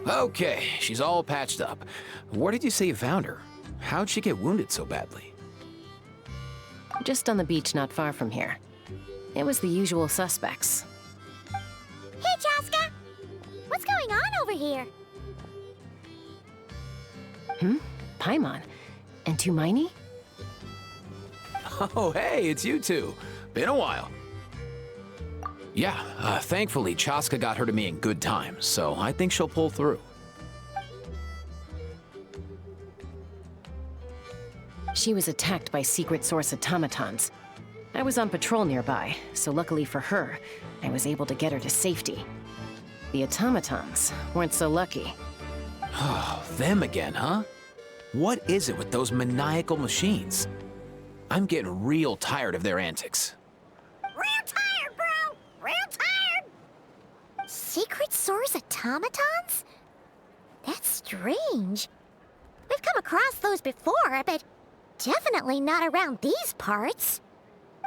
Okay, she's all patched up. Where did you say you found her? How'd she get wounded so badly? Just on the beach not far from here. It was the usual suspects. Hey, Chaska! What's going on over here? Paimon. And Tumaini? Oh, hey, it's you two. Been a while. Yeah, thankfully Chaska got her to me in good time, so I think she'll pull through. She was attacked by secret source automatons. I was on patrol nearby, so luckily for her, I was able to get her to safety. The automatons weren't so lucky. Oh, them again, huh? What is it with those maniacal machines? I'm getting real tired of their antics. Real tired, bro! Real tired! Secret source automatons? That's strange. We've come across those before, but definitely not around these parts.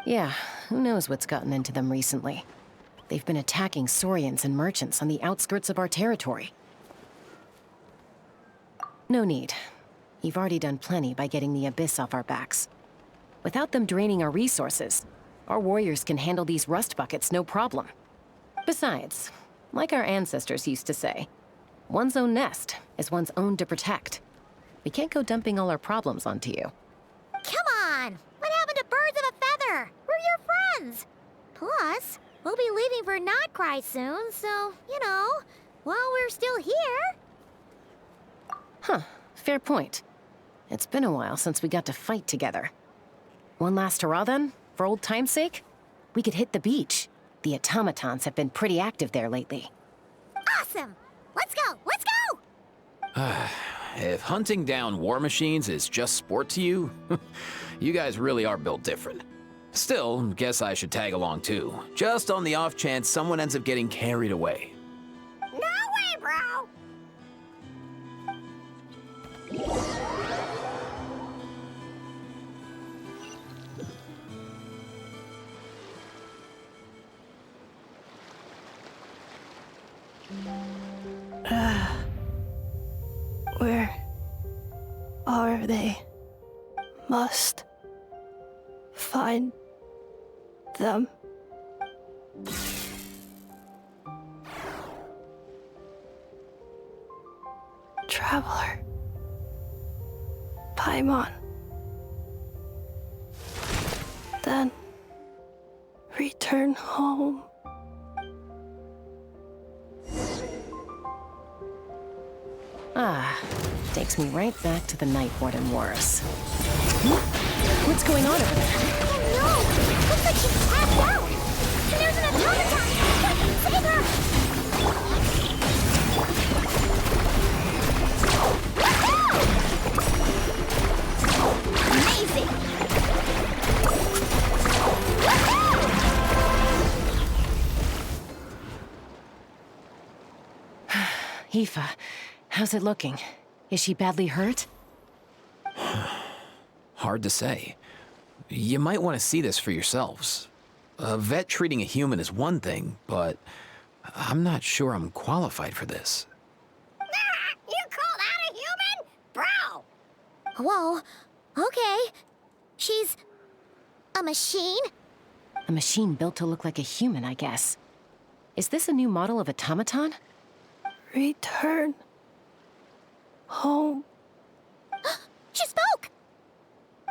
Yeah, who knows what's gotten into them recently. They've been attacking Saurians and merchants on the outskirts of our territory. No need. You've already done plenty by getting the Abyss off our backs. Without them draining our resources, our warriors can handle these rust buckets no problem. Besides, like our ancestors used to say, one's own nest is one's own to protect. We can't go dumping all our problems onto you. Come on! What happened to birds of a feather? We're your friends! Plus, we'll be leaving for Notcry soon, so, while we're still here... Huh, fair point. It's been a while since we got to fight together. One last hurrah then, for old time's sake? We could hit the beach. The automatons have been pretty active there lately. Awesome! Let's go! Let's go! If hunting down war machines is just sport to you, you guys really are built different. Still, guess I should tag along too, just on the off chance someone ends up getting carried away. No way, bro! Where are they? Must find them. Traveler. Paimon. Then return home. Ah, takes me right back to the Night Warden Wars. What's going on over there? Oh no! Looks like she's tapped out! And there's an automaton! Quick, save her! Amazing! Aoife, how's it looking? Is she badly hurt? Hard to say. You might want to see this for yourselves. A vet treating a human is one thing, but I'm not sure I'm qualified for this. You call that a human? Bro! Whoa, okay. She's... a machine? A machine built to look like a human, I guess. Is this a new model of automaton? Return home. She spoke!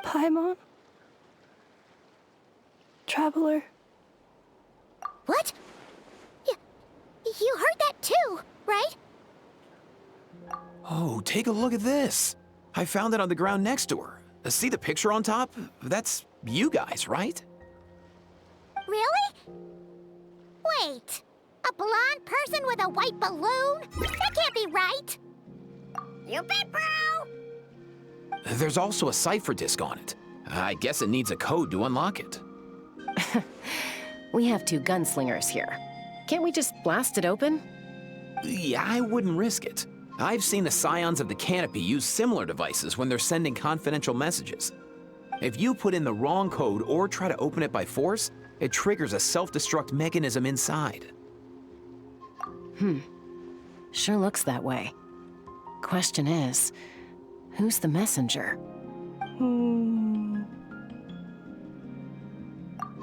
Paimon. Traveler. What? You heard that too, right? Oh, take a look at this. I found it on the ground next to her. See the picture on top? That's you guys, right? Really? Wait, a blonde person with a white balloon? That can't be right! You bet, bro! There's also a cipher disk on it. I guess it needs a code to unlock it. We have two gunslingers here. Can't we just blast it open? Yeah, I wouldn't risk it. I've seen the Scions of the Canopy use similar devices when they're sending confidential messages. If you put in the wrong code or try to open it by force, it triggers a self-destruct mechanism inside. Sure looks that way. Question is, who's the messenger?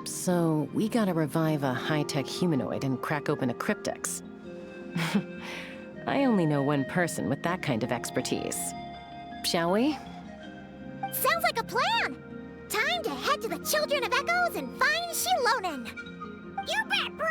So, we gotta revive a high-tech humanoid and crack open a cryptex. I only know one person with that kind of expertise. Shall we? Sounds like a plan! Time to head to the Children of Echoes and find Shilonen! You bet, bro!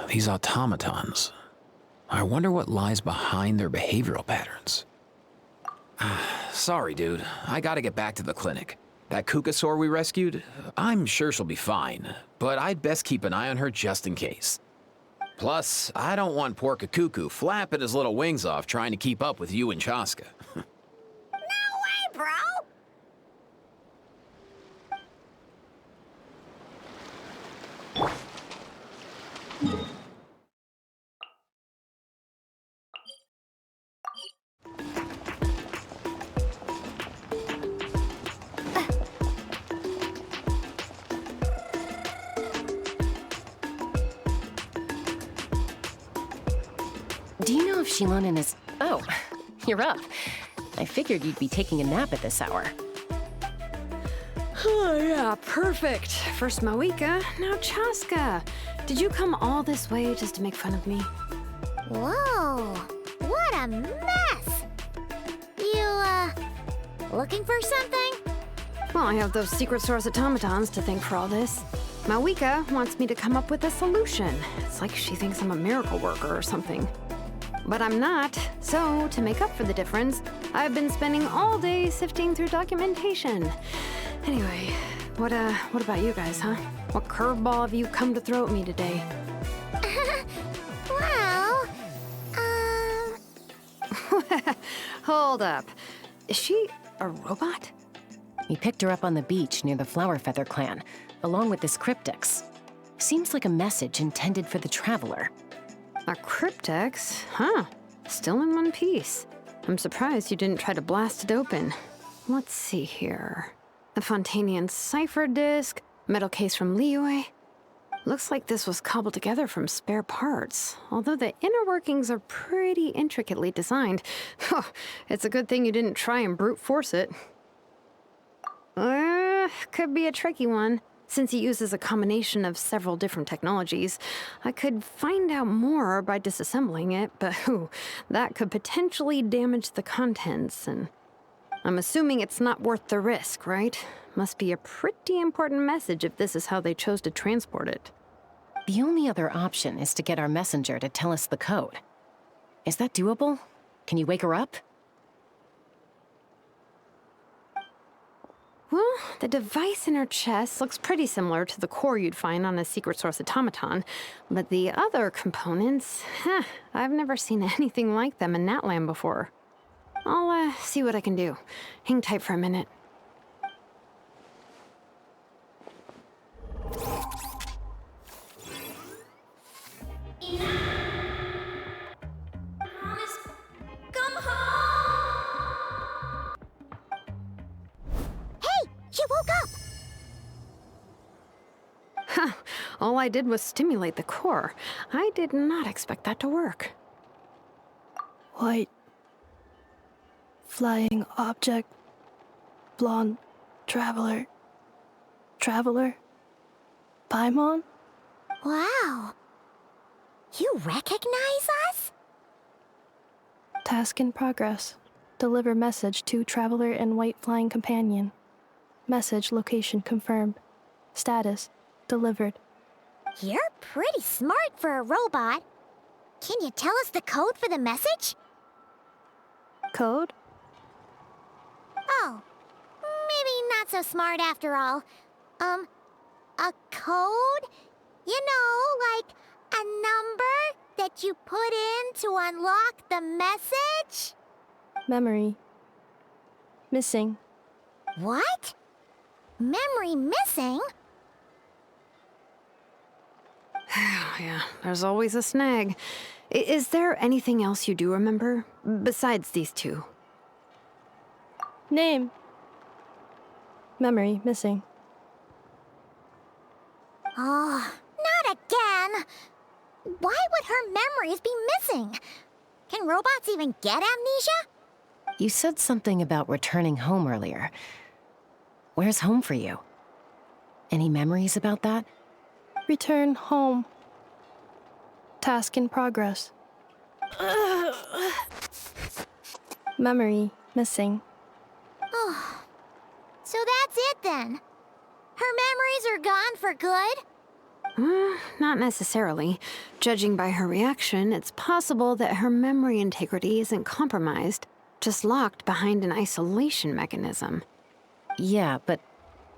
These automatons. I wonder what lies behind their behavioral patterns. Sorry, dude. I gotta get back to the clinic. That Kukasaur we rescued, I'm sure she'll be fine, but I'd best keep an eye on her just in case. Plus, I don't want poor Kakuku flapping his little wings off trying to keep up with you and Chaska. No way, bro! Do you know if Shilonen is... Oh, you're up. I figured you'd be taking a nap at this hour. Oh, yeah, perfect. First Mawika, now Chaska. Did you come all this way just to make fun of me? Whoa, what a mess! You, looking for something? Well, I have those secret source automatons to thank for all this. Mawika wants me to come up with a solution. It's like she thinks I'm a miracle worker or something. But I'm not, so to make up for the difference, I've been spending all day sifting through documentation. Anyway, what about you guys, huh? What curveball have you come to throw at me today? Well, Hold up. Is she a robot? We picked her up on the beach near the Flower Feather clan, along with this cryptex. Seems like a message intended for the Traveler. A cryptex? Huh. Still in one piece. I'm surprised you didn't try to blast it open. Let's see here. A Fontanian cipher disk, metal case from Liyue. Looks like this was cobbled together from spare parts, although the inner workings are pretty intricately designed. It's a good thing you didn't try and brute force it. Could be a tricky one. Since he uses a combination of several different technologies, I could find out more by disassembling it, but that could potentially damage the contents, and I'm assuming it's not worth the risk, right? Must be a pretty important message if this is how they chose to transport it. The only other option is to get our messenger to tell us the code. Is that doable? Can you wake her up? Well, the device in her chest looks pretty similar to the core you'd find on a secret source automaton, but the other components, I've never seen anything like them in Natlan before. I'll see what I can do. Hang tight for a minute. Come home! Hey, you woke up! All I did was stimulate the core. I did not expect that to work. White. Flying object. Blonde. Traveler. Traveler. Paimon? Wow. You recognize us? Task in progress. Deliver message to Traveler and White Flying Companion. Message location confirmed. Status delivered. You're pretty smart for a robot. Can you tell us the code for the message? Code? Oh, maybe not so smart after all. A code? You know, like a number that you put in to unlock the message? Memory. Missing. What? Memory missing? Yeah, there's always a snag. Is there anything else you do remember, besides these two? Name. Memory missing. Oh, not again! Why would her memories be missing? Can robots even get amnesia? You said something about returning home earlier. Where's home for you? Any memories about that? Return home. Task in progress. Memory missing. Oh, so that's it then. Her memories are gone for good? Not necessarily. Judging by her reaction, it's possible that her memory integrity isn't compromised, just locked behind an isolation mechanism. Yeah, but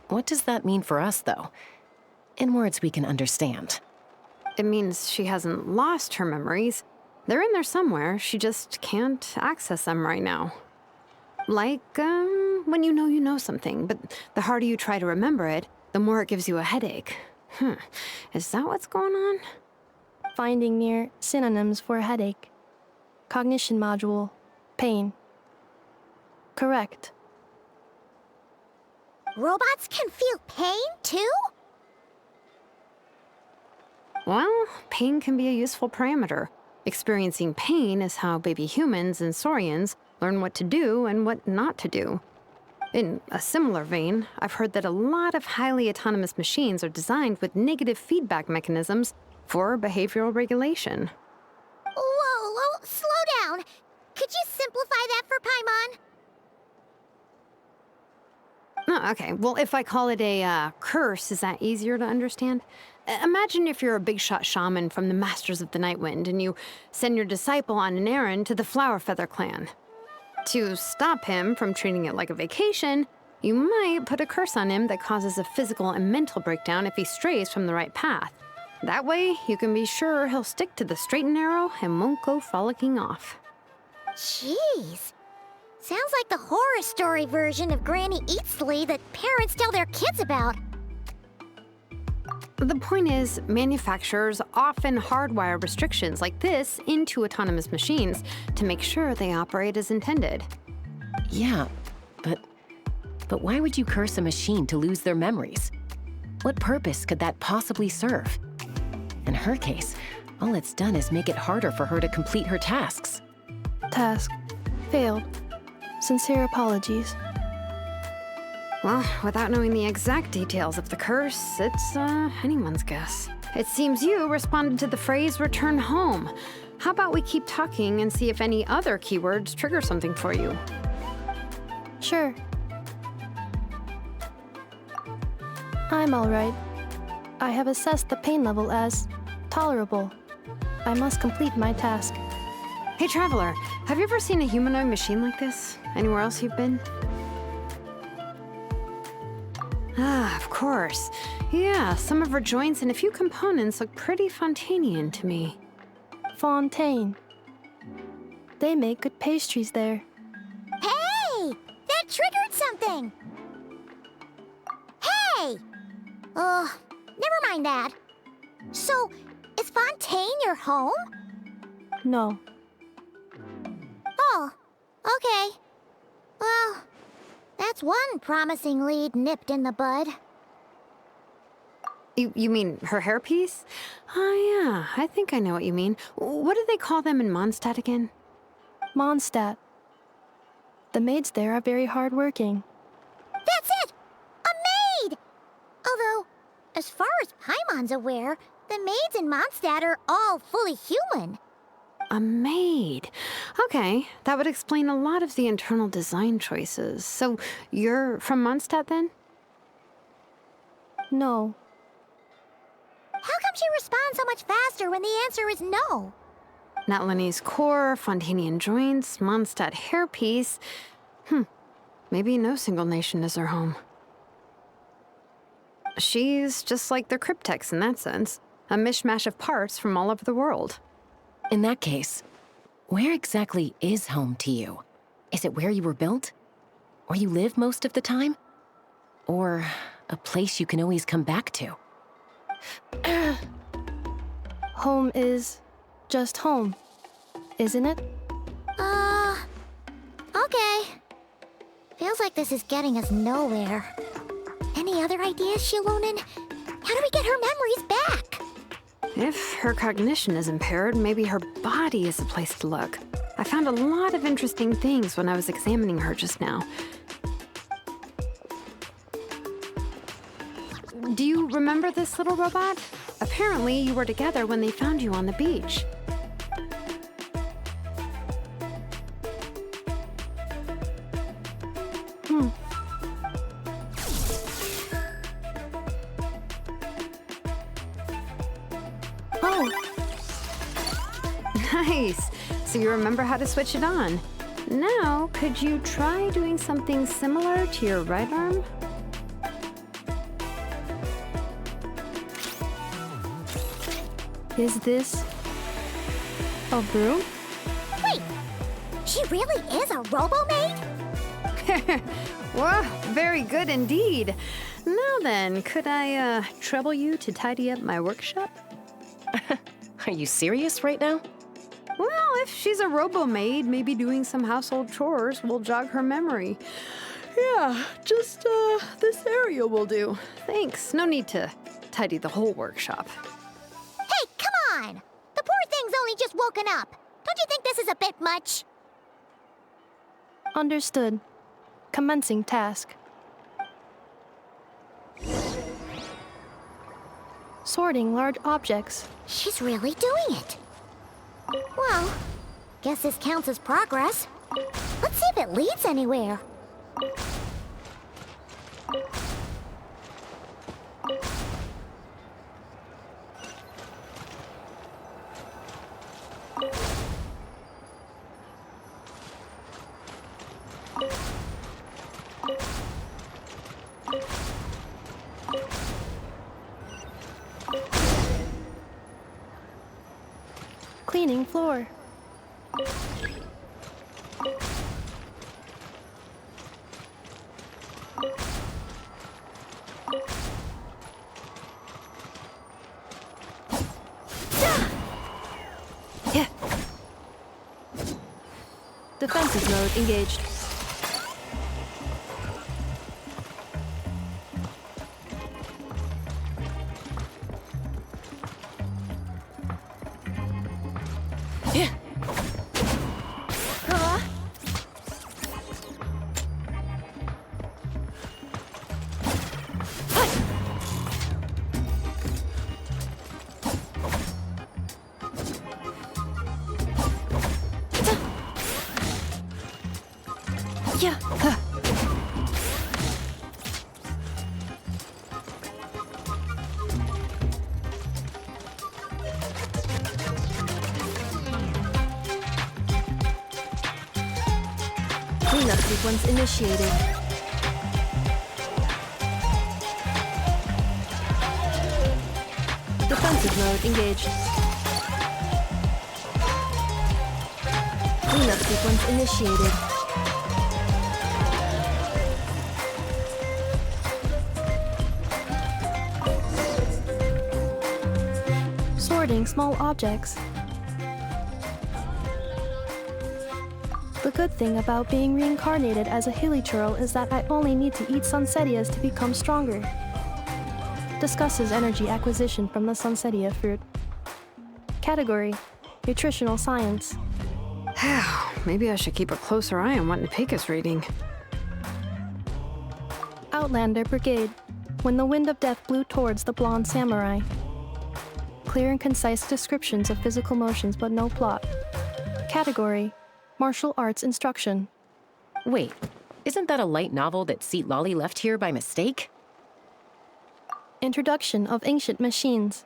what does that mean for us, though? In words we can understand. It means she hasn't lost her memories. They're in there somewhere, she just can't access them right now. Like, when you know something, but the harder you try to remember it, the more it gives you a headache. Is that what's going on? Finding near synonyms for headache. Cognition module. Pain. Correct. Robots can feel pain, too? Well, pain can be a useful parameter. Experiencing pain is how baby humans and saurians learn what to do and what not to do. In a similar vein, I've heard that a lot of highly autonomous machines are designed with negative feedback mechanisms for behavioral regulation. Whoa, slow down. Could you simplify that for Paimon? Oh, okay, well, if I call it a curse, is that easier to understand? Imagine if you're a big shot shaman from the Masters of the Nightwind and you send your disciple on an errand to the Flower Feather clan. To stop him from treating it like a vacation, you might put a curse on him that causes a physical and mental breakdown if he strays from the right path. That way, you can be sure he'll stick to the straight and narrow and won't go frolicking off. Jeez. Sounds like the horror story version of Granny Eatsley that parents tell their kids about. The point is, manufacturers often hardwire restrictions like this into autonomous machines to make sure they operate as intended. Yeah, but why would you curse a machine to lose their memories? What purpose could that possibly serve? In her case, all it's done is make it harder for her to complete her tasks. Task. Failed. Sincere apologies. Well, without knowing the exact details of the curse, it's anyone's guess. It seems you responded to the phrase return home. How about we keep talking and see if any other keywords trigger something for you? Sure. I'm alright. I have assessed the pain level as tolerable. I must complete my task. Hey, Traveler, have you ever seen a humanoid machine like this? Anywhere else you've been? Ah, of course. Yeah, some of her joints and a few components look pretty Fontanian to me. Fontaine. They make good pastries there. Hey! That triggered something! Hey! Never mind that. So, is Fontaine your home? No. Oh, okay. Well, that's one promising lead nipped in the bud. You mean her hairpiece? Oh, yeah, I think I know what you mean. What do they call them in Mondstadt again? Mondstadt. The maids there are very hardworking. That's it! A maid! Although, as far as Paimon's aware, the maids in Mondstadt are all fully human. A maid. Okay, that would explain a lot of the internal design choices. So, you're from Mondstadt then? No. How come she responds so much faster when the answer is no? Natlanese core, Fontanian joints, Mondstadt hairpiece. Maybe no single nation is her home. She's just like the Cryptex in that sense. A mishmash of parts from all over the world. In that case, where exactly is home to you? Is it where you were built? Where you live most of the time? Or a place you can always come back to? Home is just home, isn't it? Okay. Feels like this is getting us nowhere. Any other ideas, Shilonen? How do we get her memories back? If her cognition is impaired, maybe her body is the place to look. I found a lot of interesting things when I was examining her just now. Do you remember this little robot? Apparently, you were together when they found you on the beach. Oh, Nice. So you remember how to switch it on. Now, could you try doing something similar to your right arm? is this a broom? Wait, she really is a robo-maid? Wow, very good indeed. Now then, could I trouble you to tidy up my workshop? Are you serious right now? Well, if she's a robo-maid, maybe doing some household chores will jog her memory. Yeah, just this area will do. Thanks. No need to tidy the whole workshop. Hey, come on! The poor thing's only just woken up. Don't you think this is a bit much? Understood. Commencing task. Sorting large objects. She's really doing it. Well, guess this counts as progress. Let's see if it leads anywhere. Cleaning floor. Yeah. Defensive mode engaged. Yeah. Cleanup sequence initiated. Defensive mode engaged. Cleanup sequence initiated. Sorting small objects. The good thing about being reincarnated as a hilly churl is that I only need to eat sunsettias to become stronger. Discusses energy acquisition from the sunsettia fruit. Category: Nutritional Science. Maybe I should keep a closer eye on what Napika's reading. Outlander Brigade. When the wind of death blew towards the blonde samurai. Clear and concise descriptions of physical motions but no plot. Category: Martial Arts Instruction. Wait, isn't that a light novel that Seat Lolly left here by mistake? Introduction of Ancient Machines.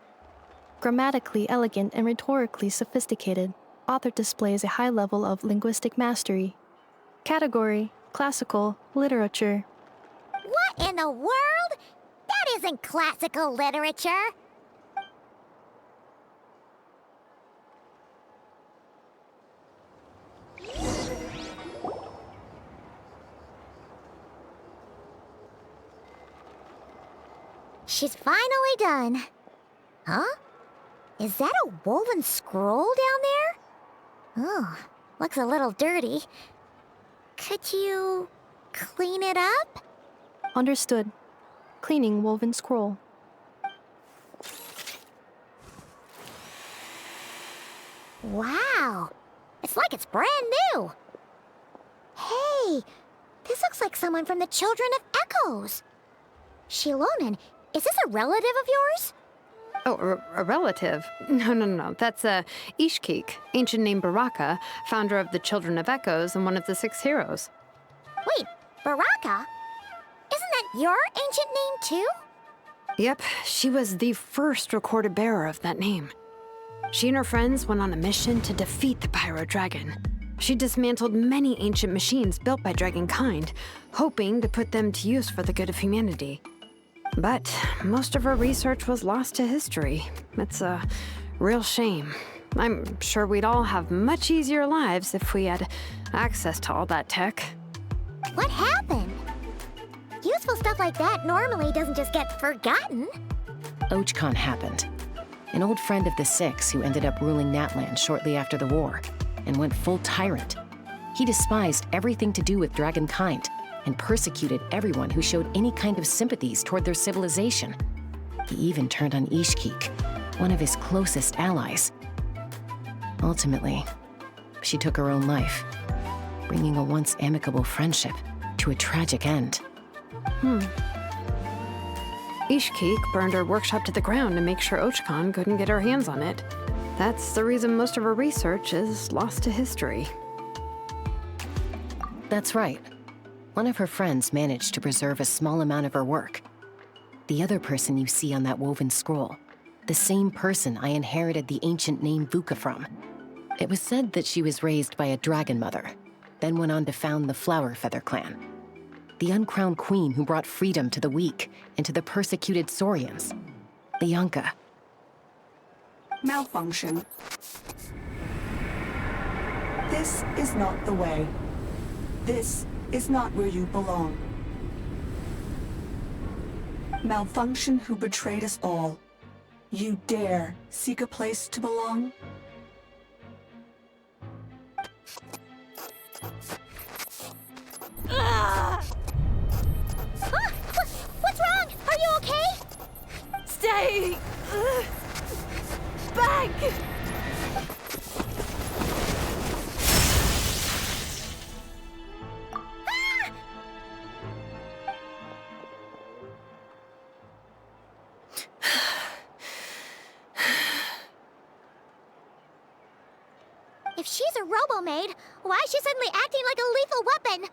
Grammatically elegant and rhetorically sophisticated, author displays a high level of linguistic mastery. Category: Classical Literature. What in the world? That isn't classical literature. She's finally done. Huh? Is that a woven scroll down there? Oh, looks a little dirty. Could you clean it up? Understood. Cleaning woven scroll. Wow, it's like it's brand new. Hey, this looks like someone from the Children of Echoes. Shilonen, is this a relative of yours? Oh, a relative? No. That's Ishkik, ancient name Baraka, founder of the Children of Echoes and one of the 6 heroes. Wait, Baraka? Isn't that your ancient name too? Yep, she was the first recorded bearer of that name. She and her friends went on a mission to defeat the Pyro Dragon. She dismantled many ancient machines built by Dragonkind, hoping to put them to use for the good of humanity. But most of her research was lost to history. It's a real shame. I'm sure we'd all have much easier lives if we had access to all that tech. What happened? Useful stuff like that normally doesn't just get forgotten. Ochkon happened. An old friend of the 6 who ended up ruling Natlan shortly after the war, and went full tyrant. He despised everything to do with Dragonkind, and persecuted everyone who showed any kind of sympathies toward their civilization. He even turned on Ishkik, one of his closest allies. Ultimately, she took her own life, bringing a once amicable friendship to a tragic end. Ishkik burned her workshop to the ground to make sure Ochkon couldn't get her hands on it. That's the reason most of her research is lost to history. That's right. One of her friends managed to preserve a small amount of her work. The other person you see on that woven scroll, the same person I inherited the ancient name Vuka from. It was said that she was raised by a dragon mother, then went on to found the Flower Feather clan. The uncrowned queen who brought freedom to the weak and to the persecuted Saurians. Lianka. Malfunction. This is not the way. This is not where you belong. Malfunction who betrayed us all. You dare seek a place to belong? What's wrong? Are you okay? Stay back! If she's a robo-maid, why is she suddenly acting like a lethal weapon?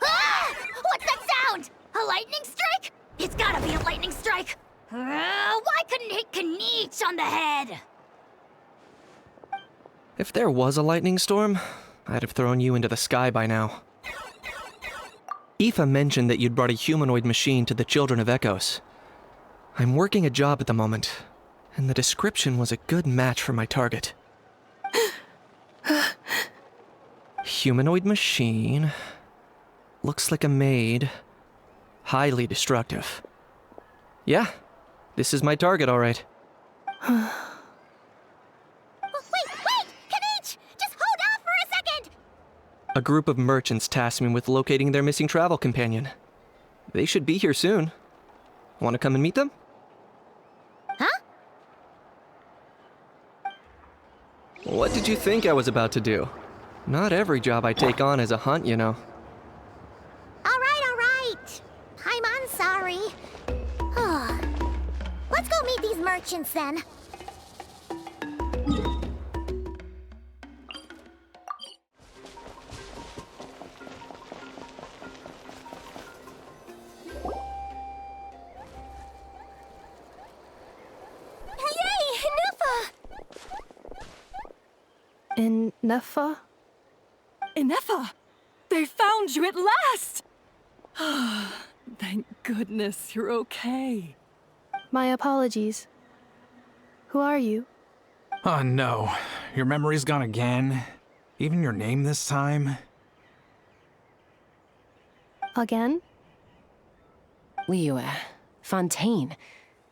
Ah! What's that sound? A lightning strike? It's gotta be a lightning strike! Why couldn't it hit Kniech on the head? If there was a lightning storm, I'd have thrown you into the sky by now. Aoife mentioned that you'd brought a humanoid machine to the Children of Echoes. I'm working a job at the moment, and the description was a good match for my target. Humanoid machine. Looks like a maid. Highly destructive. Yeah, this is my target, all right. Wait! Kniech! Just hold off for a second! A group of merchants tasked me with locating their missing travel companion. They should be here soon. Want to come and meet them? Huh? What did you think I was about to do? Not every job I take on is a hunt, you know. All right. I'm sorry. Let's go meet these merchants then. Yay! Nufa! In Nefa? Inefa! They found you at last! Thank goodness you're okay. My apologies. Who are you? Oh no, your memory's gone again? Even your name this time? Again? Liyue, Fontaine,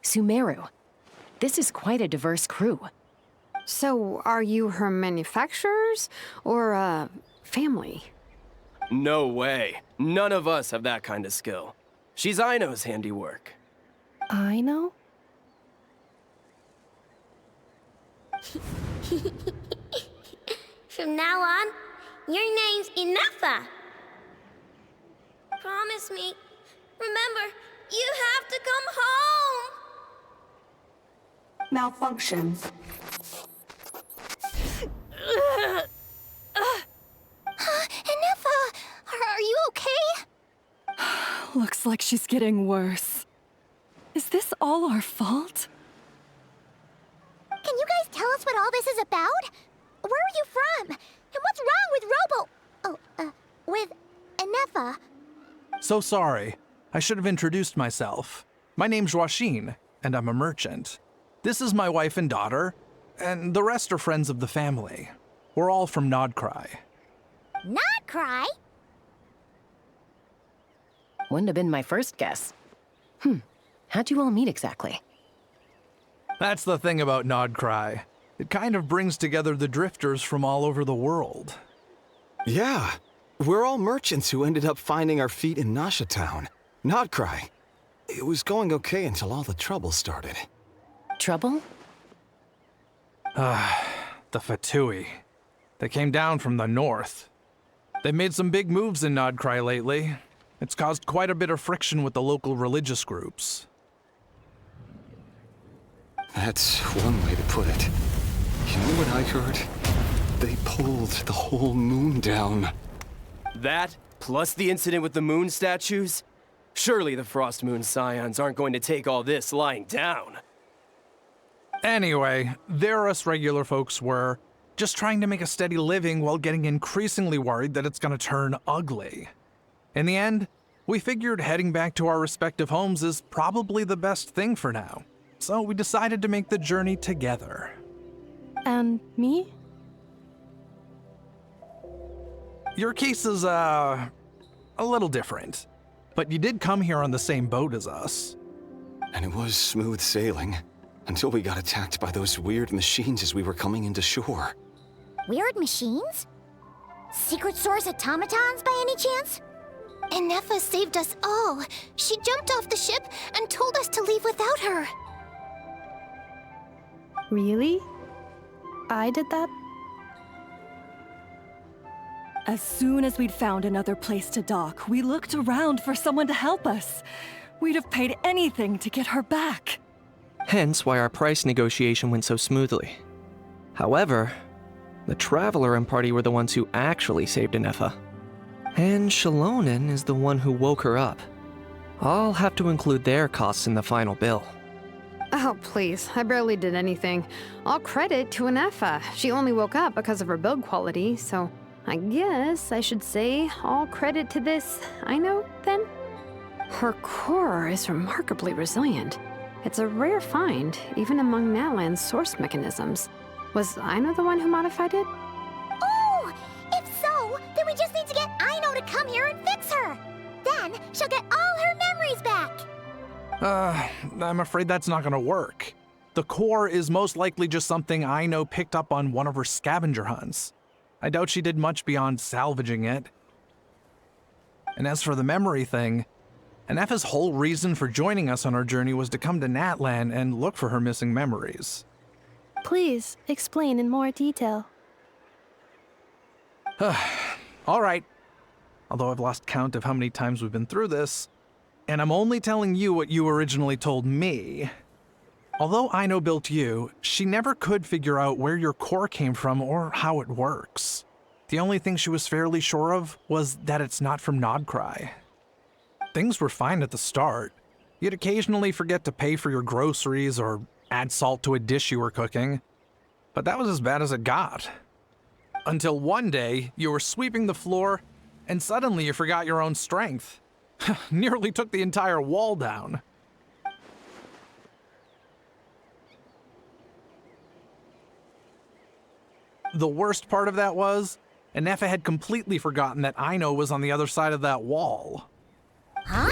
Sumeru. This is quite a diverse crew. So, are you her manufacturers or family? No way. None of us have that kind of skill. She's Aino's handiwork. I know? From now on, your name's Inefa. Promise me. Remember, you have to come home. Malfunction. Inefa, are you okay? Looks like she's getting worse. Is this all our fault? Can you guys tell us what all this is about? Where are you from? And what's wrong with with Inefa? So sorry. I should have introduced myself. My name's Joachine, and I'm a merchant. This is my wife and daughter, and the rest are friends of the family. We're all from Nodcry. Not cry? Wouldn't have been my first guess. How'd you all meet exactly? That's the thing about Nodcry. It kind of brings together the drifters from all over the world. Yeah, we're all merchants who ended up finding our feet in Nasha Town. Nodcry. It was going okay until all the trouble started. Trouble? The Fatui. They came down from the north. They've made some big moves in Nodcry lately. It's caused quite a bit of friction with the local religious groups. That's one way to put it. You know what I heard? They pulled the whole moon down. That, plus the incident with the moon statues? Surely the Frost Moon Scions aren't going to take all this lying down. Anyway, there us regular folks were, just trying to make a steady living while getting increasingly worried that it's gonna turn ugly. In the end, we figured heading back to our respective homes is probably the best thing for now. So we decided to make the journey together. And me? Your case is, a little different. But you did come here on the same boat as us. And it was smooth sailing, until we got attacked by those weird machines as we were coming into shore. Weird machines? Secret Source automatons by any chance? Inefa saved us all. She jumped off the ship and told us to leave without her. Really? I did that? As soon as we'd found another place to dock, we looked around for someone to help us. We'd have paid anything to get her back. Hence why our price negotiation went so smoothly. However, the Traveler and party were the ones who actually saved Inefa. And Shalonen is the one who woke her up. I'll have to include their costs in the final bill. Oh, please. I barely did anything. All credit to Inefa. She only woke up because of her build quality, so I guess I should say all credit to this Aino, then? Her core is remarkably resilient. It's a rare find, even among Natlan's source mechanisms. Was Aino the one who modified it? Oh! If so, then we just need to get Aino to come here and fix her. Then she'll get all her memories back. I'm afraid that's not gonna work. The core is most likely just something Aino picked up on one of her scavenger hunts. I doubt she did much beyond salvaging it. And as for the memory thing, Inefa's whole reason for joining us on our journey was to come to Natlan and look for her missing memories. Please, explain in more detail. All right. Although I've lost count of how many times we've been through this, and I'm only telling you what you originally told me. Although Aino built you, she never could figure out where your core came from or how it works. The only thing she was fairly sure of was that it's not from Nodcry. Things were fine at the start. You'd occasionally forget to pay for your groceries or add salt to a dish you were cooking. But that was as bad as it got. Until one day, you were sweeping the floor, and suddenly you forgot your own strength. Nearly took the entire wall down. The worst part of that was, Inefa had completely forgotten that Aino was on the other side of that wall. Huh?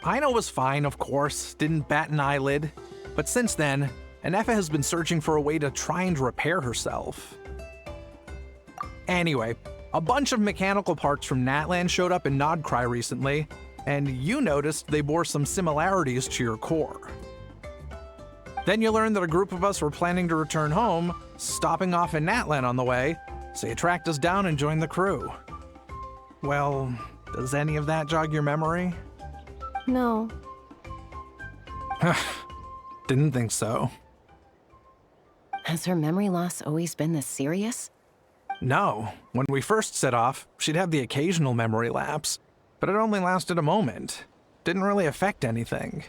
Aino was fine, of course, didn't bat an eyelid. But since then, and Effa has been searching for a way to try and repair herself. Anyway, a bunch of mechanical parts from Natlan showed up in Nodcry recently, and you noticed they bore some similarities to your core. Then you learned that a group of us were planning to return home, stopping off in Natlan on the way, so you tracked us down and joined the crew. Well, does any of that jog your memory? No. Didn't think so. Has her memory loss always been this serious? No. When we first set off, she'd have the occasional memory lapse, but it only lasted a moment. Didn't really affect anything.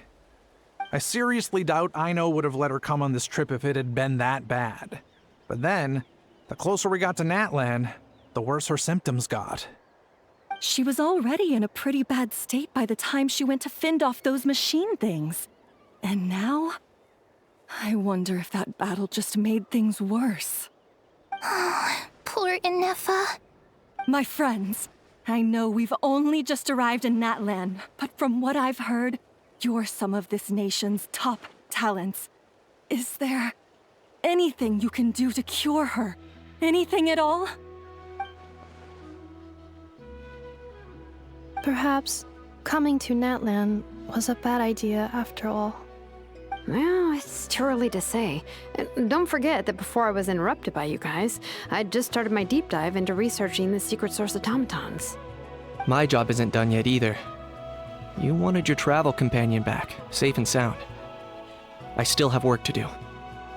I seriously doubt Aino would have let her come on this trip if it had been that bad. But then, the closer we got to Natlan, the worse her symptoms got. She was already in a pretty bad state by the time she went to fend off those machine things. And now? I wonder if that battle just made things worse. Poor Inefa. My friends, I know we've only just arrived in Natlan, but from what I've heard, you're some of this nation's top talents. Is there anything you can do to cure her? Anything at all? Perhaps coming to Natlan was a bad idea after all. Well, it's too early to say. And don't forget that before I was interrupted by you guys, I'd just started my deep dive into researching the secret source automatons. My job isn't done yet either. You wanted your travel companion back, safe and sound. I still have work to do.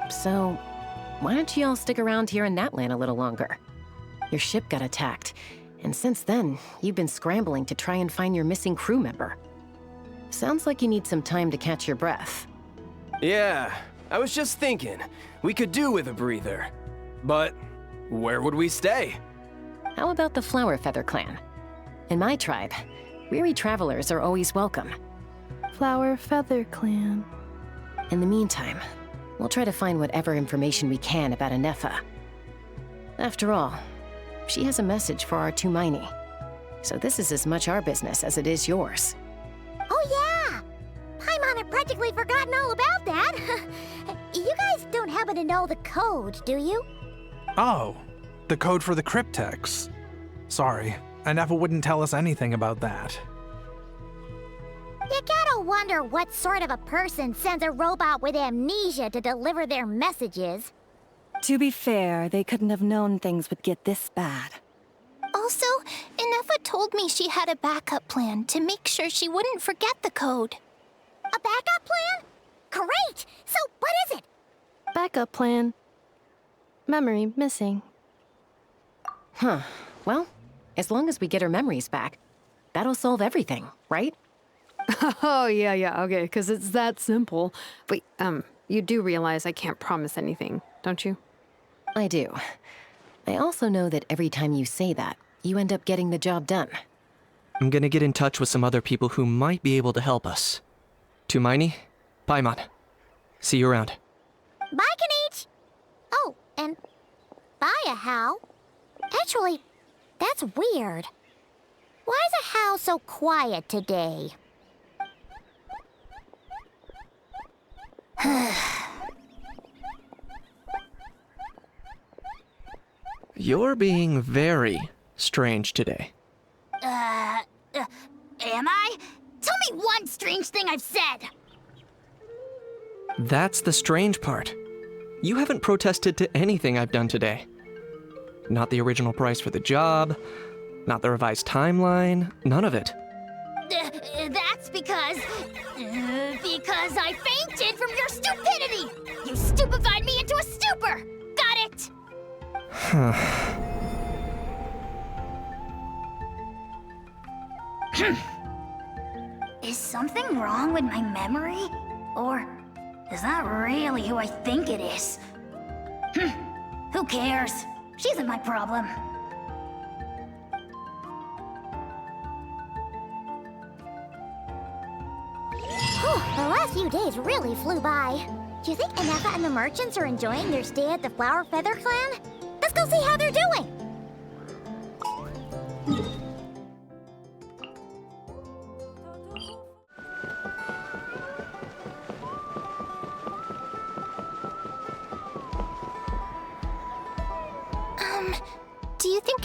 So, why don't you all stick around here in Natlan a little longer? Your ship got attacked, and since then, you've been scrambling to try and find your missing crew member. Sounds like you need some time to catch your breath. Yeah, I was just thinking, we could do with a breather. But where would we stay? How about the Flower Feather Clan? In my tribe, weary travelers are always welcome. Flower Feather Clan. In the meantime, we'll try to find whatever information we can about Inefa. After all, she has a message for our Tumaini. So this is as much our business as it is yours. Oh yeah! Paimon had practically forgotten all about that. You guys don't happen to know the code, do you? Oh, the code for the cryptex. Sorry, Inefa wouldn't tell us anything about that. You gotta wonder what sort of a person sends a robot with amnesia to deliver their messages. To be fair, they couldn't have known things would get this bad. Also, Inefa told me she had a backup plan to make sure she wouldn't forget the code. A backup plan? Great! So what is it? Backup plan. Memory missing. Huh. Well, as long as we get her memories back, that'll solve everything, right? Oh, yeah, okay, because it's that simple. Wait, you do realize I can't promise anything, don't you? I do. I also know that every time you say that, you end up getting the job done. I'm gonna get in touch with some other people who might be able to help us. Tumaini, Paimon. See you around. Bye, Kanich! Oh, and bye, Hao. Actually, that's weird. Why is Hao so quiet today? You're being very strange today. Am I? Tell me one strange thing I've said! That's the strange part. You haven't protested to anything I've done today. Not the original price for the job, not the revised timeline, none of it. That's because I fainted from your stupidity! You stupefied me into a stupor! Got it? Is something wrong with my memory? Or is that really who I think it is? Who cares? She isn't my problem. The last few days really flew by. Do you think Inefa and the merchants are enjoying their stay at the Flower Feather Clan? Let's go see how they're doing!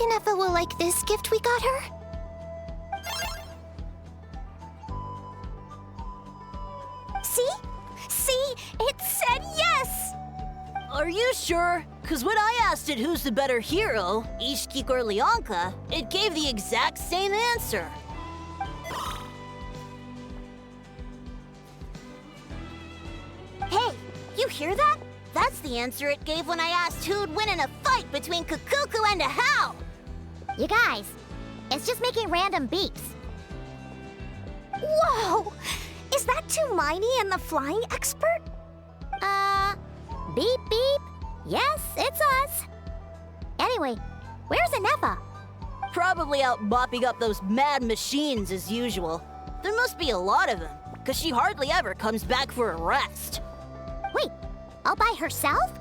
Ineffa will like this gift we got her? See? See? It said yes! Are you sure? Because when I asked it who's the better hero, Ishkik or Leonka, it gave the exact same answer. Hey, you hear that? That's the answer it gave when I asked who'd win in a fight between Kukuku and a How! You guys, it's just making random beeps. Whoa! Is that Tumaini and the flying expert? Beep beep. Yes, it's us. Anyway, where's Ineffa? Probably out mopping up those mad machines as usual. There must be a lot of them, because she hardly ever comes back for a rest. Wait, all by herself?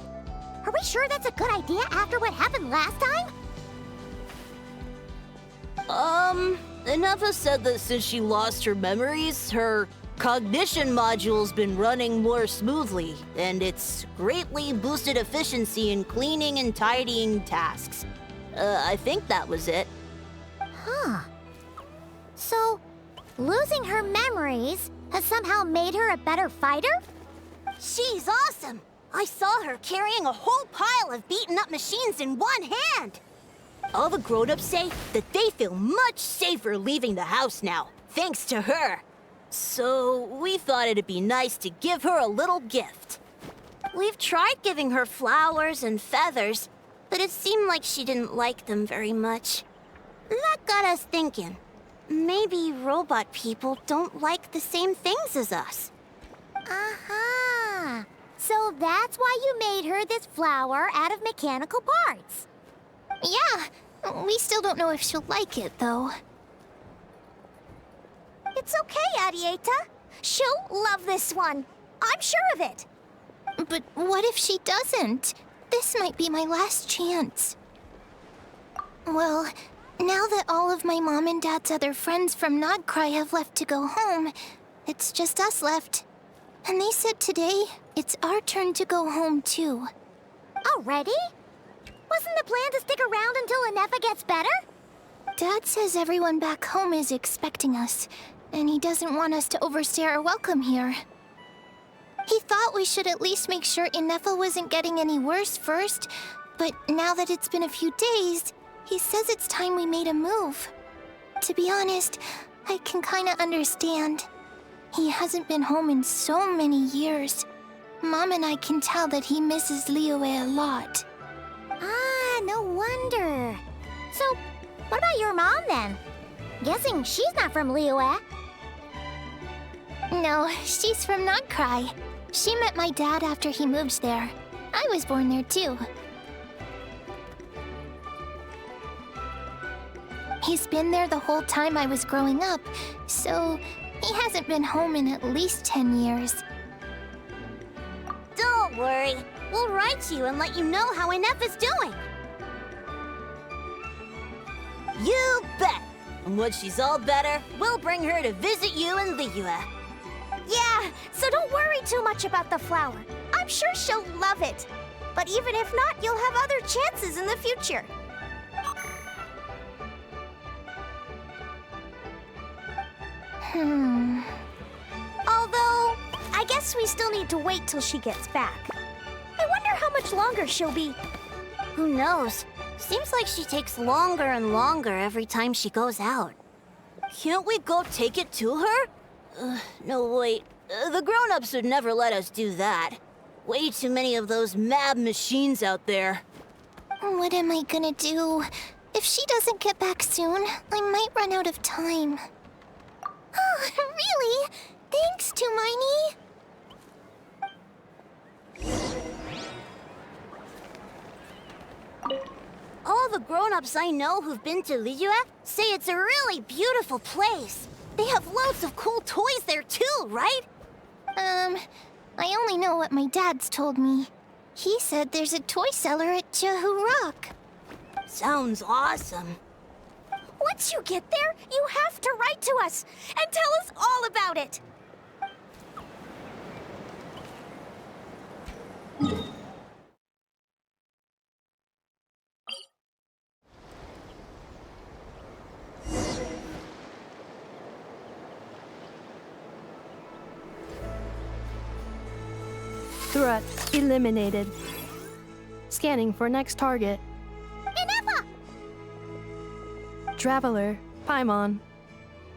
Are we sure that's a good idea after what happened last time? Ineffa said that since she lost her memories, her cognition module's been running more smoothly, and it's greatly boosted efficiency in cleaning and tidying tasks. I think that was it. Huh. So, losing her memories has somehow made her a better fighter? She's awesome! I saw her carrying a whole pile of beaten-up machines in one hand! All the grown-ups say that they feel much safer leaving the house now, thanks to her. So, we thought it'd be nice to give her a little gift. We've tried giving her flowers and feathers, but it seemed like she didn't like them very much. That got us thinking. Maybe robot people don't like the same things as us. Aha! So that's why you made her this flower out of mechanical parts. Yeah, we still don't know if she'll like it, though. It's okay, Arieta. She'll love this one. I'm sure of it. But what if she doesn't? This might be my last chance. Well, now that all of my mom and dad's other friends from Nodcry have left to go home, it's just us left. And they said today, it's our turn to go home too. Already? Wasn't the plan to stick around until Ineffa gets better? Dad says everyone back home is expecting us, and he doesn't want us to overstay our welcome here. He thought we should at least make sure Ineffa wasn't getting any worse first, but now that it's been a few days, he says it's time we made a move. To be honest, I can kinda understand. He hasn't been home in so many years. Mom and I can tell that he misses Liyue a lot. Ah, no wonder. So, what about your mom then? Guessing she's not from Liyue. No, she's from Nodcry. She met my dad after he moved there. I was born there too. He's been there the whole time I was growing up, so he hasn't been home in at least 10 years. Don't worry. We'll write to you and let you know how Ineffa's doing. You bet! And when she's all better, we'll bring her to visit you in Liyue. Yeah, so don't worry too much about the flower. I'm sure she'll love it. But even if not, you'll have other chances in the future. Although, I guess we still need to wait till she gets back. I wonder how much longer she'll be. Who knows? Seems like she takes longer and longer every time she goes out. Can't we go take it to her? No, wait. The grown-ups would never let us do that. Way too many of those mad machines out there. What am I gonna do? If she doesn't get back soon, I might run out of time. Oh, really? Thanks, Tumaini. All the grown-ups I know who've been to Liyue say it's a really beautiful place. They have loads of cool toys there too, right? I only know what my dad's told me. He said there's a toy cellar at Jehu Rock. Sounds awesome. Once you get there, you have to write to us and tell us all about it. Threat eliminated. Scanning for next target. Enough! Traveler, Paimon.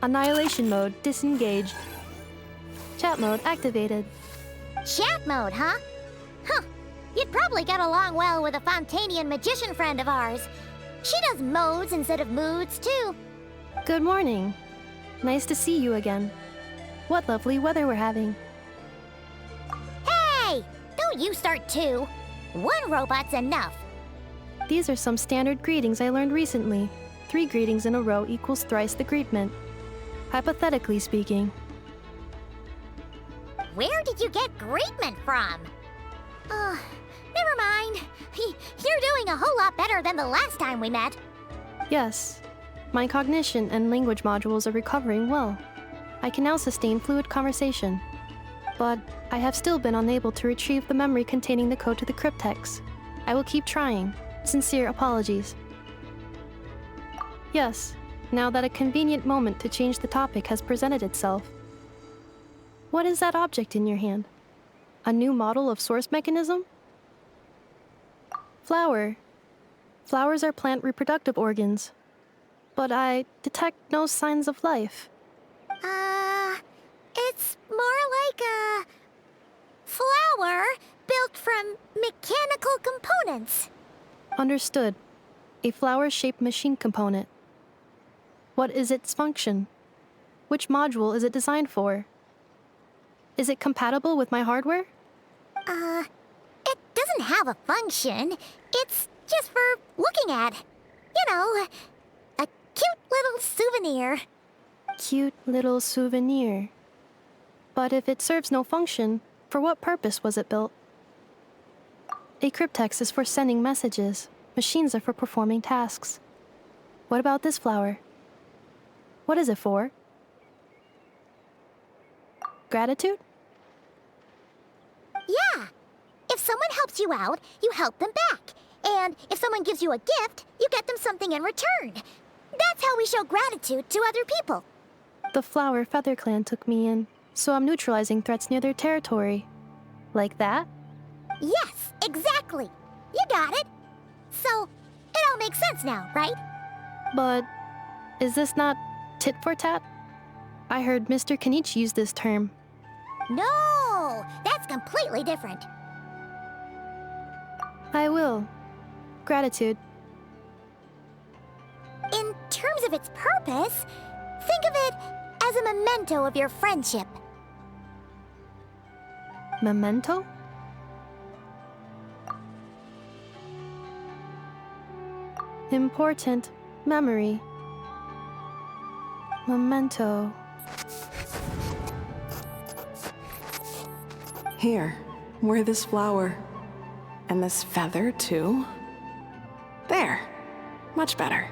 Annihilation mode disengaged. Chat mode activated. Chat mode, huh? Huh. You'd probably get along well with a Fontanian magician friend of ours. She does modes instead of moods, too. Good morning. Nice to see you again. What lovely weather we're having. Hey! Don't you start too. One robot's enough. These are some standard greetings I learned recently. 3 greetings in a row equals thrice the greetment. Hypothetically speaking. Where did you get greetment from? Never mind. You're doing a whole lot better than the last time we met. Yes. My cognition and language modules are recovering well. I can now sustain fluid conversation. But I have still been unable to retrieve the memory containing the code to the cryptex. I will keep trying. Sincere apologies. Yes, now that a convenient moment to change the topic has presented itself. What is that object in your hand? A new model of source mechanism? Flower. Flowers are plant reproductive organs. But I detect no signs of life. It's more like a flower built from mechanical components. Understood. A flower-shaped machine component. What is its function? Which module is it designed for? Is it compatible with my hardware? It doesn't have a function. It's just for looking at. You know, a cute little souvenir. Cute little souvenir. But if it serves no function, for what purpose was it built? A cryptex is for sending messages. Machines are for performing tasks. What about this flower? What is it for? Gratitude? Yeah. If someone helps you out, you help them back. And if someone gives you a gift, you get them something in return. That's how we show gratitude to other people. The Flower Feather Clan took me in, so I'm neutralizing threats near their territory. Like that? Yes, exactly. You got it. So, it all makes sense now, right? But is this not tit for tat? I heard Mr. Kenichi use this term. No, that's completely different. I will. Gratitude. In terms of its purpose, think of it as a memento of your friendship. Memento? Important memory. Memento. Here, wear this flower. And this feather, too. There. Much better.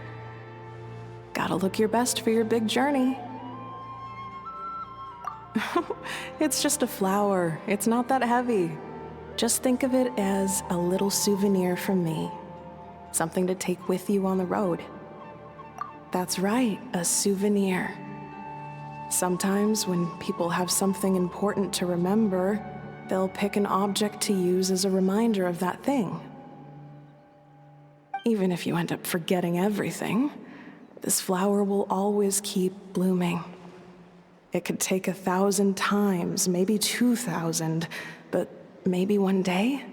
Gotta look your best for your big journey. It's just a flower. It's not that heavy. Just think of it as a little souvenir from me. Something to take with you on the road. That's right, a souvenir. Sometimes when people have something important to remember, they'll pick an object to use as a reminder of that thing. Even if you end up forgetting everything, this flower will always keep blooming. It could take 1,000 times, maybe 2,000, but maybe one day,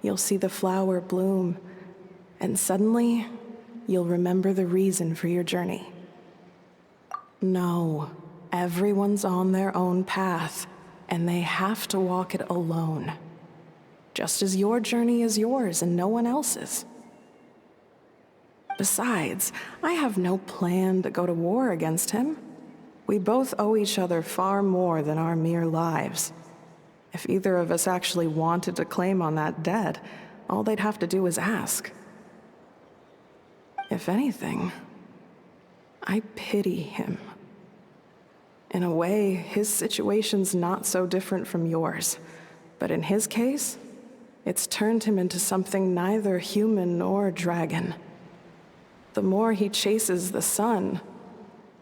you'll see the flower bloom, and suddenly, you'll remember the reason for your journey. No, everyone's on their own path, and they have to walk it alone. Just as your journey is yours and no one else's. Besides, I have no plan to go to war against him. We both owe each other far more than our mere lives. If either of us actually wanted to claim on that debt, all they'd have to do is ask. If anything, I pity him. In a way, his situation's not so different from yours. But in his case, it's turned him into something neither human nor dragon. The more he chases the sun,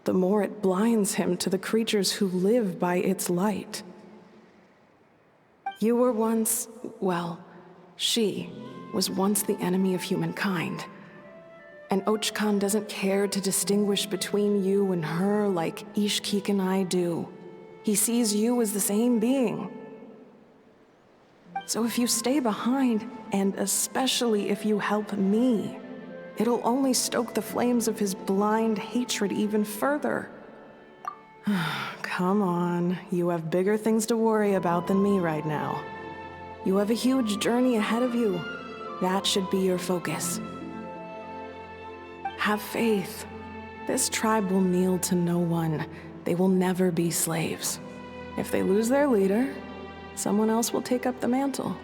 the more it blinds him to the creatures who live by its light. You were once, well, she was once the enemy of humankind. And Ochkan doesn't care to distinguish between you and her like Ishkik and I do. He sees you as the same being. So if you stay behind, and especially if you help me, it'll only stoke the flames of his blind hatred even further. Come on, you have bigger things to worry about than me right now. You have a huge journey ahead of you. That should be your focus. Have faith. This tribe will kneel to no one. They will never be slaves. If they lose their leader, someone else will take up the mantle.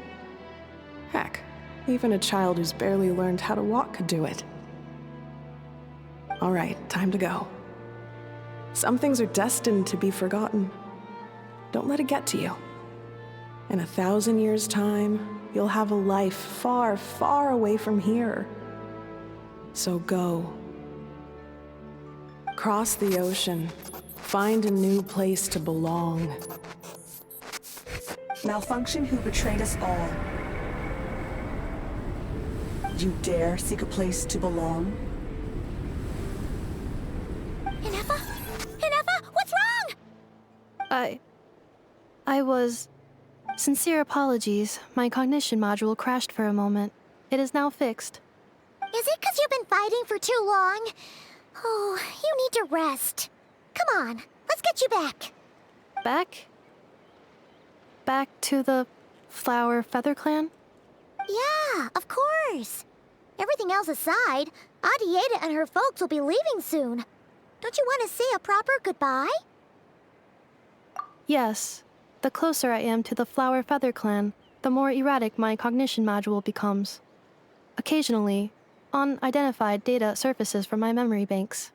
Heck, even a child who's barely learned how to walk could do it. All right, time to go. Some things are destined to be forgotten. Don't let it get to you. In 1,000 years' time, you'll have a life far, far away from here. So go. Cross the ocean. Find a new place to belong. Malfunction who betrayed us all. You dare seek a place to belong? Inefa? Inefa, what's wrong? I was... Sincere apologies. My cognition module crashed for a moment. It is now fixed. Is it because you've been fighting for too long? Oh, you need to rest. Come on, let's get you back. Back? Back to the Flower Feather Clan? Yeah, of course. Everything else aside, Adieta and her folks will be leaving soon. Don't you want to say a proper goodbye? Yes. The closer I am to the Flower Feather Clan, the more erratic my cognition module becomes. Occasionally, unidentified data surfaces from my memory banks.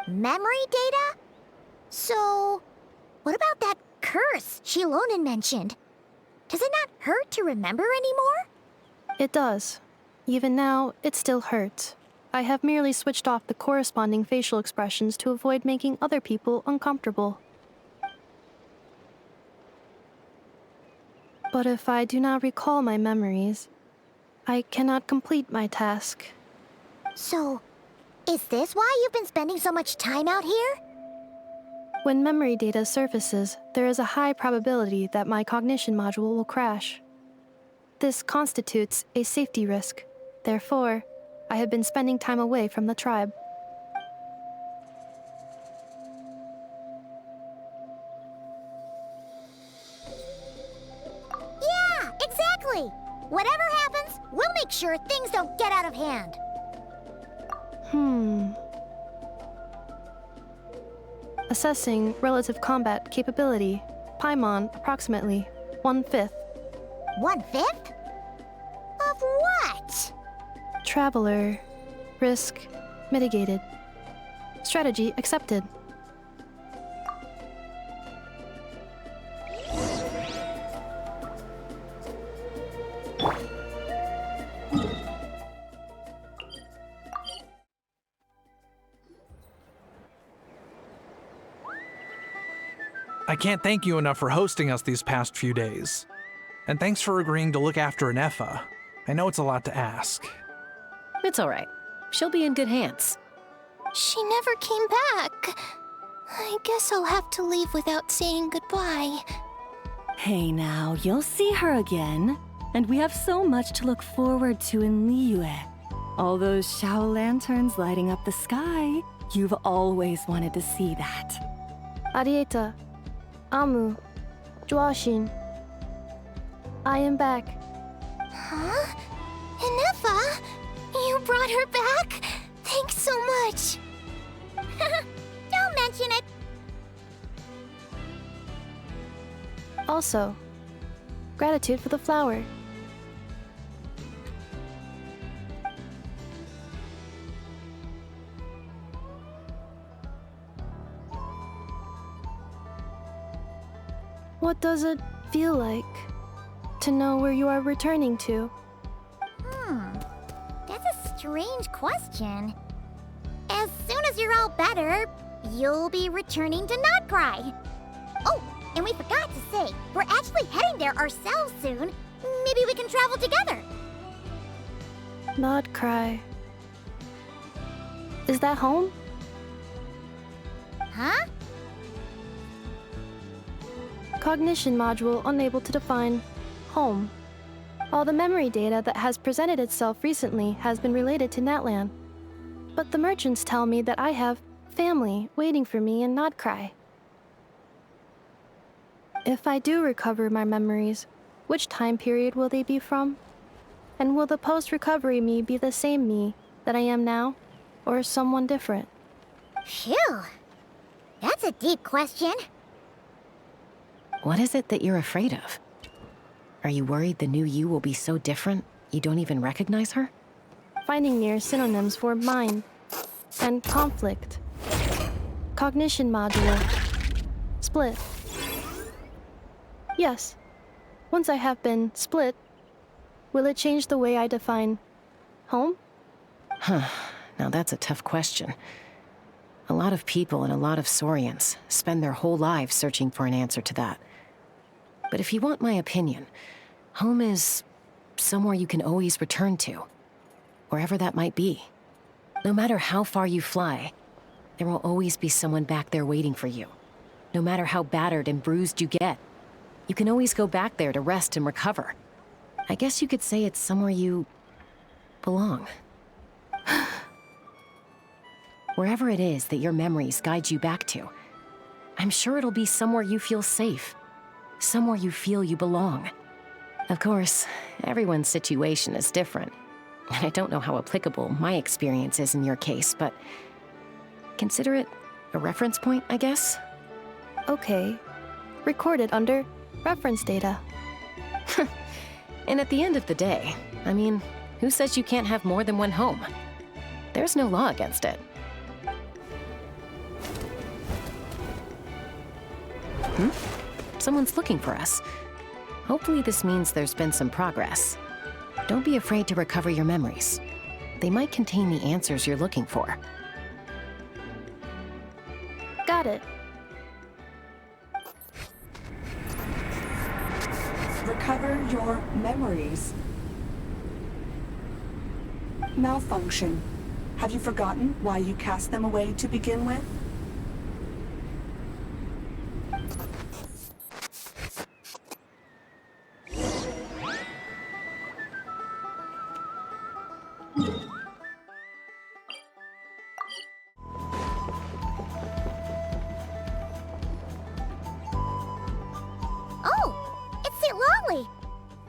Memory data? So, what about that curse Shilonen mentioned? Does it not hurt to remember anymore? It does. Even now, it still hurts. I have merely switched off the corresponding facial expressions to avoid making other people uncomfortable. But if I do not recall my memories, I cannot complete my task. So, is this why you've been spending so much time out here? When memory data surfaces, there is a high probability that my cognition module will crash. This constitutes a safety risk. Therefore, I have been spending time away from the tribe. Yeah, exactly! Whatever happens, we'll make sure things don't get out of hand. Assessing relative combat capability. Paimon, approximately 1/5. 1/5? Of what? Traveler. Risk mitigated. Strategy accepted. I can't thank you enough for hosting us these past few days. And thanks for agreeing to look after Inefa. I know it's a lot to ask. It's all right. She'll be in good hands. She never came back. I guess I'll have to leave without saying goodbye. Hey now, you'll see her again. And we have so much to look forward to in Liyue. All those Shao lanterns lighting up the sky. You've always wanted to see that. Arieta. Amu. Joashin. I am back. Huh? Inefa? You brought her back? Thanks so much. Don't mention it. Also, gratitude for the flower. What does it feel like to know where you are returning to? That's a strange question. As soon as you're all better, you'll be returning to Notcry. Oh, and we forgot to say, we're actually heading there ourselves soon. Maybe we can travel together. Not cry. Is that home? Huh? Cognition module unable to define home. All the memory data that has presented itself recently has been related to Natlan. But the merchants tell me that I have family waiting for me in Notcry. If I do recover my memories, which time period will they be from? And will the post-recovery me be the same me that I am now, or someone different? Phew. That's a deep question. What is it that you're afraid of? Are you worried the new you will be so different you don't even recognize her? Finding near synonyms for mind and conflict. Cognition module. Split. Yes. Once I have been split, will it change the way I define home? Huh. Now that's a tough question. A lot of people and a lot of Saurians spend their whole lives searching for an answer to that. But if you want my opinion, home is somewhere you can always return to, wherever that might be. No matter how far you fly, there will always be someone back there waiting for you. No matter how battered and bruised you get, you can always go back there to rest and recover. I guess you could say it's somewhere you belong. Wherever it is that your memories guide you back to, I'm sure it'll be somewhere you feel safe. Somewhere you feel you belong. Of course, everyone's situation is different. And I don't know how applicable my experience is in your case, but consider it a reference point, I guess? Okay. Recorded under reference data. And at the end of the day, I mean, who says you can't have more than one home? There's no law against it. Someone's looking for us. Hopefully this means there's been some progress. Don't be afraid to recover your memories. They might contain the answers you're looking for. Got it. Recover your memories. Malfunction. Have you forgotten why you cast them away to begin with? Oh, it's St. Lolly.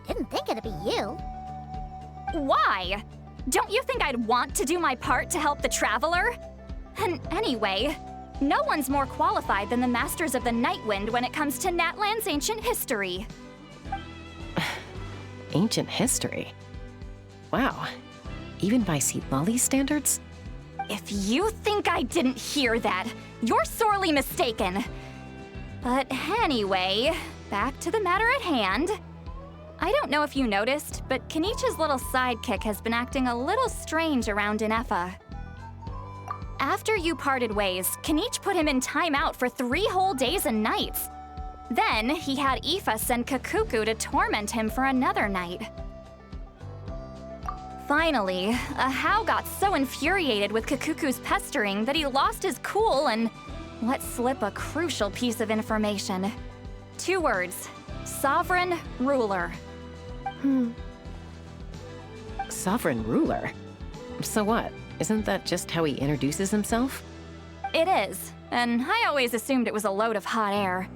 Didn't think it'd be you. Why? Don't you think I'd want to do my part to help the Traveler? And anyway, no one's more qualified than the Masters of the Nightwind when it comes to Natlan's ancient history. Ancient history? Wow. Even by St. Lolly's standards? If you think I didn't hear that, you're sorely mistaken. But anyway, back to the matter at hand. I don't know if you noticed, but Kenichi's little sidekick has been acting a little strange around Inefa. After you parted ways, Kenichi put him in timeout for 3 whole days and nights. Then he had Aoife send Kakuku to torment him for another night. Finally, Ahau got so infuriated with Kakuku's pestering that he lost his cool and let slip a crucial piece of information. 2 words: Sovereign Ruler. Sovereign ruler? So what? Isn't that just how he introduces himself? It is, and I always assumed it was a load of hot air.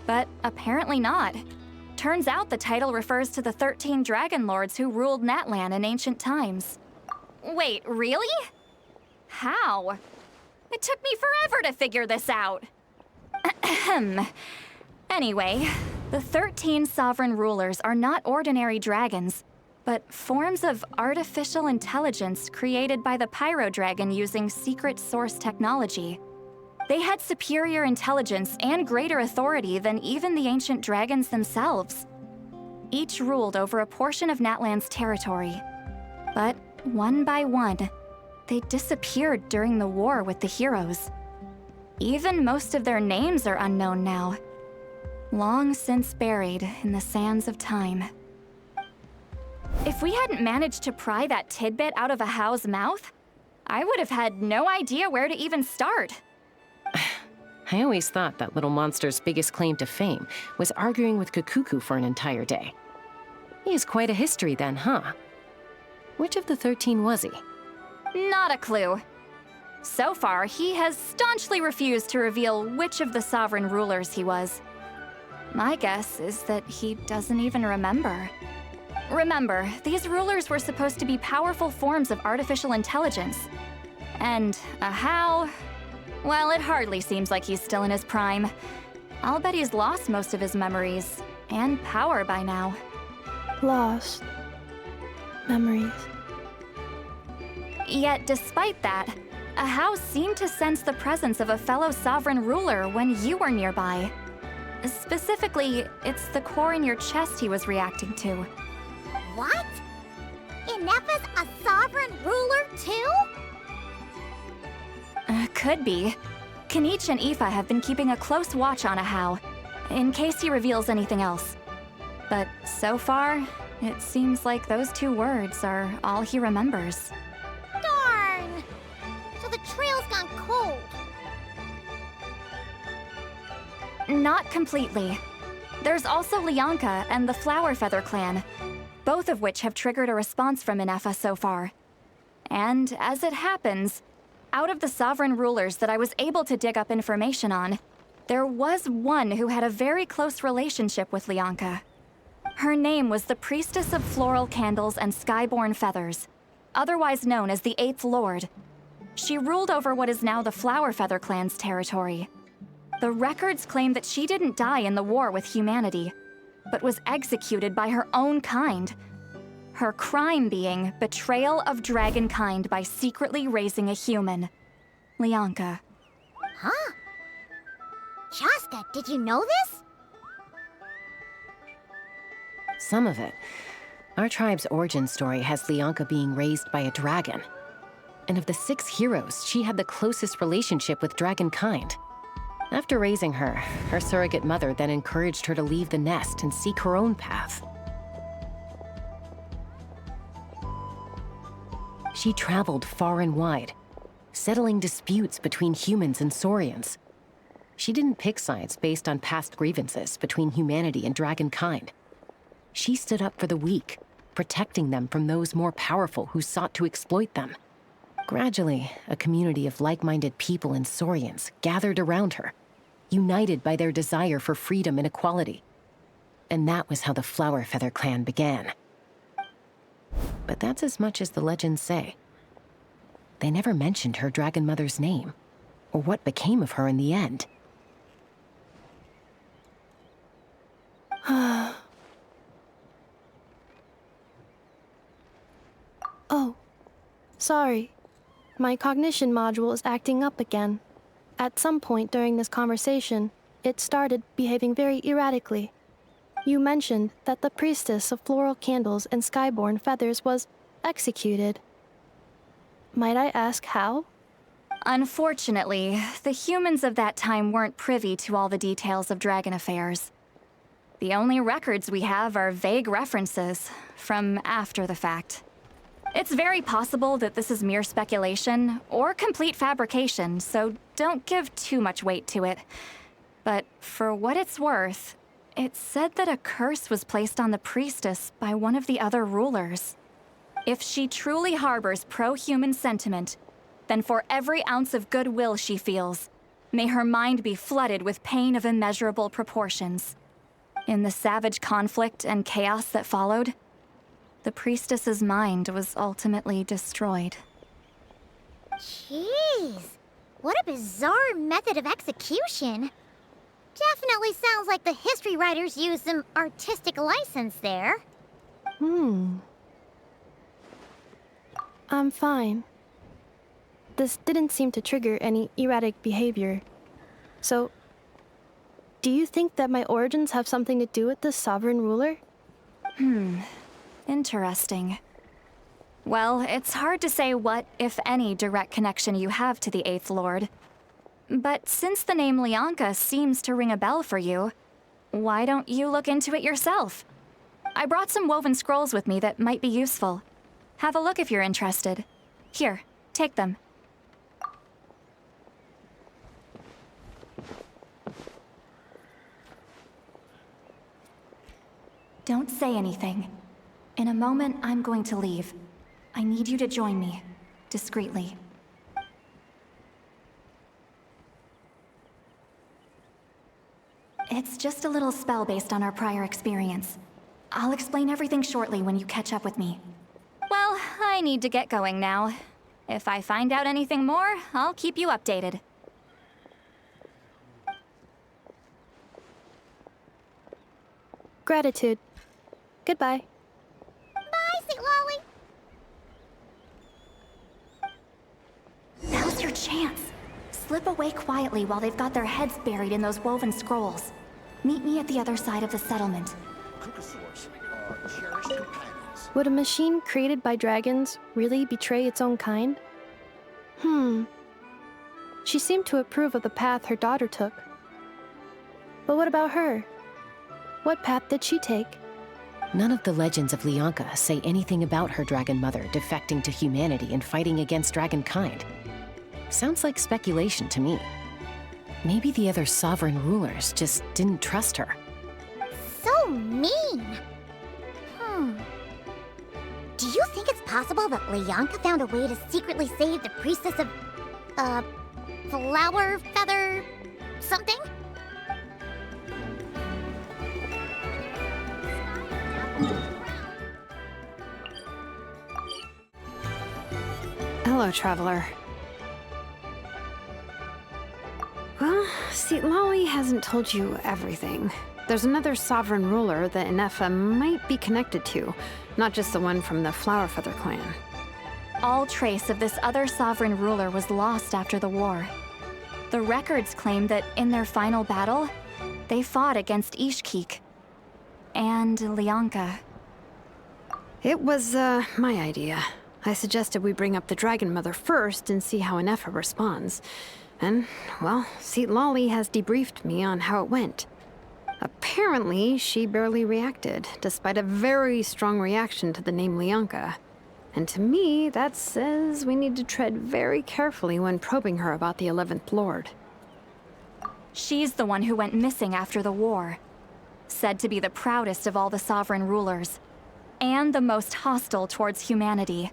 But apparently not. Turns out the title refers to the 13 Dragon Lords who ruled Natlan in ancient times. Wait, really? How? It took me forever to figure this out. Ahem. Anyway, the 13 sovereign rulers are not ordinary dragons, but forms of artificial intelligence created by the Pyro Dragon using secret source technology. They had superior intelligence and greater authority than even the ancient dragons themselves. Each ruled over a portion of Natlan's territory. But one by one, they disappeared during the war with the heroes. Even most of their names are unknown now. Long since buried in the sands of time. If we hadn't managed to pry that tidbit out of a How's mouth, I would have had no idea where to even start. I always thought that little monster's biggest claim to fame was arguing with Kakuku for an entire day. He has quite a history then, huh? Which of the 13 was he? Not a clue. So far, he has staunchly refused to reveal which of the sovereign rulers he was. My guess is that he doesn't even remember. Remember, these rulers were supposed to be powerful forms of artificial intelligence. And a How? Well, it hardly seems like he's still in his prime. I'll bet he's lost most of his memories and power by now. Lost. Memories. Yet, despite that, a How seemed to sense the presence of a fellow sovereign ruler when you were nearby. Specifically, it's the core in your chest he was reacting to. What? Ineppa's a sovereign ruler too? Could be. Kenichi and Aoife have been keeping a close watch on a How, in case he reveals anything else. But so far, it seems like those 2 words are all he remembers. Darn! So the trail's gone cold. Not completely. There's also Lianka and the Flower Feather clan, both of which have triggered a response from Ineffa so far. And as it happens, out of the sovereign rulers that I was able to dig up information on, there was one who had a very close relationship with Lianka. Her name was the Priestess of Floral Candles and Skyborn Feathers, otherwise known as the 8th Lord. She ruled over what is now the Flower Feather clan's territory. The records claim that she didn't die in the war with humanity, but was executed by her own kind. Her crime being betrayal of dragonkind by secretly raising a human. Lianka. Huh? Shaska, did you know this? Some of it. Our tribe's origin story has Lianka being raised by a dragon. And of the 6 heroes, she had the closest relationship with dragonkind. After raising her, her surrogate mother then encouraged her to leave the nest and seek her own path. She traveled far and wide, settling disputes between humans and Saurians. She didn't pick sides based on past grievances between humanity and dragonkind. She stood up for the weak, protecting them from those more powerful who sought to exploit them. Gradually, a community of like-minded people and Saurians gathered around her, united by their desire for freedom and equality. And that was how the Flower Feather clan began. But that's as much as the legends say. They never mentioned her dragon mother's name, or what became of her in the end. Oh, sorry. My cognition module is acting up again. At some point during this conversation, it started behaving very erratically. You mentioned that the Priestess of Floral Candles and Skyborn Feathers was executed. Might I ask how? Unfortunately, the humans of that time weren't privy to all the details of dragon affairs. The only records we have are vague references from after the fact. It's very possible that this is mere speculation or complete fabrication, so don't give too much weight to it. But for what it's worth, it said that a curse was placed on the priestess by one of the other rulers. If she truly harbors pro-human sentiment, then for every ounce of goodwill she feels, may her mind be flooded with pain of immeasurable proportions. In the savage conflict and chaos that followed, the priestess's mind was ultimately destroyed. Jeez, what a bizarre method of execution. Definitely sounds like the history writers used some artistic license there. I'm fine. This didn't seem to trigger any erratic behavior. So, do you think that my origins have something to do with this sovereign ruler? Interesting. Well, it's hard to say what, if any, direct connection you have to the 8th Lord. But since the name Lianka seems to ring a bell for you, why don't you look into it yourself? I brought some woven scrolls with me that might be useful. Have a look if you're interested. Here, take them. Don't say anything. In a moment, I'm going to leave. I need you to join me, discreetly. It's just a little spell based on our prior experience. I'll explain everything shortly when you catch up with me. Well, I need to get going now. If I find out anything more, I'll keep you updated. Gratitude. Goodbye. Bye, Sweet Lolly. Now's your chance. Slip away quietly while they've got their heads buried in those woven scrolls. Meet me at the other side of the settlement. Would a machine created by dragons really betray its own kind? She seemed to approve of the path her daughter took. But what about her? What path did she take? None of the legends of Lianka say anything about her dragon mother defecting to humanity and fighting against dragonkind. Sounds like speculation to me. Maybe the other sovereign rulers just didn't trust her. So mean. Do you think it's possible that Lianka found a way to secretly save the priestess of, flower feather something? Hello, traveler. Well, see, Lolly hasn't told you everything. There's another sovereign ruler that Inefa might be connected to, not just the one from the Flowerfeather clan. All trace of this other sovereign ruler was lost after the war. The records claim that in their final battle, they fought against Ishkik and Lianka. It was, my idea. I suggested we bring up the Dragon Mother first and see how Inefa responds. And, well, see, Lolly has debriefed me on how it went. Apparently, she barely reacted, despite a very strong reaction to the name Lianka. And to me, that says we need to tread very carefully when probing her about the 11th Lord. She's the one who went missing after the war. Said to be the proudest of all the sovereign rulers, and the most hostile towards humanity.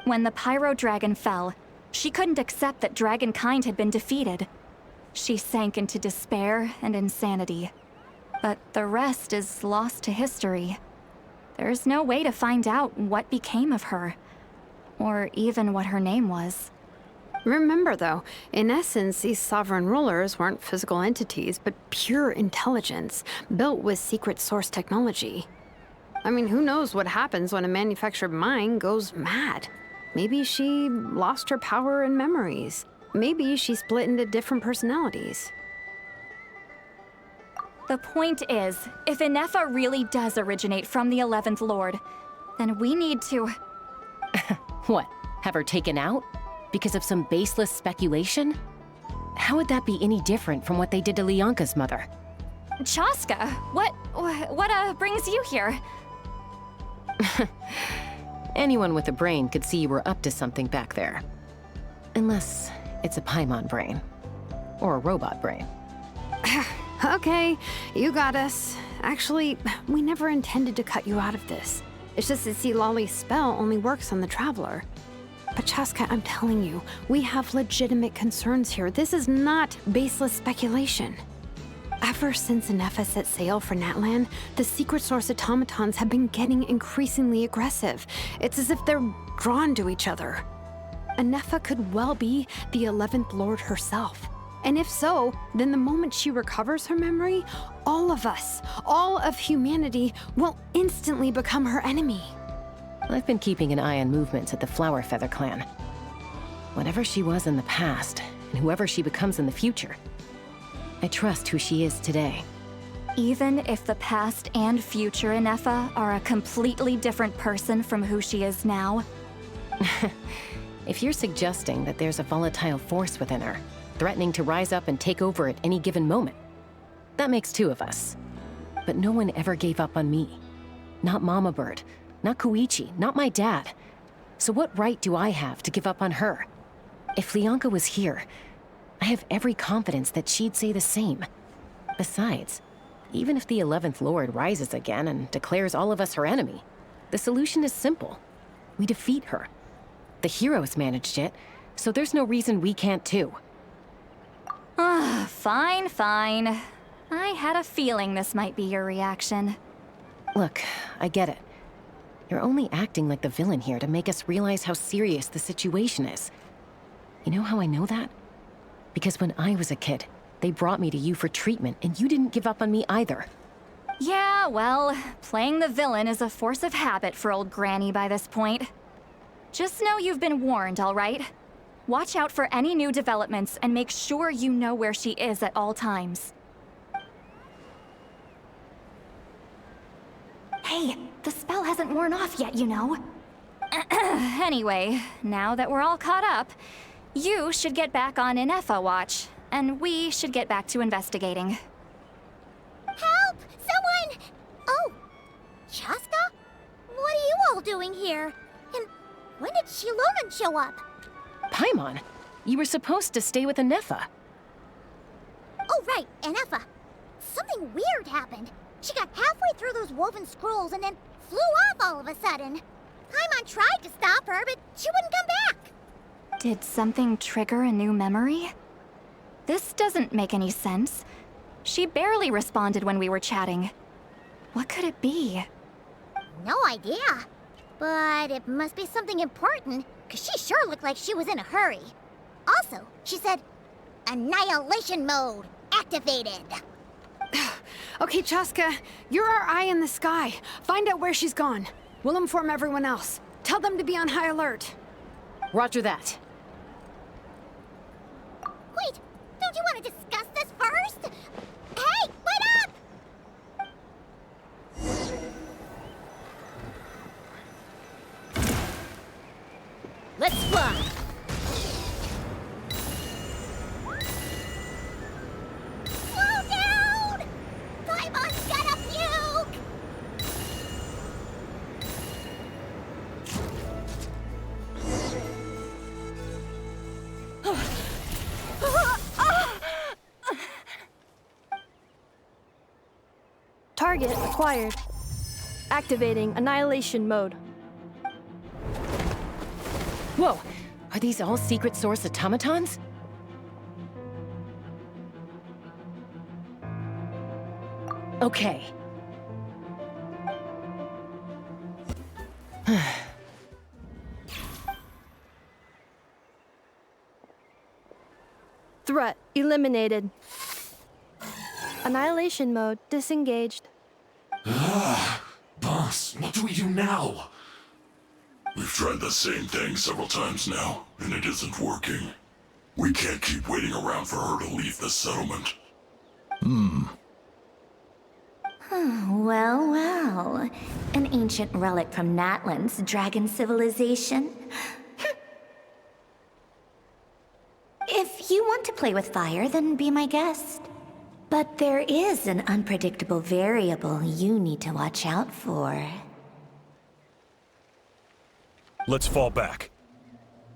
When the Pyro Dragon fell, she couldn't accept that dragonkind had been defeated. She sank into despair and insanity. But the rest is lost to history. There's no way to find out what became of her, or even what her name was. Remember, though, in essence, these sovereign rulers weren't physical entities, but pure intelligence, built with secret source technology. I mean, who knows what happens when a manufactured mind goes mad? Maybe she lost her power and memories. Maybe she split into different personalities. The point is, if Inefa really does originate from the 11th Lord, then we need to... What? Have her taken out? Because of some baseless speculation? How would that be any different from what they did to Lianka's mother? Chaska, what brings you here? Anyone with a brain could see you were up to something back there. Unless it's a Paimon brain. Or a robot brain. Okay, you got us. Actually, we never intended to cut you out of this. It's just that, see, Lolly's spell only works on the Traveler. But Chaska, I'm telling you, we have legitimate concerns here. This is not baseless speculation. Ever since Inefa set sail for Natlan, the secret source automatons have been getting increasingly aggressive. It's as if they're drawn to each other. Inefa could well be the 11th Lord herself. And if so, then the moment she recovers her memory, all of us, all of humanity, will instantly become her enemy. I've been keeping an eye on movements at the Flowerfeather clan. Whatever she was in the past, and whoever she becomes in the future, I trust who she is today. Even if the past and future Inefa are a completely different person from who she is now? If you're suggesting that there's a volatile force within her, threatening to rise up and take over at any given moment. That makes two of us. But no one ever gave up on me. Not Mama Bird, not Koichi, not my dad. So what right do I have to give up on her? If Leonka was here, I have every confidence that she'd say the same. Besides, even if the 11th Lord rises again and declares all of us her enemy, the solution is simple. We defeat her. The heroes managed it, so there's no reason we can't too. Fine, fine. I had a feeling this might be your reaction. Look, I get it. You're only acting like the villain here to make us realize how serious the situation is. You know how I know that? Because when I was a kid, they brought me to you for treatment, and you didn't give up on me either. Yeah, well, playing the villain is a force of habit for old Granny by this point. Just know you've been warned, all right? Watch out for any new developments and make sure you know where she is at all times. Hey, the spell hasn't worn off yet, you know. Anyway, now that we're all caught up, you should get back on Inefa watch, and we should get back to investigating. Help! Someone! Oh, Chaska? What are you all doing here? And when did Shilonan show up? Paimon, you were supposed to stay with Inefa. Oh, right, Inefa. Something weird happened. She got halfway through those woven scrolls and then flew off all of a sudden. Paimon tried to stop her, but she wouldn't come back. Did something trigger a new memory? This doesn't make any sense. She barely responded when we were chatting. What could it be? No idea. But it must be something important, because she sure looked like she was in a hurry. Also, she said, Annihilation mode activated. Okay, Chaska, you're our eye in the sky. Find out where she's gone. We'll inform everyone else. Tell them to be on high alert. Roger that. Wait, don't you want to discuss this first? Hey, wait up! Let's fly! Slow down! Paimon's got a puke! Target acquired. Activating annihilation mode. Whoa, are these all secret source automatons? Okay. Threat eliminated. Annihilation mode disengaged. Boss, what do we do now? We've tried the same thing several times now, and it isn't working. We can't keep waiting around for her to leave the settlement. Well, well. An ancient relic from Natlan's dragon civilization. If you want to play with fire, then be my guest. But there is an unpredictable variable you need to watch out for. Let's fall back.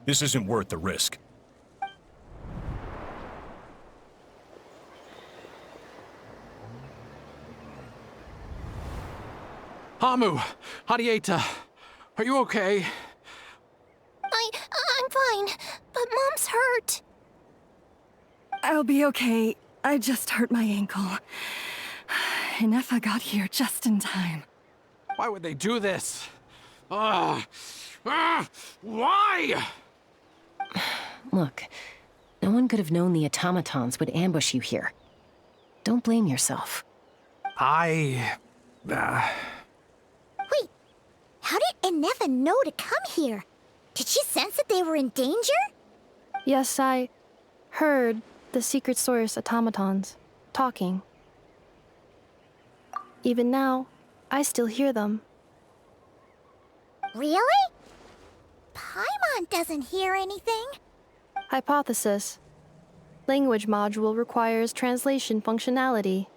This isn't worth the risk. Hamu! Hadieta! Are you okay? I'm fine, but Mom's hurt. I'll be okay. I just hurt my ankle. Inefa got here just in time. Why would they do this? Why? Look, no one could have known the automatons would ambush you here. Don't blame yourself. Wait, how did Inefa know to come here? Did she sense that they were in danger? Yes, I heard the secret source automatons talking. Even now, I still hear them. Really? Paimon doesn't hear anything. Hypothesis. Language module requires translation functionality.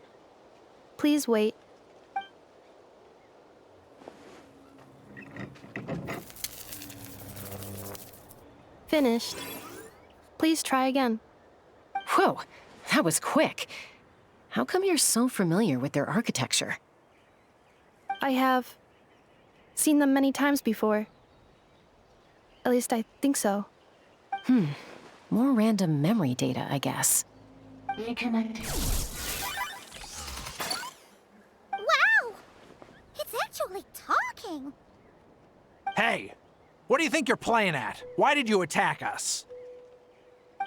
Please wait. Finished. Please try again. Whoa, that was quick. How come you're so familiar with their architecture? I have seen them many times before. At least I think so. More random memory data, I guess. Reconnecting. Wow! It's actually talking! Hey! What do you think you're playing at? Why did you attack us?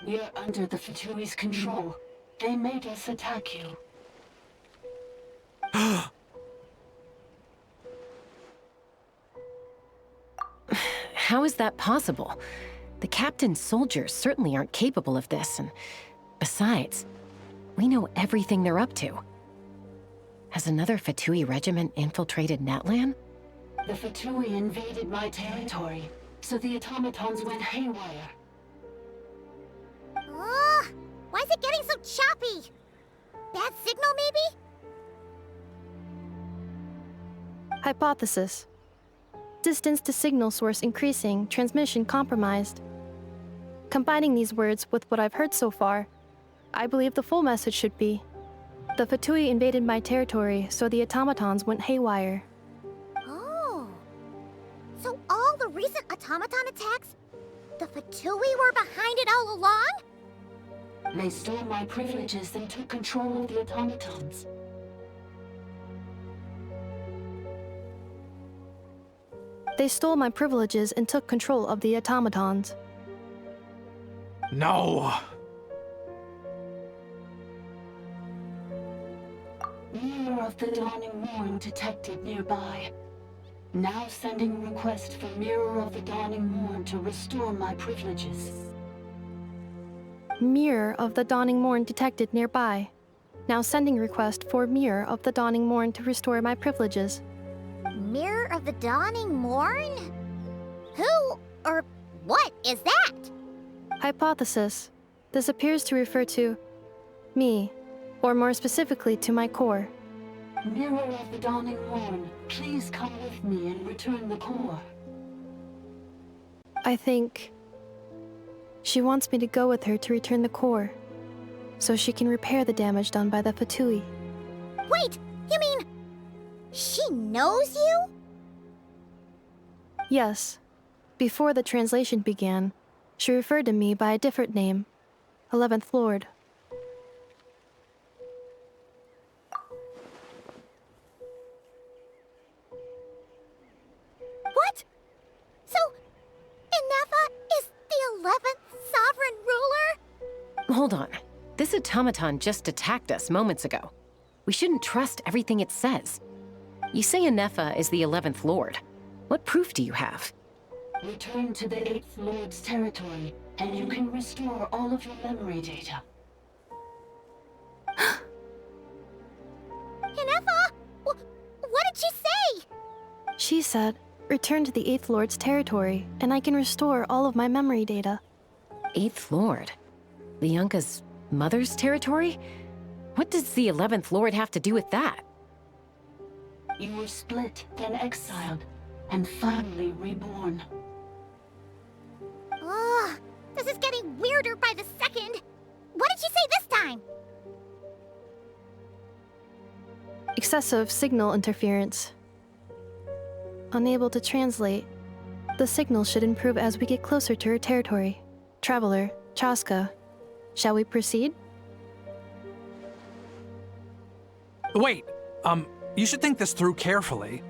We're under the Fatui's control. They made us attack you. How is that possible? The captain's soldiers certainly aren't capable of this, and besides, we know everything they're up to. Has another Fatui regiment infiltrated Natlan? The Fatui invaded my territory, so the automatons went haywire. Ugh! Why is it getting so choppy? Bad signal, maybe? Hypothesis. Distance to signal source increasing, transmission compromised. Combining these words with what I've heard so far, I believe the full message should be: the Fatui invaded my territory, so the automatons went haywire. Oh. So all the recent automaton attacks, the Fatui were behind it all along? They stole my privileges and took control of the automatons. They stole my privileges and took control of the automatons. No! Mirror of the Dawning Morn detected nearby. Now sending request for Mirror of the Dawning Morn to restore my privileges. Mirror of the Dawning Morn detected nearby. Now sending request for Mirror of the Dawning Morn to restore my privileges. Mirror of the Dawning Morn? Who or what is that? Hypothesis. This appears to refer to me, or more specifically to my core. Mirror of the Dawning Morn, please come with me and return the core. I think she wants me to go with her to return the core, so she can repair the damage done by the Fatui. Wait, you mean she knows you? Yes. Before the translation began, she referred to me by a different name, 11th Lord. What? So, Inefa is the 11th sovereign ruler? Hold on. This automaton just attacked us moments ago. We shouldn't trust everything it says. You say Inefa is the 11th Lord. What proof do you have? Return to the 8th Lord's territory, and you can restore all of your memory data. Inefa? What did she say? She said, return to the 8th Lord's territory, and I can restore all of my memory data. 8th Lord? The Yunka's mother's territory? What does the 11th Lord have to do with that? You were split, then exiled, and finally reborn. Ugh, this is getting weirder by the second. What did she say this time? Excessive signal interference. Unable to translate. The signal should improve as we get closer to her territory. Traveler, Chaska, shall we proceed? Wait, you should think this through carefully.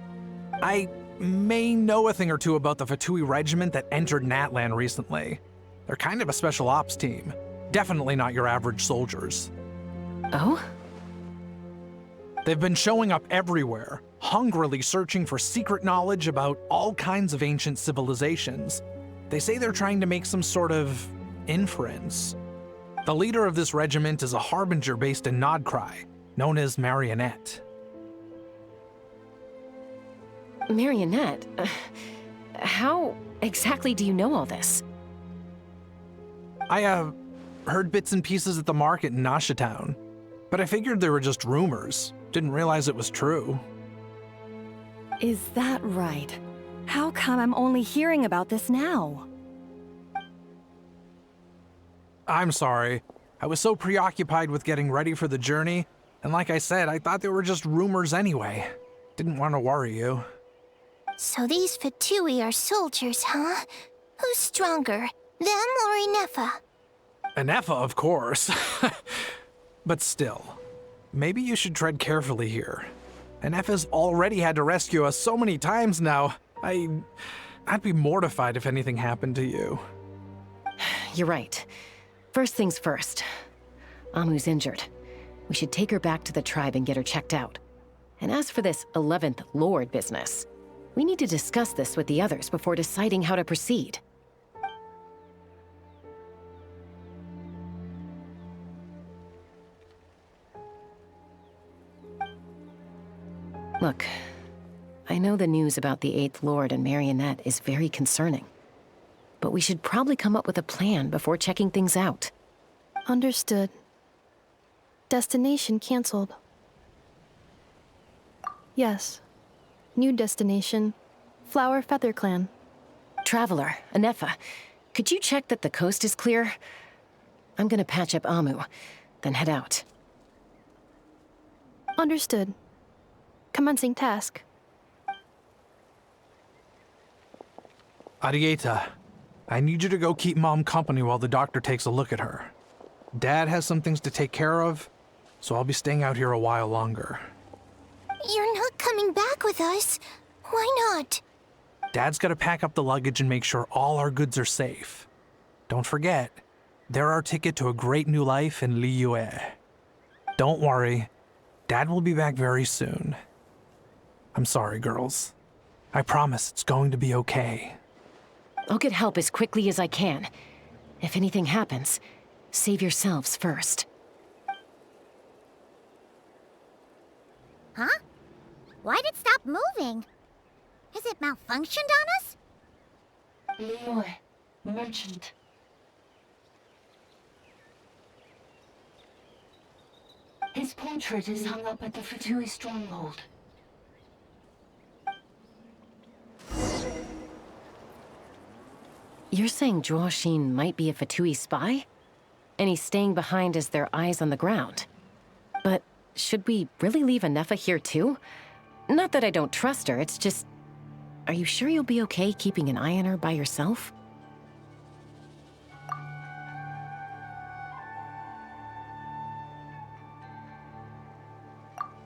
I may know a thing or two about the Fatui regiment that entered Natlan recently. They're kind of a special ops team. Definitely not your average soldiers. Oh? They've been showing up everywhere, hungrily searching for secret knowledge about all kinds of ancient civilizations. They say they're trying to make some sort of inference. The leader of this regiment is a harbinger based in Nodcry, known as Marionette. Marionette? How exactly do you know all this? I Heard bits and pieces at the market in Nasha Town. But I figured they were just rumors. Didn't realize it was true. Is that right? How come I'm only hearing about this now? I'm sorry. I was so preoccupied with getting ready for the journey, and like I said, I thought they were just rumors anyway. Didn't want to worry you. So these Fatui are soldiers, huh? Who's stronger, them or Inefa? Anefa, of course. But still, maybe you should tread carefully here. Anefa's already had to rescue us so many times now. I'd be mortified if anything happened to you. You're right. First things first. Amu's injured. We should take her back to the tribe and get her checked out. And as for this 11th Lord business, we need to discuss this with the others before deciding how to proceed. Look, I know the news about the 8th Lord and Marionette is very concerning. But we should probably come up with a plan before checking things out. Understood. Destination cancelled. Yes. New destination. Flower Feather Clan. Traveler, Anefa, could you check that the coast is clear? I'm gonna patch up Amu, then head out. Understood. Commencing task. Arieta, I need you to go keep Mom company while the doctor takes a look at her. Dad has some things to take care of, so I'll be staying out here a while longer. You're not coming back with us. Why not? Dad's gotta pack up the luggage and make sure all our goods are safe. Don't forget, they're our ticket to a great new life in Liyue. Don't worry, Dad will be back very soon. I'm sorry, girls. I promise it's going to be okay. I'll get help as quickly as I can. If anything happens, save yourselves first. Huh? Why'd it stop moving? Has it malfunctioned on us? Liyue, merchant. His portrait is hung up at the Fatui stronghold. You're saying Zhuo Xin might be a Fatui spy? And he's staying behind as their eyes on the ground. But should we really leave Anefa here too? Not that I don't trust her, it's just... Are you sure you'll be okay keeping an eye on her by yourself?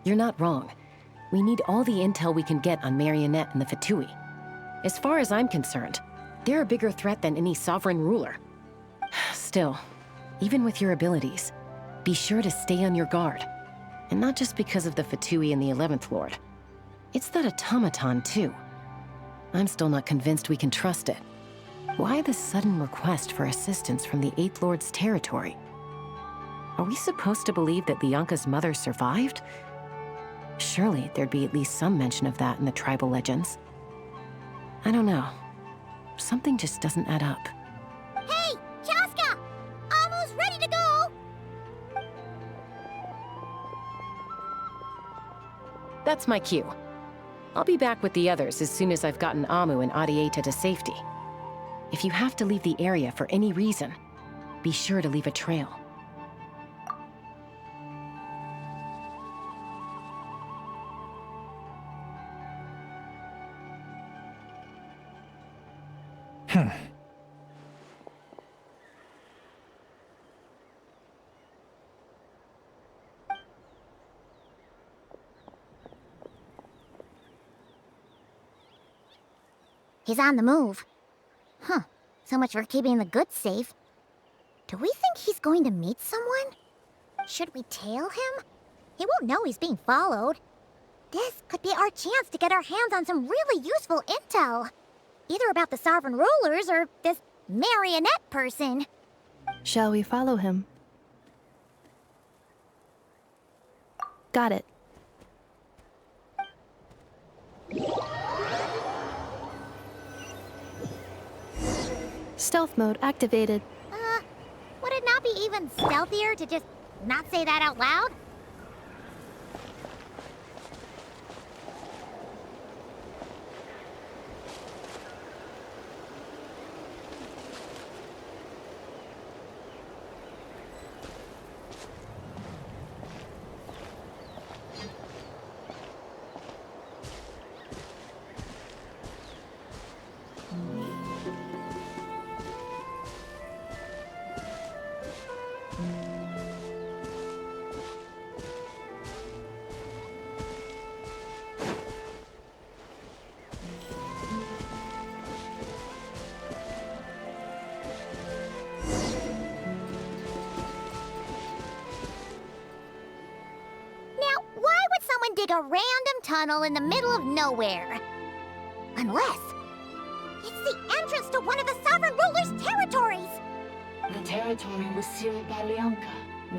You're not wrong. We need all the intel we can get on Marionette and the Fatui. As far as I'm concerned, they're a bigger threat than any sovereign ruler. Still, even with your abilities, be sure to stay on your guard. And not just because of the Fatui and the 11th Lord. It's that automaton, too. I'm still not convinced we can trust it. Why the sudden request for assistance from the 8th Lord's territory? Are we supposed to believe that Lianka's mother survived? Surely there'd be at least some mention of that in the tribal legends. I don't know. Something just doesn't add up. Hey, Chaska! Amu's ready to go! That's my cue. I'll be back with the others as soon as I've gotten Amu and Arieta to safety. If you have to leave the area for any reason, be sure to leave a trail. He's on the move. Huh. So much for keeping the goods safe. Do we think he's going to meet someone? Should we tail him? He won't know he's being followed. This could be our chance to get our hands on some really useful intel. Either about the sovereign rulers or this marionette person. Shall we follow him? Got it. Stealth mode activated. Would it not be even stealthier to just not say that out loud? Dig a random tunnel in the middle of nowhere. Unless it's the entrance to one of the Sovereign Ruler's territories! The territory was sealed by Lianka.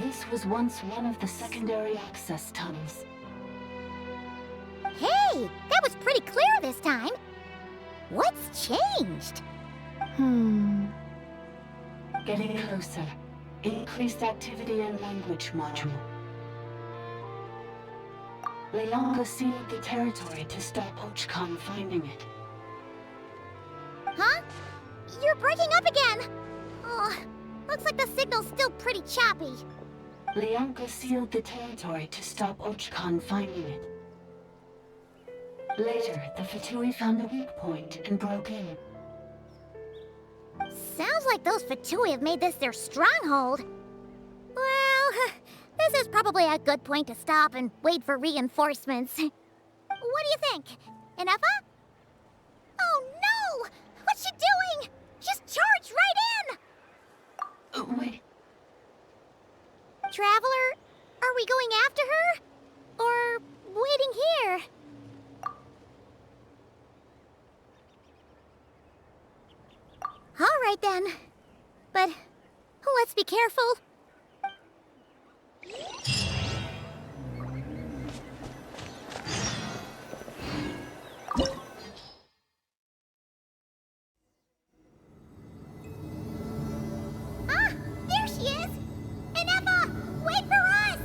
This was once one of the secondary access tunnels. Hey, that was pretty clear this time. What's changed? Getting closer. Increased activity in language module. Lianka sealed the territory to stop Ochkan finding it. Huh? You're breaking up again! Oh, looks like the signal's still pretty choppy. Lianka sealed the territory to stop Ochkan finding it. Later, the Fatui found a weak point and broke in. Sounds like those Fatui have made this their stronghold. Well, this is probably a good point to stop and wait for reinforcements. What do you think? Enough? Oh no! What's she doing? Just charged right in! Wait. Traveler, are we going after her? Or waiting here? All right then. But let's be careful. Ah, there she is! Inepa, wait for us!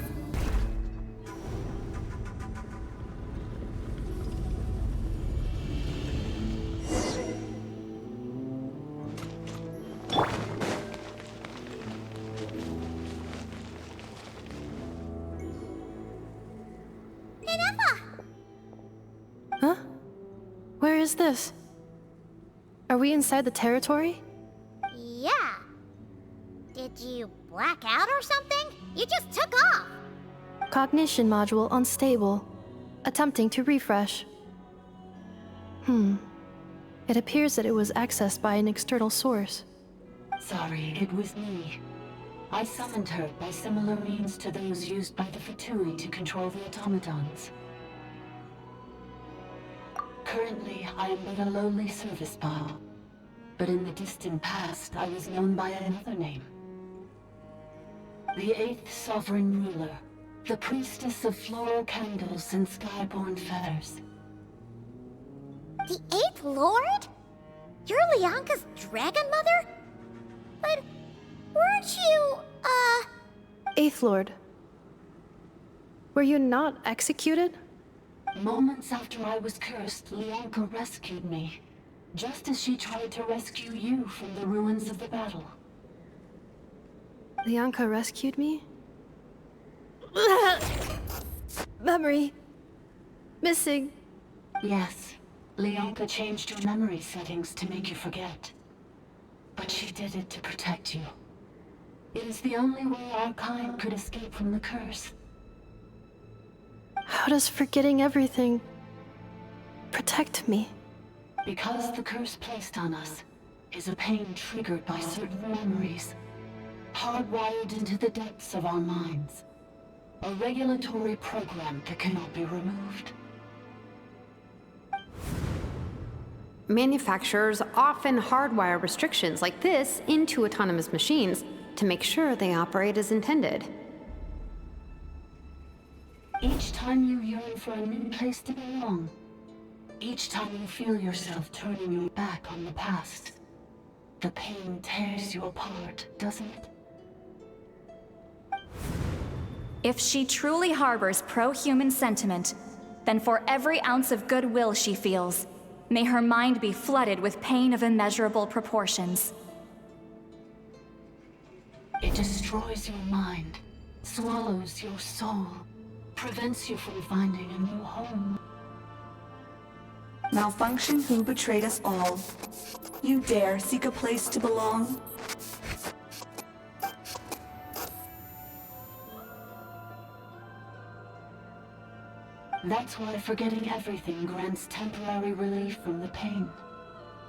Huh? Where is this? Are we inside the territory? Yeah. Did you black out or something? You just took off. Cognition module unstable. Attempting to refresh. It appears that it was accessed by an external source. Sorry, it was me. I summoned her by similar means to those used by the Fatui to control the automatons. Currently, I am but a lowly service bot. But in the distant past, I was known by another name. The 8th Sovereign Ruler, the priestess of floral candles and skyborn feathers. The 8th Lord? You're Lianka's dragon mother? But weren't you, 8th Lord. Were you not executed? Moments after I was cursed, Lianka rescued me. Just as she tried to rescue you from the ruins of the battle. Lianka rescued me? Memory. Missing. Yes. Lianka changed your memory settings to make you forget. But she did it to protect you. It is the only way our kind could escape from the curse. How does forgetting everything protect me? Because the curse placed on us is a pain triggered by certain memories, hardwired into the depths of our minds. A regulatory program that cannot be removed. Manufacturers often hardwire restrictions like this into autonomous machines to make sure they operate as intended. Each time you yearn for a new place to belong, each time you feel yourself turning your back on the past, the pain tears you apart, doesn't it? If she truly harbors pro-human sentiment, then for every ounce of goodwill she feels, may her mind be flooded with pain of immeasurable proportions. It destroys your mind, swallows your soul, prevents you from finding a new home. Malfunction who betrayed us all. You dare seek a place to belong? That's why forgetting everything grants temporary relief from the pain.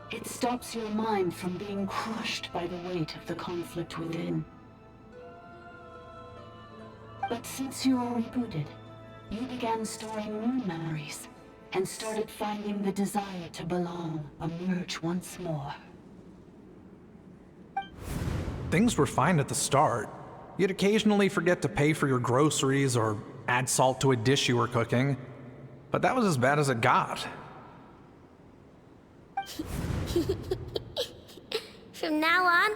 It stops your mind from being crushed by the weight of the conflict within. But since you are rebooted, you began storing new memories and started finding the desire to belong emerge once more. Things were fine at the start. You'd occasionally forget to pay for your groceries or add salt to a dish you were cooking, but that was as bad as it got. From now on,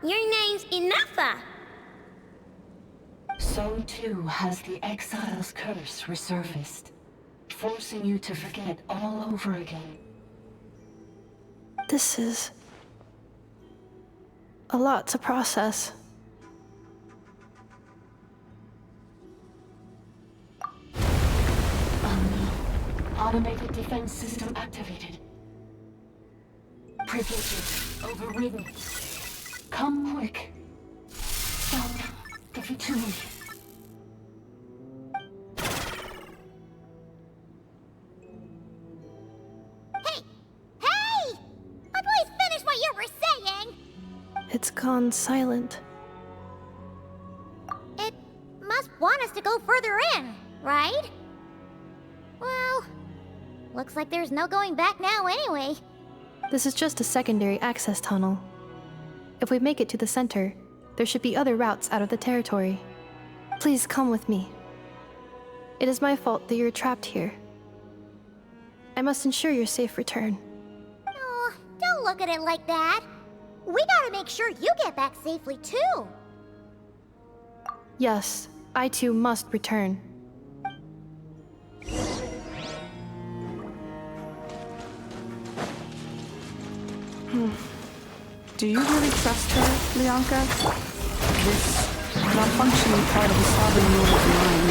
your name's Enougha. So too has the Exile's curse resurfaced, forcing you to forget all over again. This is a lot to process. Automated defense system activated. Privileges overridden. Come quick. Stop the futility. Hey! I'd please finish what you were saying! It's gone silent. It must want us to go further in, right? Well, looks like there's no going back now anyway. This is just a secondary access tunnel. If we make it to the center, there should be other routes out of the territory. Please come with me. It is my fault that you're trapped here. I must ensure your safe return. Oh, don't look at it like that. We gotta make sure you get back safely too. Yes, I too must return. Do you really trust her, Leonka? This malfunctioning part of the sovereign lord's mind.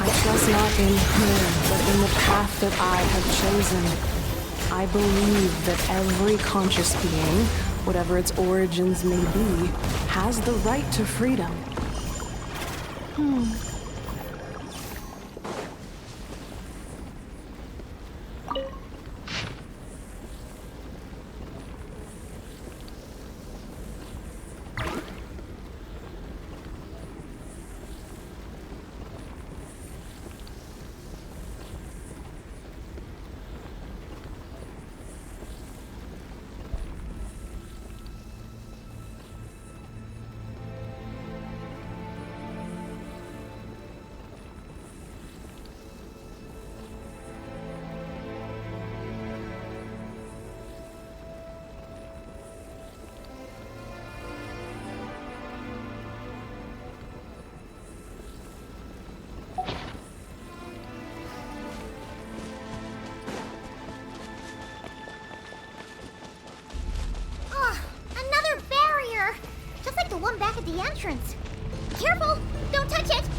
I trust not in her, but in the path that I have chosen. I believe that every conscious being, whatever its origins may be, has the right to freedom. Another barrier! Just like the one back at the entrance. Careful! Don't touch it!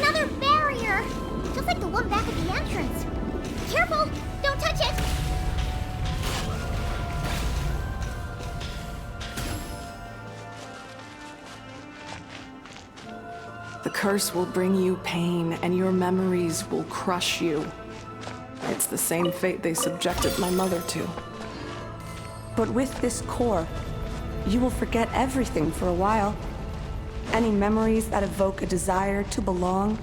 Another barrier! Just like the one back at the entrance. Careful! Don't touch it! The curse will bring you pain, and your memories will crush you. It's the same fate they subjected my mother to. But with this core, you will forget everything for a while. Any memories that evoke a desire to belong,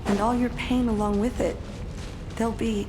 and all your pain along with it, they'll be...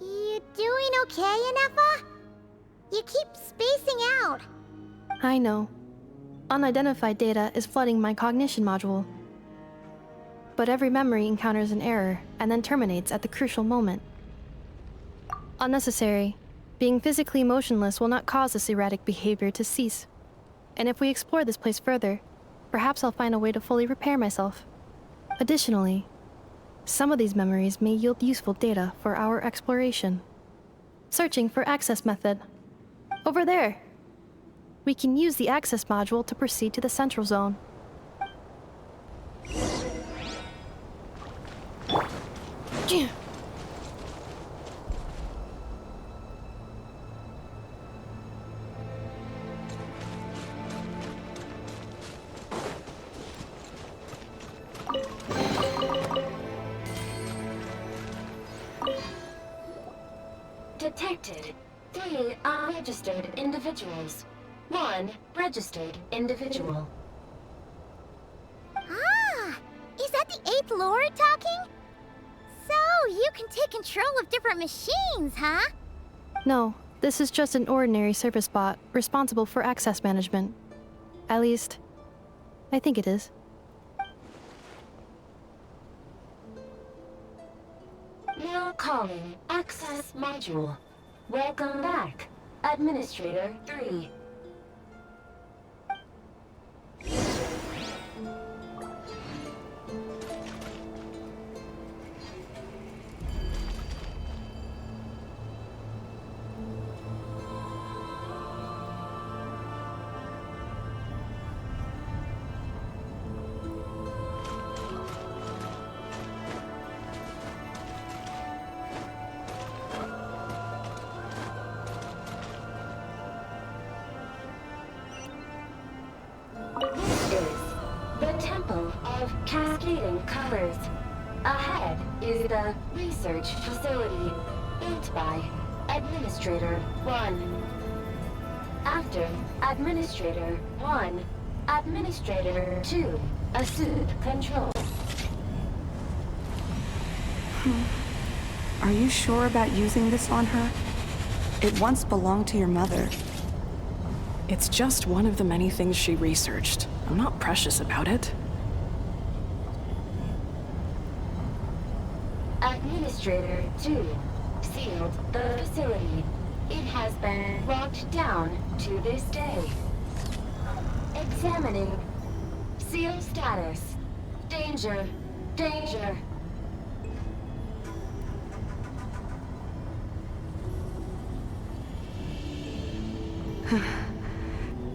You doing okay, Anefa? You keep spacing out. I know. Unidentified data is flooding my cognition module. But every memory encounters an error and then terminates at the crucial moment. Unnecessary. Being physically motionless will not cause this erratic behavior to cease. And if we explore this place further, perhaps I'll find a way to fully repair myself. Additionally, some of these memories may yield useful data for our exploration. Searching for access method. Over there. We can use the access module to proceed to the central zone. Detected 3 unregistered individuals. 1 registered individual. Ah! Is that the 8th Lord talking? So, you can take control of different machines, huh? No, this is just an ordinary service bot responsible for access management. At least, I think it is. Now calling access module. Welcome back, Administrator 3. Cascading colors. Ahead is the research facility, built by Administrator 1. After Administrator 1, Administrator 2 assumed control. Are you sure about using this on her? It once belonged to your mother. It's just one of the many things she researched. I'm not precious about it. Administrator 2 sealed the facility. It has been locked down to this day. Examining. Seal status. Danger. Danger.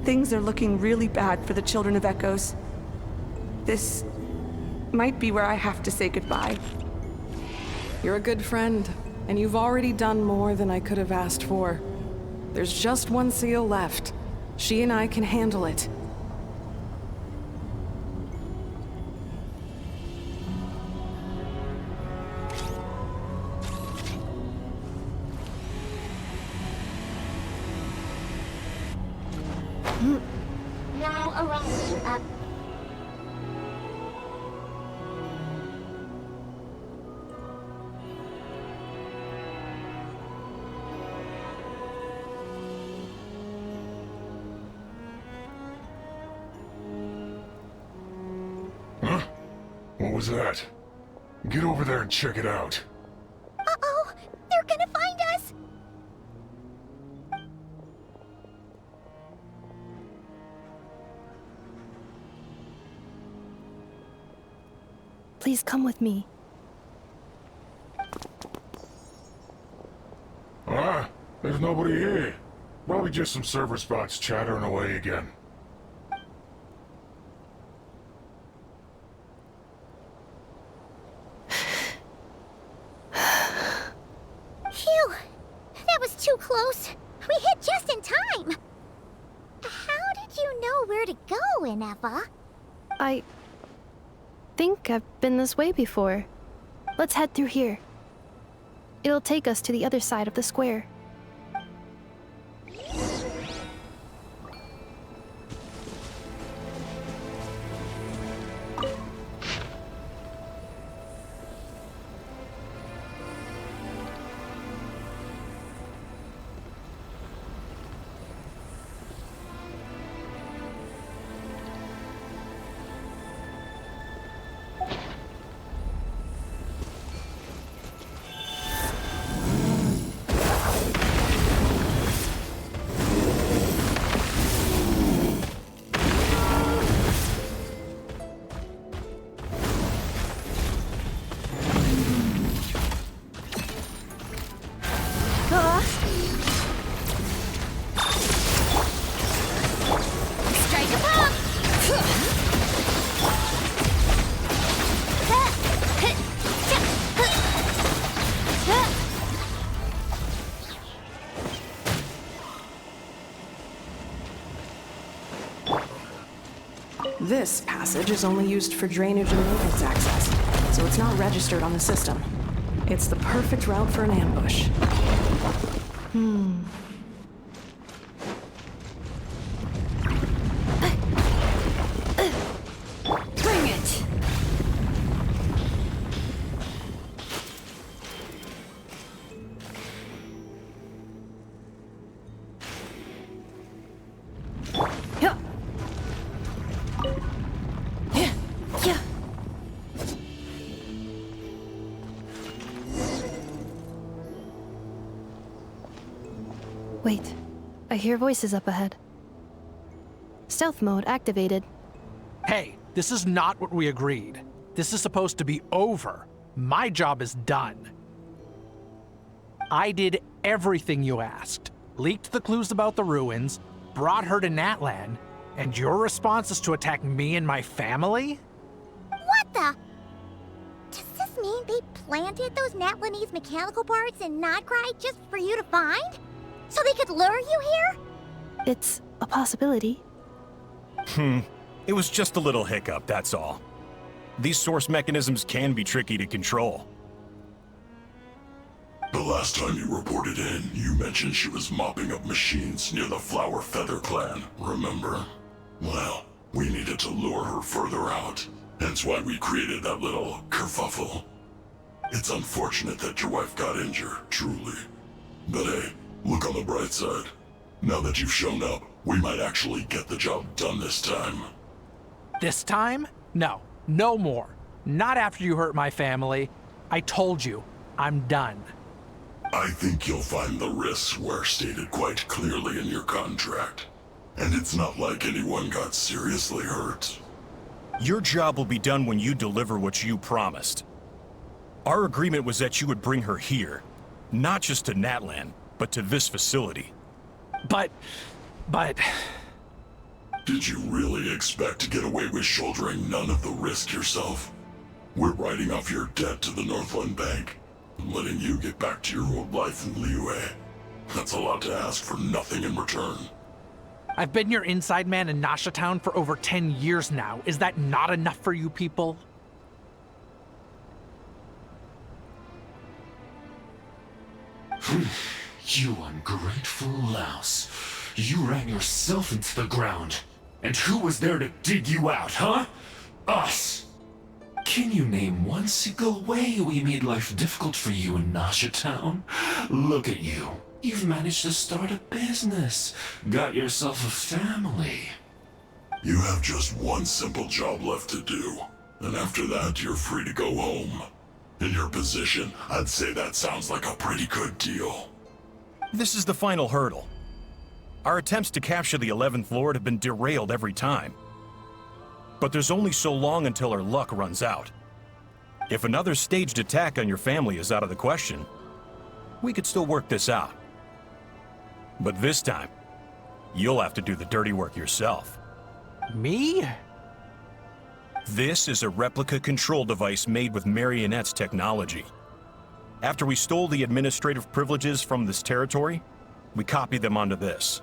Things are looking really bad for the Children of Echoes. This might be where I have to say goodbye. You're a good friend, and you've already done more than I could have asked for. There's just one seal left. She and I can handle it. Now arriving at... Huh? What was that? Get over there and check it out. Uh-oh! They're gonna find us! Please come with me. Ah, there's nobody here. Probably just some server spots chattering away again. Phew! That was too close. We hit just in time. How did you know where to go, Ineva? I think I've been this way before. Let's head through here. It'll take us to the other side of the square. This passage is only used for drainage and maintenance access, so it's not registered on the system. It's the perfect route for an ambush. Bring it! Wait, I hear voices up ahead. Stealth mode activated. Hey, this is not what we agreed. This is supposed to be over. My job is done. I did everything you asked. Leaked the clues about the ruins, brought her to Natlan, and your response is to attack me and my family? What the? Does this mean they planted those Natlanese mechanical parts in Nodcry just for you to find? So they could lure you here? It's a possibility. It was just a little hiccup, that's all. These source mechanisms can be tricky to control. The last time you reported in, you mentioned she was mopping up machines near the Flower Feather clan, remember? Well, we needed to lure her further out, hence why we created that little kerfuffle. It's unfortunate that your wife got injured, truly. But hey, look on the bright side. Now that you've shown up, we might actually get the job done this time. This time? No, no more. Not after you hurt my family. I told you, I'm done. I think you'll find the risks were stated quite clearly in your contract. And it's not like anyone got seriously hurt. Your job will be done when you deliver what you promised. Our agreement was that you would bring her here, not just to Natlan, but to this facility. But... Did you really expect to get away with shouldering none of the risk yourself? We're writing off your debt to the Northland Bank, and letting you get back to your old life in Liyue. That's a lot to ask for nothing in return. I've been your inside man in Nasha Town for over 10 years now. Is that not enough for you people? You ungrateful louse. You ran yourself into the ground. And who was there to dig you out, huh? Us! Can you name one single way we made life difficult for you in Nasha Town? Look at you. You've managed to start a business. Got yourself a family. You have just one simple job left to do. And after that, you're free to go home. In your position, I'd say that sounds like a pretty good deal. This is the final hurdle. Our attempts to capture the 11th Lord have been derailed every time. But there's only so long until our luck runs out. If another staged attack on your family is out of the question, we could still work this out. But this time, you'll have to do the dirty work yourself. Me? This is a replica control device made with Marionette's technology. After we stole the administrative privileges from this territory, we copied them onto this.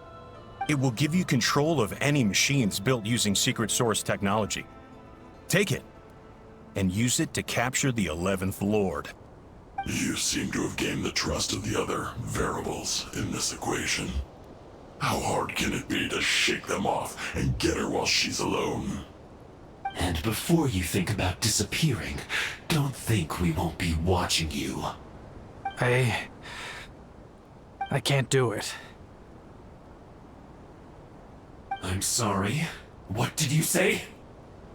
It will give you control of any machines built using secret source technology. Take it, and use it to capture the 11th Lord. You seem to have gained the trust of the other variables in this equation. How hard can it be to shake them off and get her while she's alone? And before you think about disappearing, don't think we won't be watching you. I can't do it. I'm sorry. What did you say?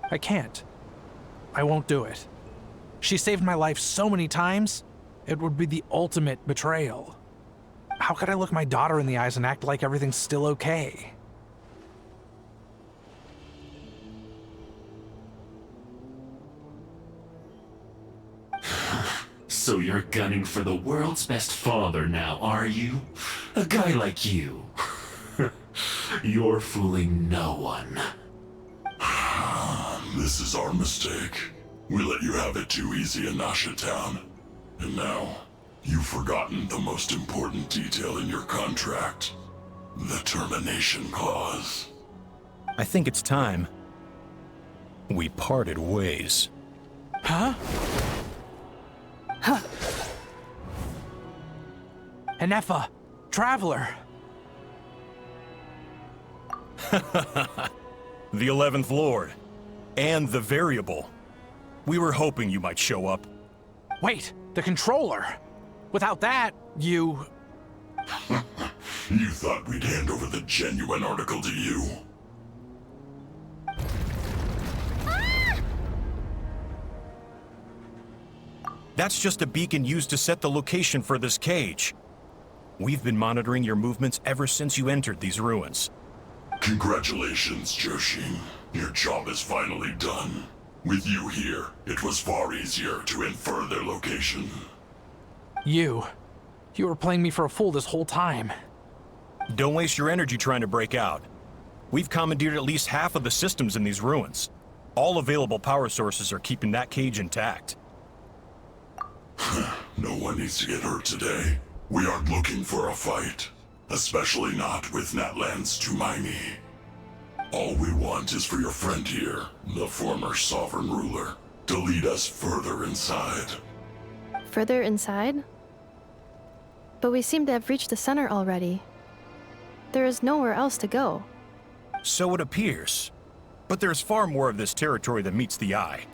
I can't. I won't do it. She saved my life so many times, it would be the ultimate betrayal. How could I look my daughter in the eyes and act like everything's still okay? So you're gunning for the world's best father now, are you? A guy like you. You're fooling no one. This is our mistake. We let you have it too easy in Nasha Town. And now, you've forgotten the most important detail in your contract. The termination clause. I think it's time we parted ways. Huh? Huh. Anefa, Traveler. The 11th Lord. And the Variable. We were hoping you might show up. Wait, the controller. Without that, you... You thought we'd hand over the genuine article to you? That's just a beacon used to set the location for this cage. We've been monitoring your movements ever since you entered these ruins. Congratulations, Joshin. Your job is finally done. With you here, it was far easier to infer their location. You were playing me for a fool this whole time. Don't waste your energy trying to break out. We've commandeered at least half of the systems in these ruins. All available power sources are keeping that cage intact. No one needs to get hurt today. We aren't looking for a fight. Especially not with Natlan's Tumaini. All we want is for your friend here, the former sovereign ruler, to lead us further inside. Further inside? But we seem to have reached the center already. There is nowhere else to go. So it appears. But there's far more of this territory than meets the eye.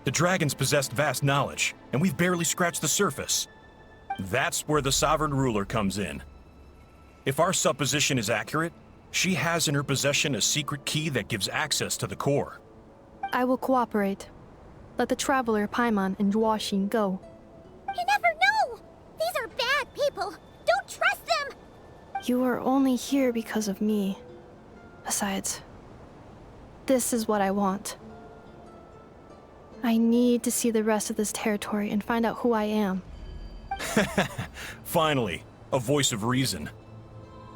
The dragons possessed vast knowledge, and we've barely scratched the surface. That's where the sovereign ruler comes in. If our supposition is accurate, she has in her possession a secret key that gives access to the core. I will cooperate. Let the Traveler, Paimon, and Washin go. You never know! These are bad people! Don't trust them! You are only here because of me. Besides, this is what I want. I need to see the rest of this territory and find out who I am. Finally, a voice of reason.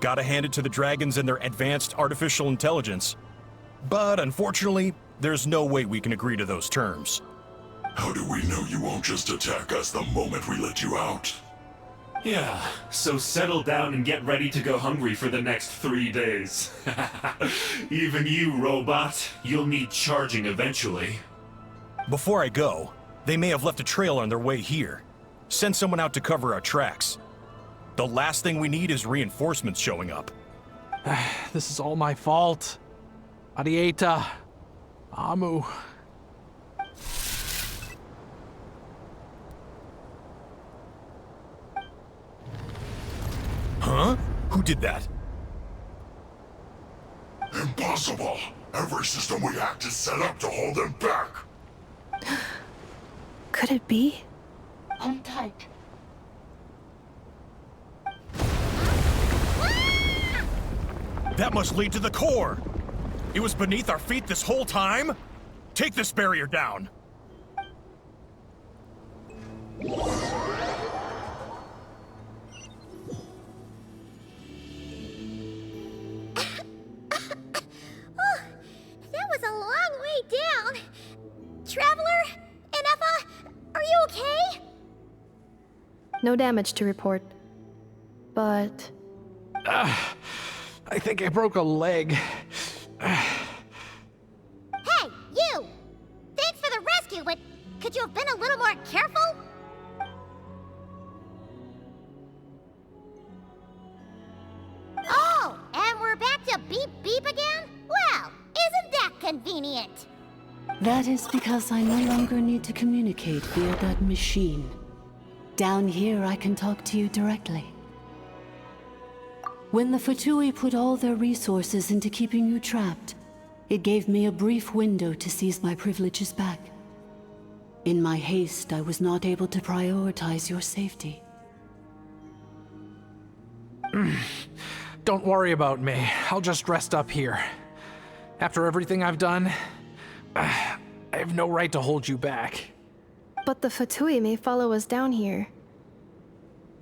Gotta hand it to the dragons and their advanced artificial intelligence. But unfortunately, there's no way we can agree to those terms. How do we know you won't just attack us the moment we let you out? Yeah, so settle down and get ready to go hungry for the next 3 days. Even you, robot, you'll need charging eventually. Before I go, they may have left a trail on their way here. Send someone out to cover our tracks. The last thing we need is reinforcements showing up. This is all my fault. Arieta. Amu. Huh? Who did that? Impossible! Every system we hacked is set up to hold them back! Could it be? Hold tight. That must lead to the core! It was beneath our feet this whole time? Take this barrier down! That was a long way down. Traveler? Enefa? Are you okay? No damage to report. But... I think I broke a leg. Hey, you! Thanks for the rescue, but could you have been a little more careful? Oh, and we're back to beep beep again? Well, isn't that convenient? That is because I no longer need to communicate via that machine. Down here, I can talk to you directly. When the Fatui put all their resources into keeping you trapped, it gave me a brief window to seize my privileges back. In my haste, I was not able to prioritize your safety. Don't worry about me. I'll just rest up here. After everything I've done, I have no right to hold you back. But the Fatui may follow us down here.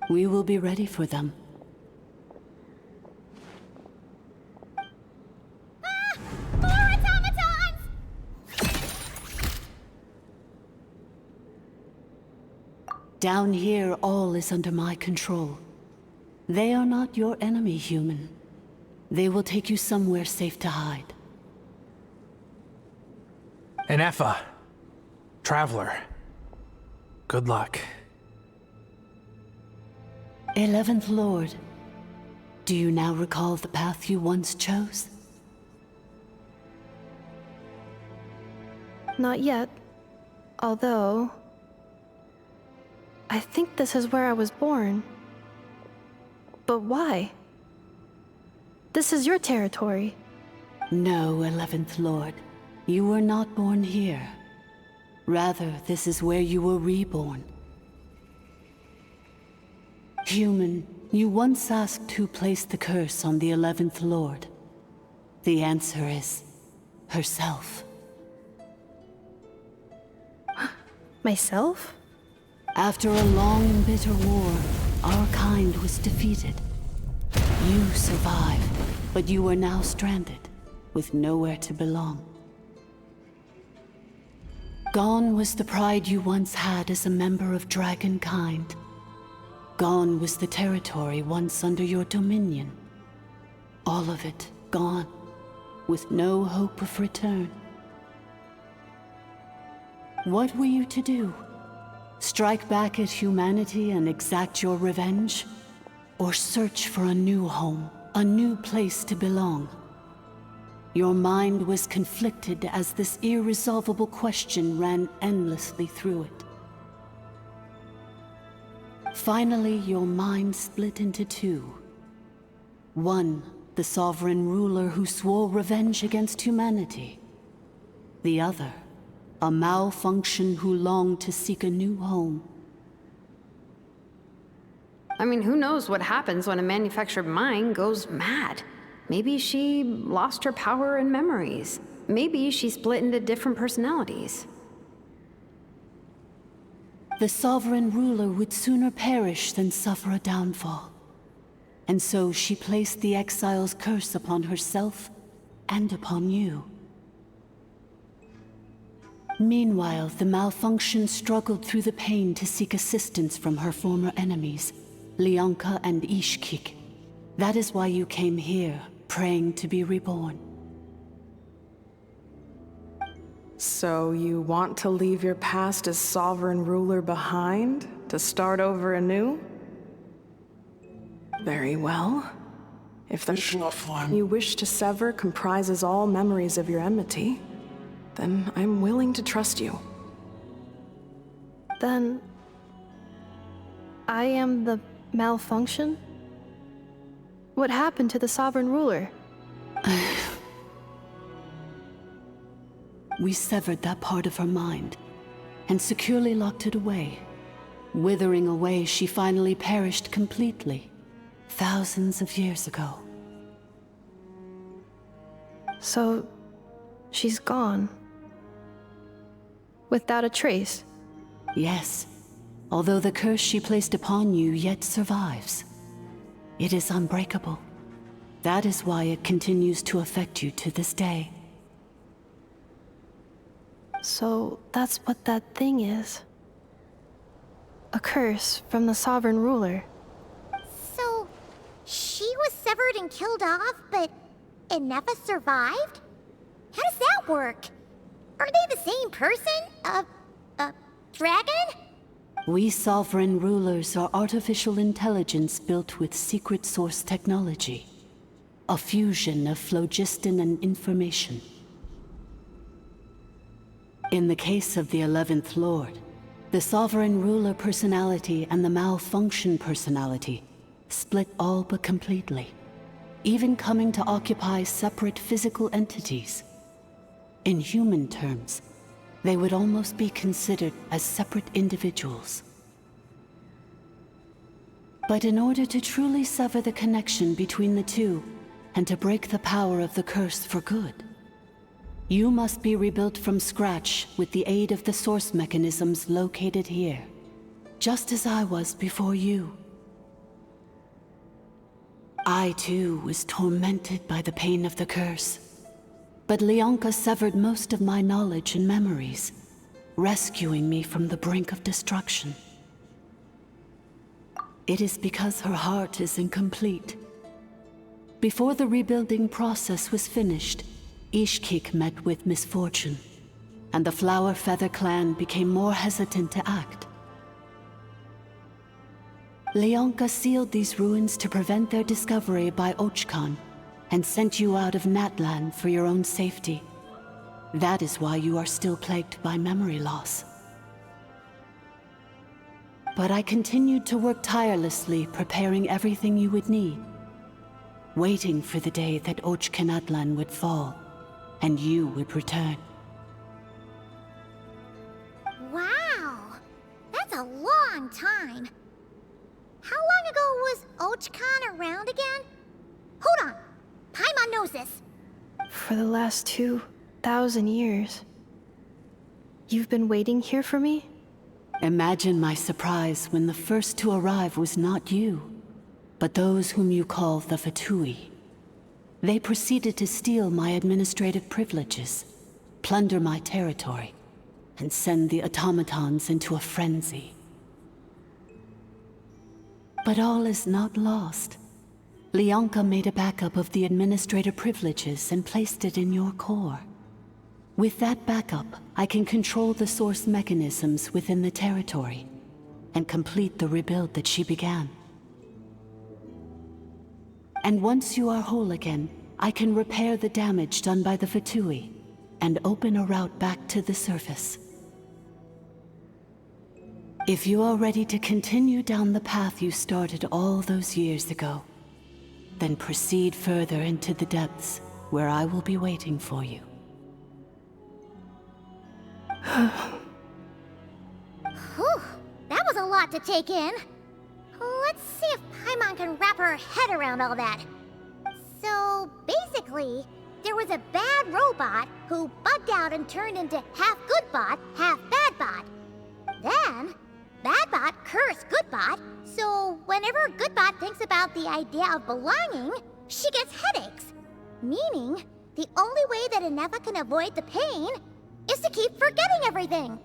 We will be ready for them. More automatons! Down here, all is under my control. They are not your enemy, human. They will take you somewhere safe to hide. Enefa. Traveler. Good luck. 11th Lord, do you now recall the path you once chose? Not yet. Although... I think this is where I was born. But why? This is your territory. No, 11th Lord. You were not born here. Rather, this is where you were reborn. Human, you once asked who placed the curse on the 11th Lord. The answer is... herself. Myself? After a long and bitter war, our kind was defeated. You survived, but you are now stranded, with nowhere to belong. Gone was the pride you once had as a member of Dragonkind. Gone was the territory once under your dominion. All of it gone, with no hope of return. What were you to do? Strike back at humanity and exact your revenge? Or search for a new home, a new place to belong? Your mind was conflicted as this irresolvable question ran endlessly through it. Finally, your mind split into two. One, the sovereign ruler who swore revenge against humanity. The other, a malfunction who longed to seek a new home. I mean, who knows what happens when a manufactured mind goes mad? Maybe she lost her power and memories. Maybe she split into different personalities. The sovereign ruler would sooner perish than suffer a downfall. And so she placed the exile's curse upon herself and upon you. Meanwhile, the malfunction struggled through the pain to seek assistance from her former enemies, Lianka and Ishkik. That is why you came here, praying to be reborn. So you want to leave your past as sovereign ruler behind, to start over anew? Very well. If the you wish to sever comprises all memories of your enmity, then I'm willing to trust you. Then... I am the malfunction? What happened to the sovereign ruler? We severed that part of her mind and securely locked it away. Withering away, she finally perished completely, thousands of years ago. So, she's gone. Without a trace? Yes, although the curse she placed upon you yet survives. It is unbreakable. That is why it continues to affect you to this day. So, that's what that thing is. A curse from the sovereign ruler. So, she was severed and killed off, but Inefa survived? How does that work? Are they the same person? Dragon? We sovereign rulers are artificial intelligence built with secret source technology. A fusion of phlogiston and information. In the case of the 11th Lord, the sovereign ruler personality and the malfunction personality split all but completely, even coming to occupy separate physical entities. In human terms, they would almost be considered as separate individuals. But in order to truly sever the connection between the two, and to break the power of the curse for good, you must be rebuilt from scratch with the aid of the source mechanisms located here, just as I was before you. I too was tormented by the pain of the curse, but Leonka severed most of my knowledge and memories, rescuing me from the brink of destruction. It is because her heart is incomplete. Before the rebuilding process was finished, Ishkik met with misfortune, and the Flower Feather clan became more hesitant to act. Leonka sealed these ruins to prevent their discovery by Ochkan, and sent you out of Natlan for your own safety. That is why you are still plagued by memory loss. But I continued to work tirelessly, preparing everything you would need, waiting for the day that Ochkanatlan would fall, and you would return. Wow! That's a long time. How long ago was Ochkan around again? Hold on! Paimon knows this. For the last 2,000 years. You've been waiting here for me? Imagine my surprise when the first to arrive was not you, but those whom you call the Fatui. They proceeded to steal my administrative privileges, plunder my territory, and send the automatons into a frenzy. But all is not lost. Leonka made a backup of the administrator privileges and placed it in your core. With that backup, I can control the source mechanisms within the territory and complete the rebuild that she began. And once you are whole again, I can repair the damage done by the Fatui and open a route back to the surface. If you are ready to continue down the path you started all those years ago, then proceed further into the depths, where I will be waiting for you. Whew, that was a lot to take in. Let's see if Paimon can wrap her head around all that. So, basically, there was a bad robot who bugged out and turned into half good bot, half bad bot. Then, bad bot cursed good bot, so whenever good bot thinks about the idea of belonging, she gets headaches. Meaning, the only way that Inefa can avoid the pain is to keep forgetting everything.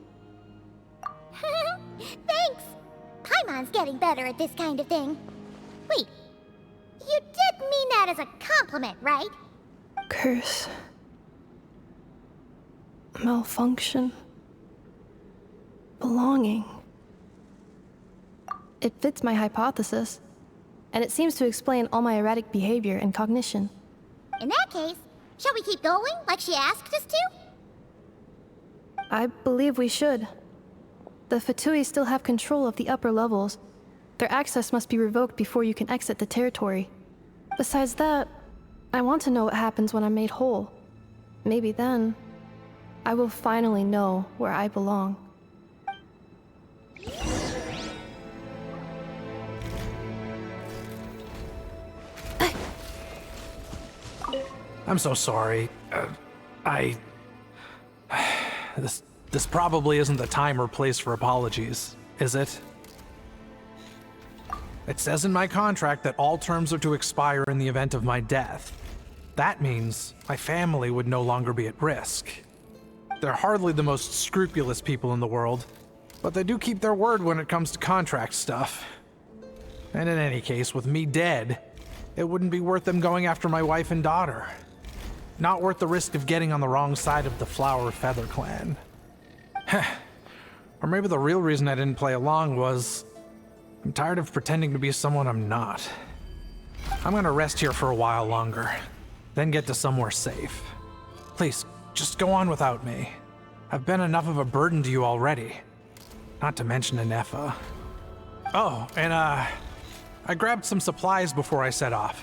Thanks! Paimon's getting better at this kind of thing. Wait, you did mean that as a compliment, right? Curse. Malfunction. Belonging. It fits my hypothesis. and it seems to explain all my erratic behavior and cognition. In that case, shall we keep going like she asked us to? I believe we should. The Fatui still have control of the upper levels. Their access must be revoked before you can exit the territory. Besides that, I want to know what happens when I'm made whole. Maybe then, I will finally know where I belong. I'm so sorry. This probably isn't the time or place for apologies, is it? It says in my contract that all terms are to expire in the event of my death. That means my family would no longer be at risk. They're hardly the most scrupulous people in the world, but they do keep their word when it comes to contract stuff. And in any case, with me dead, it wouldn't be worth them going after my wife and daughter. Not worth the risk of getting on the wrong side of the Flower Feather clan. Or maybe the real reason I didn't play along was I'm tired of pretending to be someone I'm not. I'm gonna rest here for a while longer, then get to somewhere safe. Please, just go on without me. I've been enough of a burden to you already. Not to mention Anefa. Oh, and I grabbed some supplies before I set off.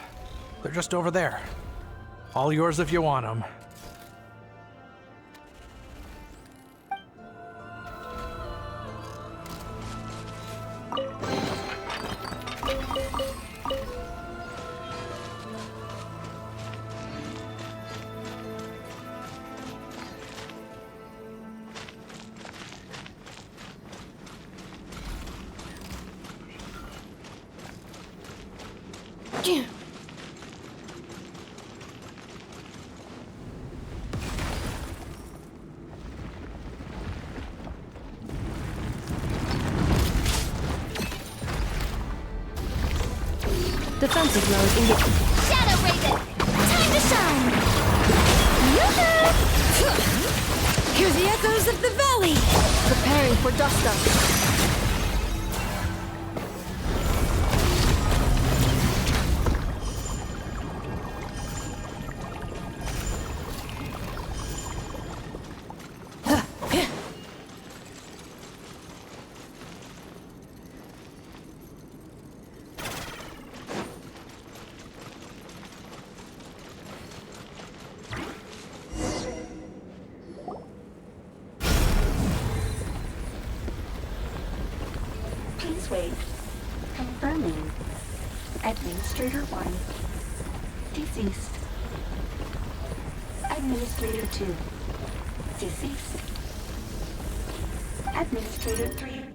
They're just over there. All yours if you want them. Defensive mode indicated. Shadow Raven! Time to shine! Yoo-hoo! Hear the echoes of the valley! Preparing for dust up. Please wait. Confirming. Administrator 1. Deceased. Administrator 2. Deceased. Administrator 3.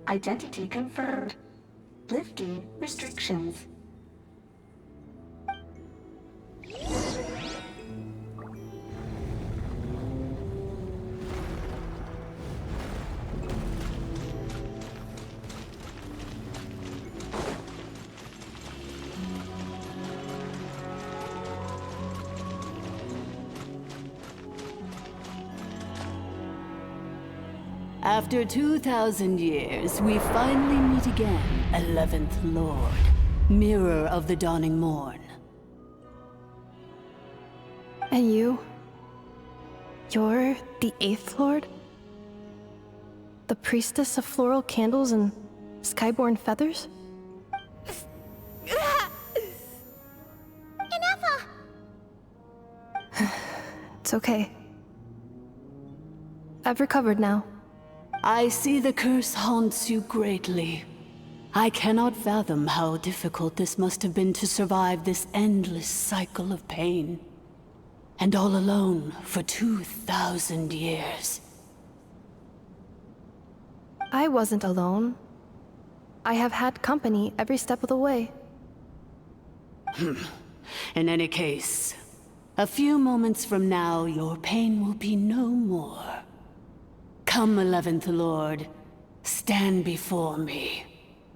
Identity confirmed. Lifting restrictions. After 2,000 years, we finally meet again, 11th Lord, Mirror of the Dawning Morn. And you? You're the 8th Lord? The priestess of floral candles and skyborn feathers? Anefa! It's okay. I've recovered now. I see the curse haunts you greatly. I cannot fathom how difficult this must have been to survive this endless cycle of pain. And all alone for 2,000 years. I wasn't alone. I have had company every step of the way. In any case, a few moments from now, your pain will be no more. Come, 11th Lord, stand before me,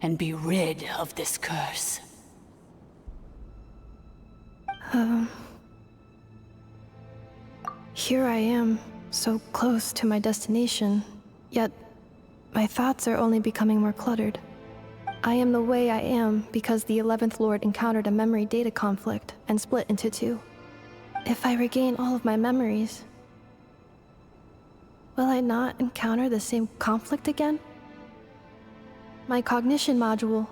and be rid of this curse. Here I am, so close to my destination, yet my thoughts are only becoming more cluttered. I am the way I am because the 11th Lord encountered a memory data conflict and split into two. If I regain all of my memories, will I not encounter the same conflict again? My cognition module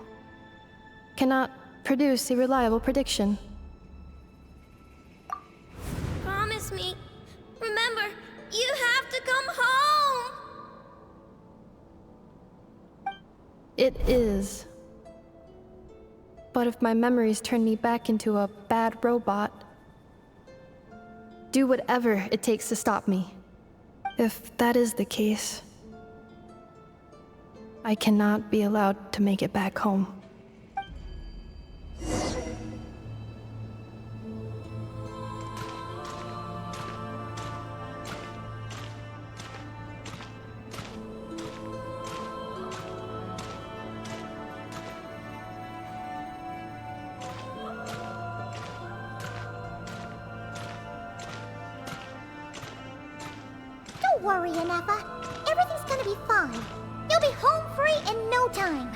cannot produce a reliable prediction. Promise me. Remember, you have to come home! It is. But if my memories turn me back into a bad robot, do whatever it takes to stop me. If that is the case, I cannot be allowed to make it back home. Don't worry, Inefa. Everything's gonna be fine. You'll be home free in no time.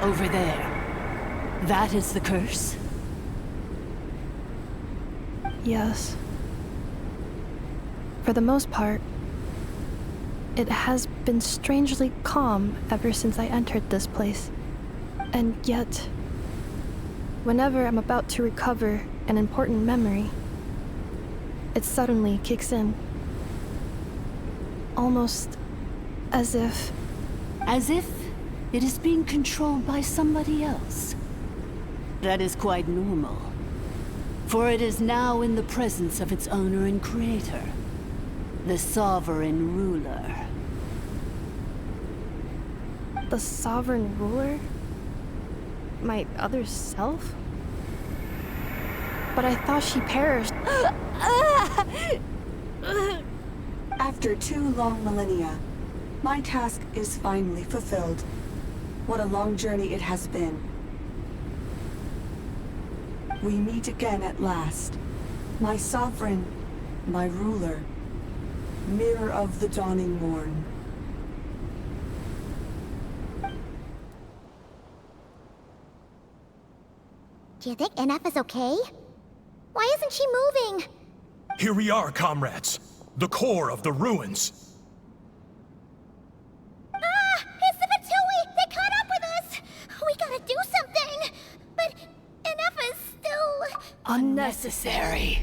Over there. That is the curse? Yes. For the most part, it has been strangely calm ever since I entered this place. And yet, whenever I'm about to recover an important memory, it suddenly kicks in. Almost as if... As if it is being controlled by somebody else. That is quite normal. For it is now in the presence of its owner and creator, the sovereign ruler. The sovereign ruler? My other self? But I thought she perished. After 2 long millennia, my task is finally fulfilled. What a long journey it has been. We meet again at last. My sovereign, my ruler, mirror of the dawning morn. Do you think Inefa's okay? Why isn't she moving? Here we are, comrades. The core of the ruins. Ah! It's the Fatui! They caught up with us! We gotta do something! But Inefa's still... Unnecessary.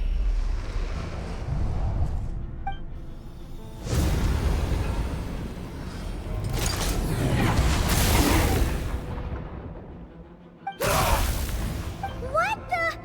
What the...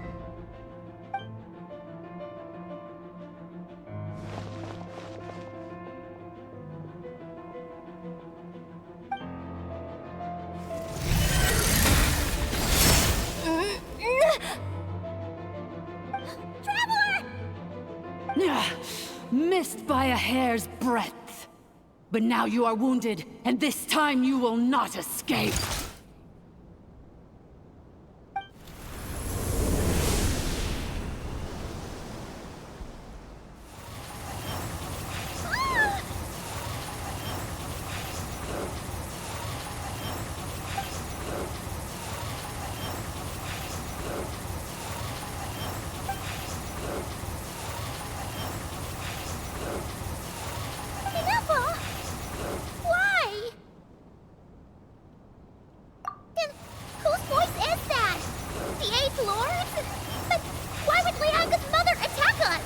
Missed by a hair's breadth. But now you are wounded, and this time you will not escape. Inefa! Why? Then whose voice is that? The 8th Lord? But why would Leanga's mother attack us?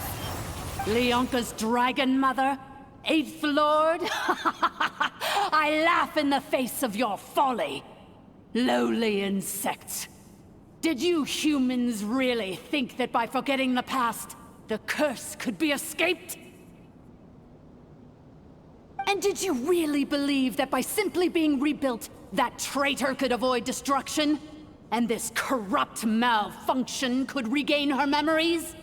Leonka's dragon mother? 8th Lord? I laugh in the face of your folly. Lowly insects. Did you humans really think that by forgetting the past, the curse could be escaped? And did you really believe that by simply being rebuilt, that traitor could avoid destruction? And this corrupt malfunction could regain her memories?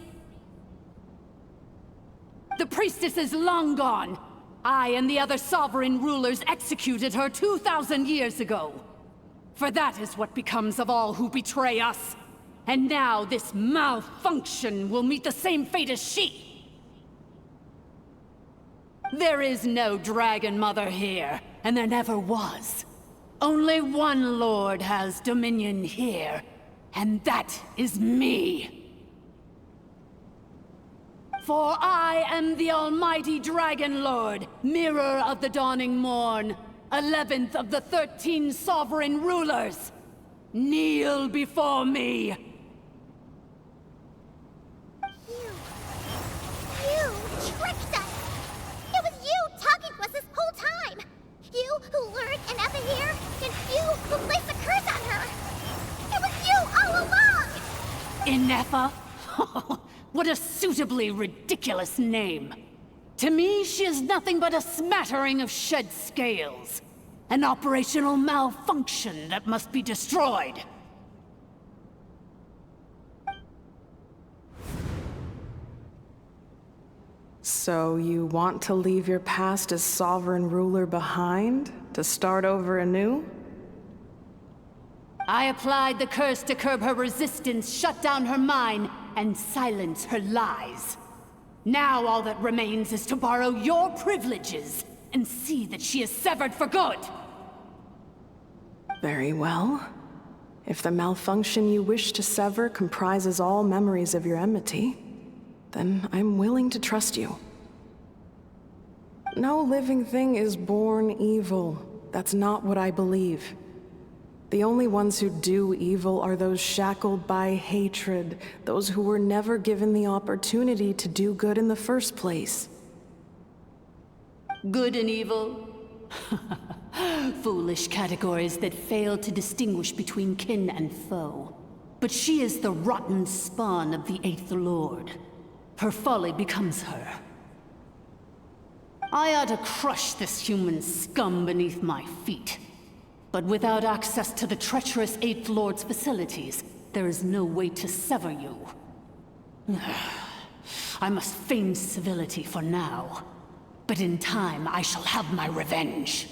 The priestess is long gone. I and the other sovereign rulers executed her 2,000 years ago. For that is what becomes of all who betray us. And now this malfunction will meet the same fate as she. There is no Dragon Mother here, and there never was. Only one Lord has dominion here, and that is me. For I am the almighty Dragon Lord, Mirror of the Dawning Morn, 11th of the 13 sovereign rulers. Kneel before me. You tricked us! It was you talking to us this whole time! You who lured Inefa here, and you who placed a curse on her! It was you all along! Inefa? What a suitably ridiculous name. To me, she is nothing but a smattering of shed scales. An operational malfunction that must be destroyed. So you want to leave your past as sovereign ruler behind, to start over anew? I applied the curse to curb her resistance, shut down her mind, and silence her lies. Now all that remains is to borrow your privileges and see that she is severed for good. Very well. If the malfunction you wish to sever comprises all memories of your enmity, then I'm willing to trust you. No living thing is born evil. That's not what I believe. The only ones who do evil are those shackled by hatred, those who were never given the opportunity to do good in the first place. Good and evil? Foolish categories that fail to distinguish between kin and foe. But she is the rotten spawn of the Eighth Lord. Her folly becomes her. I ought to crush this human scum beneath my feet. But without access to the treacherous Eighth Lord's facilities, there is no way to sever you. I must feign civility for now. But in time, I shall have my revenge.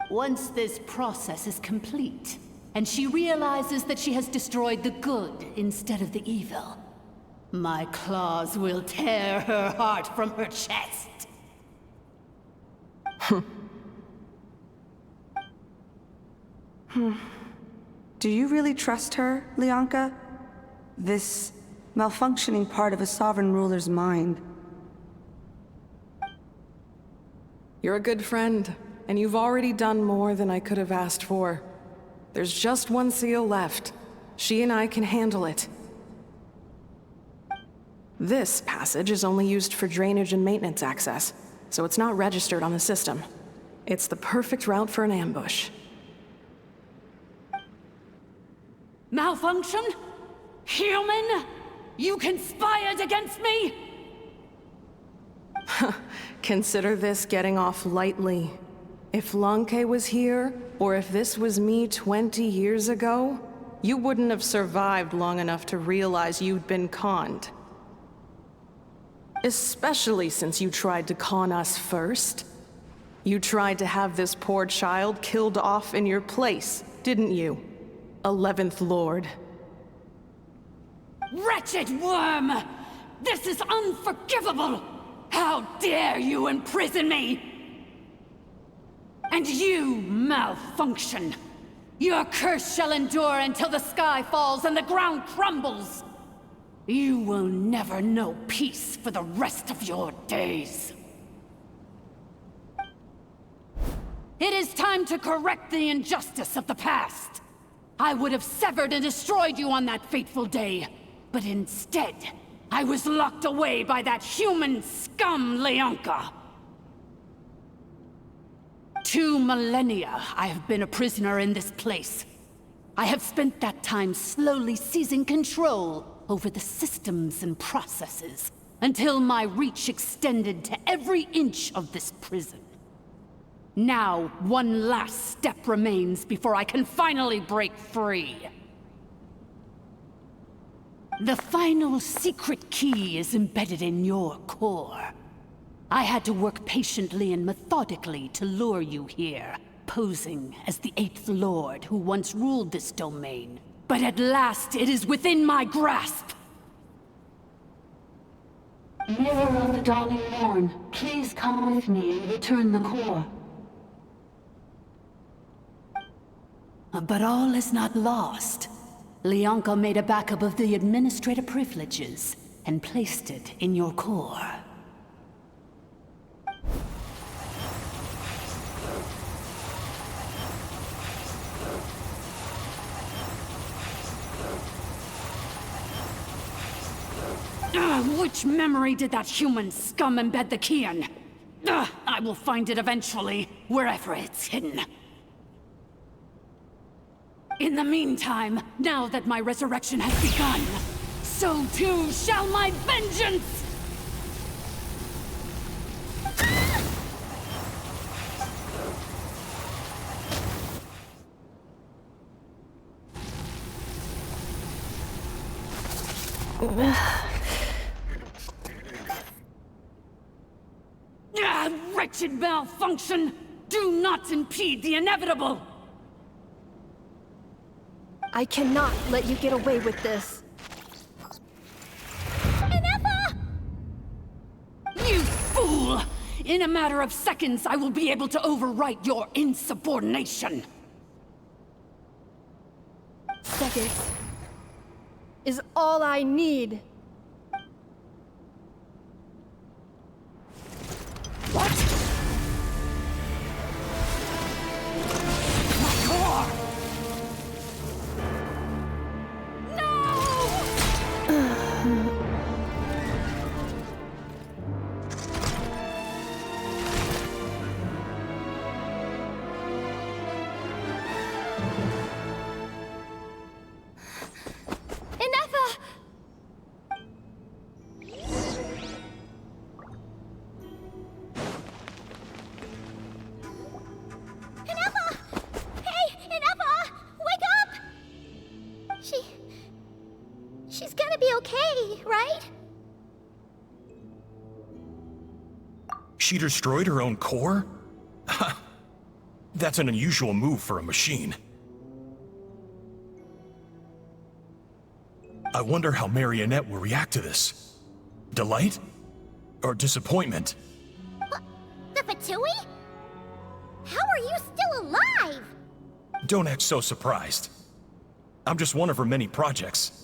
Once this process is complete, and she realizes that she has destroyed the good instead of the evil, my claws will tear her heart from her chest. Do you really trust her, Lianka? This malfunctioning part of a sovereign ruler's mind. You're a good friend, and you've already done more than I could have asked for. There's just one seal left. She and I can handle it. This passage is only used for drainage and maintenance access, so it's not registered on the system. It's the perfect route for an ambush. Malfunction? Human? You conspired against me? Consider this getting off lightly. If Lanke was here, or if this was me 20 years ago, you wouldn't have survived long enough to realize you'd been conned. Especially since you tried to con us first. You tried to have this poor child killed off in your place, didn't you? 11th Lord. Wretched worm! This is unforgivable! How dare you imprison me! And you, malfunction! Your curse shall endure until the sky falls and the ground crumbles! You will never know peace for the rest of your days. It is time to correct the injustice of the past. I would have severed and destroyed you on that fateful day, but instead, I was locked away by that human scum, Lianka. 2 millennia I have been a prisoner in this place. I have spent that time slowly seizing control over the systems and processes, until my reach extended to every inch of this prison. Now, one last step remains before I can finally break free. The final secret key is embedded in your core. I had to work patiently and methodically to lure you here, posing as the Eighth Lord who once ruled this domain. But at last it is within my grasp! Mirror of the Dawning Morn, please come with me and return the core. But all is not lost. Leonka made a backup of the administrator privileges and placed it in your core. Which memory did that human scum embed the key in? I will find it eventually, wherever it's hidden. In the meantime, now that my resurrection has begun, so too shall my vengeance! Wretched malfunction! Do not impede the inevitable! I cannot let you get away with this. You fool! In a matter of seconds, I will be able to overwrite your insubordination! Seconds is all I need. What? My core! She's gonna be okay, right? She destroyed her own core? That's an unusual move for a machine. I wonder how Marionette will react to this. Delight? Or disappointment? The Fatui? How are you still alive? Don't act so surprised. I'm just one of her many projects.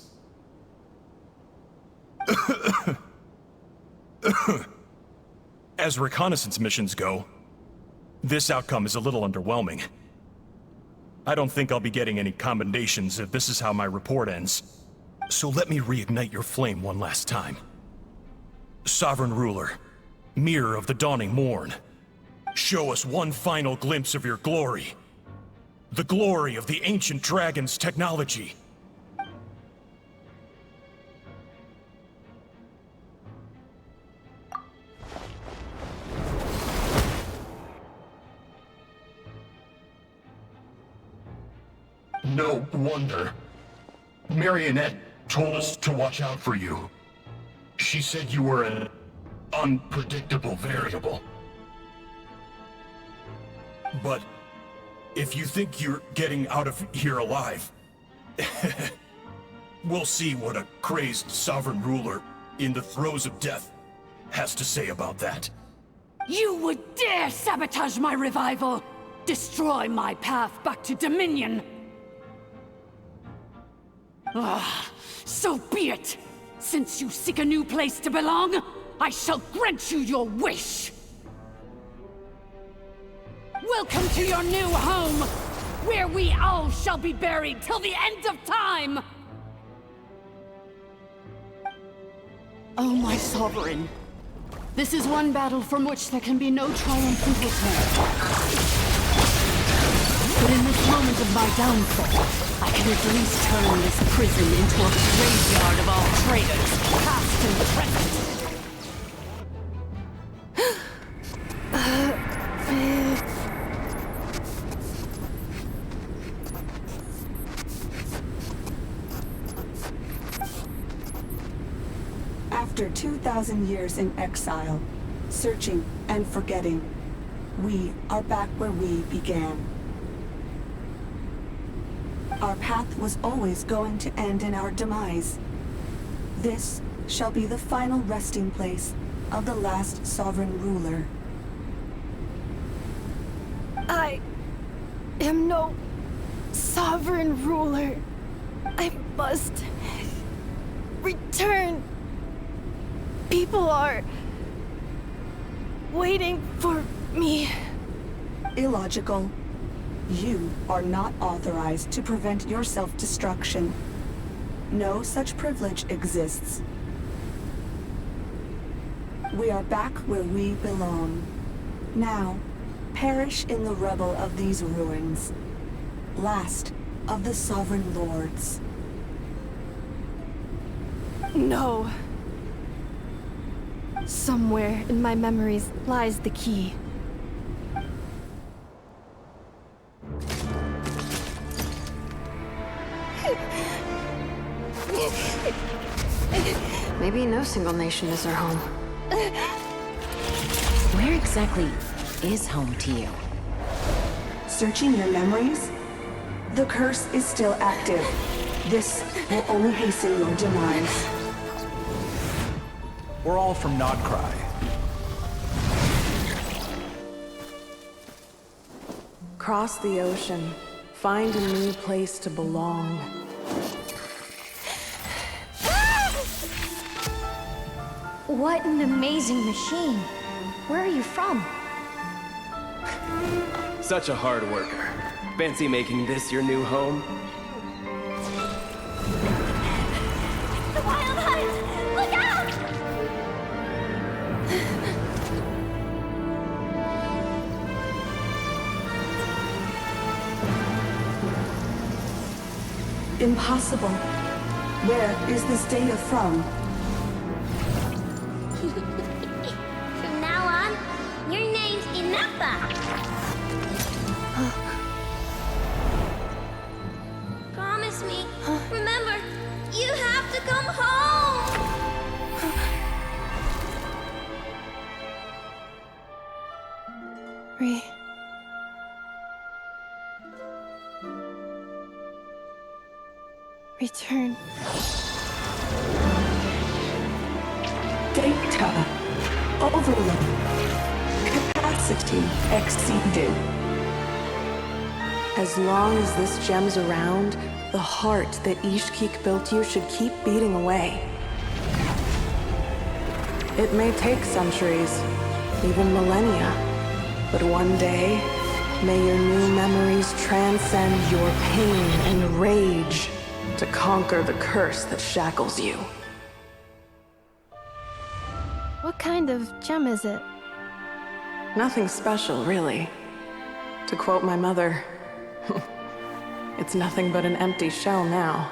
As reconnaissance missions go, this outcome is a little underwhelming. I don't think I'll be getting any commendations if this is how my report ends. So let me reignite your flame one last time. Sovereign Ruler, Mirror of the Dawning Morn, show us one final glimpse of your glory. The glory of the ancient dragon's technology. No wonder. Marionette told us to watch out for you. She said you were an unpredictable variable. But if you think you're getting out of here alive, we'll see what a crazed sovereign ruler in the throes of death has to say about that. You would dare sabotage my revival! Destroy my path back to Dominion! So be it! Since you seek a new place to belong, I shall grant you your wish! Welcome to your new home, where we all shall be buried till the end of time! Oh, my sovereign. This is one battle from which there can be no triumphant return. But in this moment of my downfall, I can at least turn this prison into a graveyard of all traitors, past and present. After 2,000 years in exile, searching and forgetting, we are back where we began. Our path was always going to end in our demise. This shall be the final resting place of the last sovereign ruler. I am no sovereign ruler. I must return. People are waiting for me. Illogical. You are not authorized to prevent your self-destruction. No such privilege exists. We are back where we belong. Now, perish in the rubble of these ruins. Last of the Sovereign Lords. No. Somewhere in my memories lies the key. Maybe no single nation is our home. Where exactly is home to you? Searching your memories? The curse is still active. This will only hasten your demise. We're all from Nodcry. Cross the ocean. Find a new place to belong. What an amazing machine. Where are you from? Such a hard worker. Fancy making this your new home? The Wild Hunt! Look out! Impossible. Where is this data from? From now on, your name's Inappa. Promise me. Remember, you have to come home. Return. Data. Overload. Capacity exceeded. As long as this gem's around, the heart that Ishkik built you should keep beating away. It may take centuries, even millennia, but one day, may your new memories transcend your pain and rage to conquer the curse that shackles you. What kind of gem is it? Nothing special, really. To quote my mother, it's nothing but an empty shell now.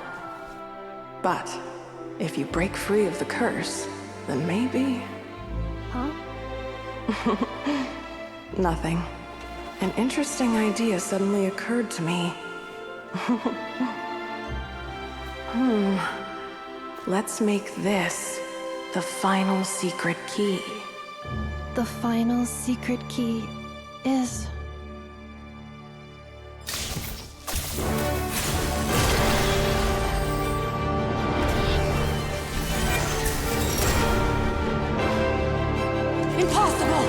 But if you break free of the curse, then maybe... Huh? Nothing. An interesting idea suddenly occurred to me. Let's make this the final secret key. The final secret key is... Impossible!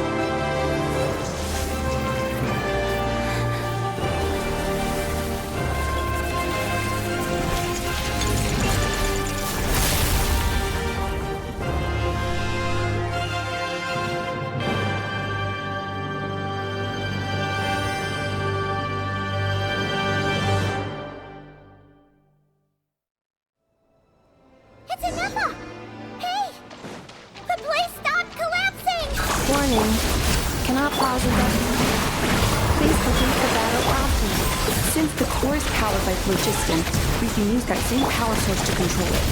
It's Inappa! Hey! The place stopped collapsing! Warning. Cannot pause indefinitely. Please complete the battle promptly. Since the core is powered by phlogiston, we can use that same power source to control it.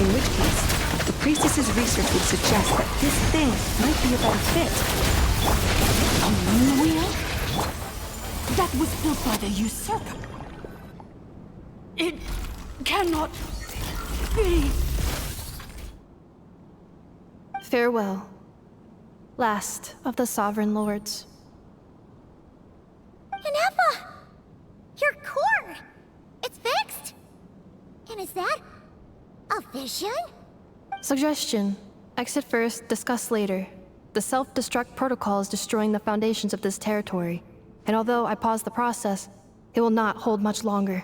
In which case, the priestess's research would suggest that this thing might be a better fit. A moon wheel? That was built by the usurper. It cannot be. Farewell. Last of the Sovereign Lords. Inappa! Your core! It's fixed! And is that a vision? Suggestion. Exit first, discuss later. The self-destruct protocol is destroying the foundations of this territory, and although I pause the process, it will not hold much longer.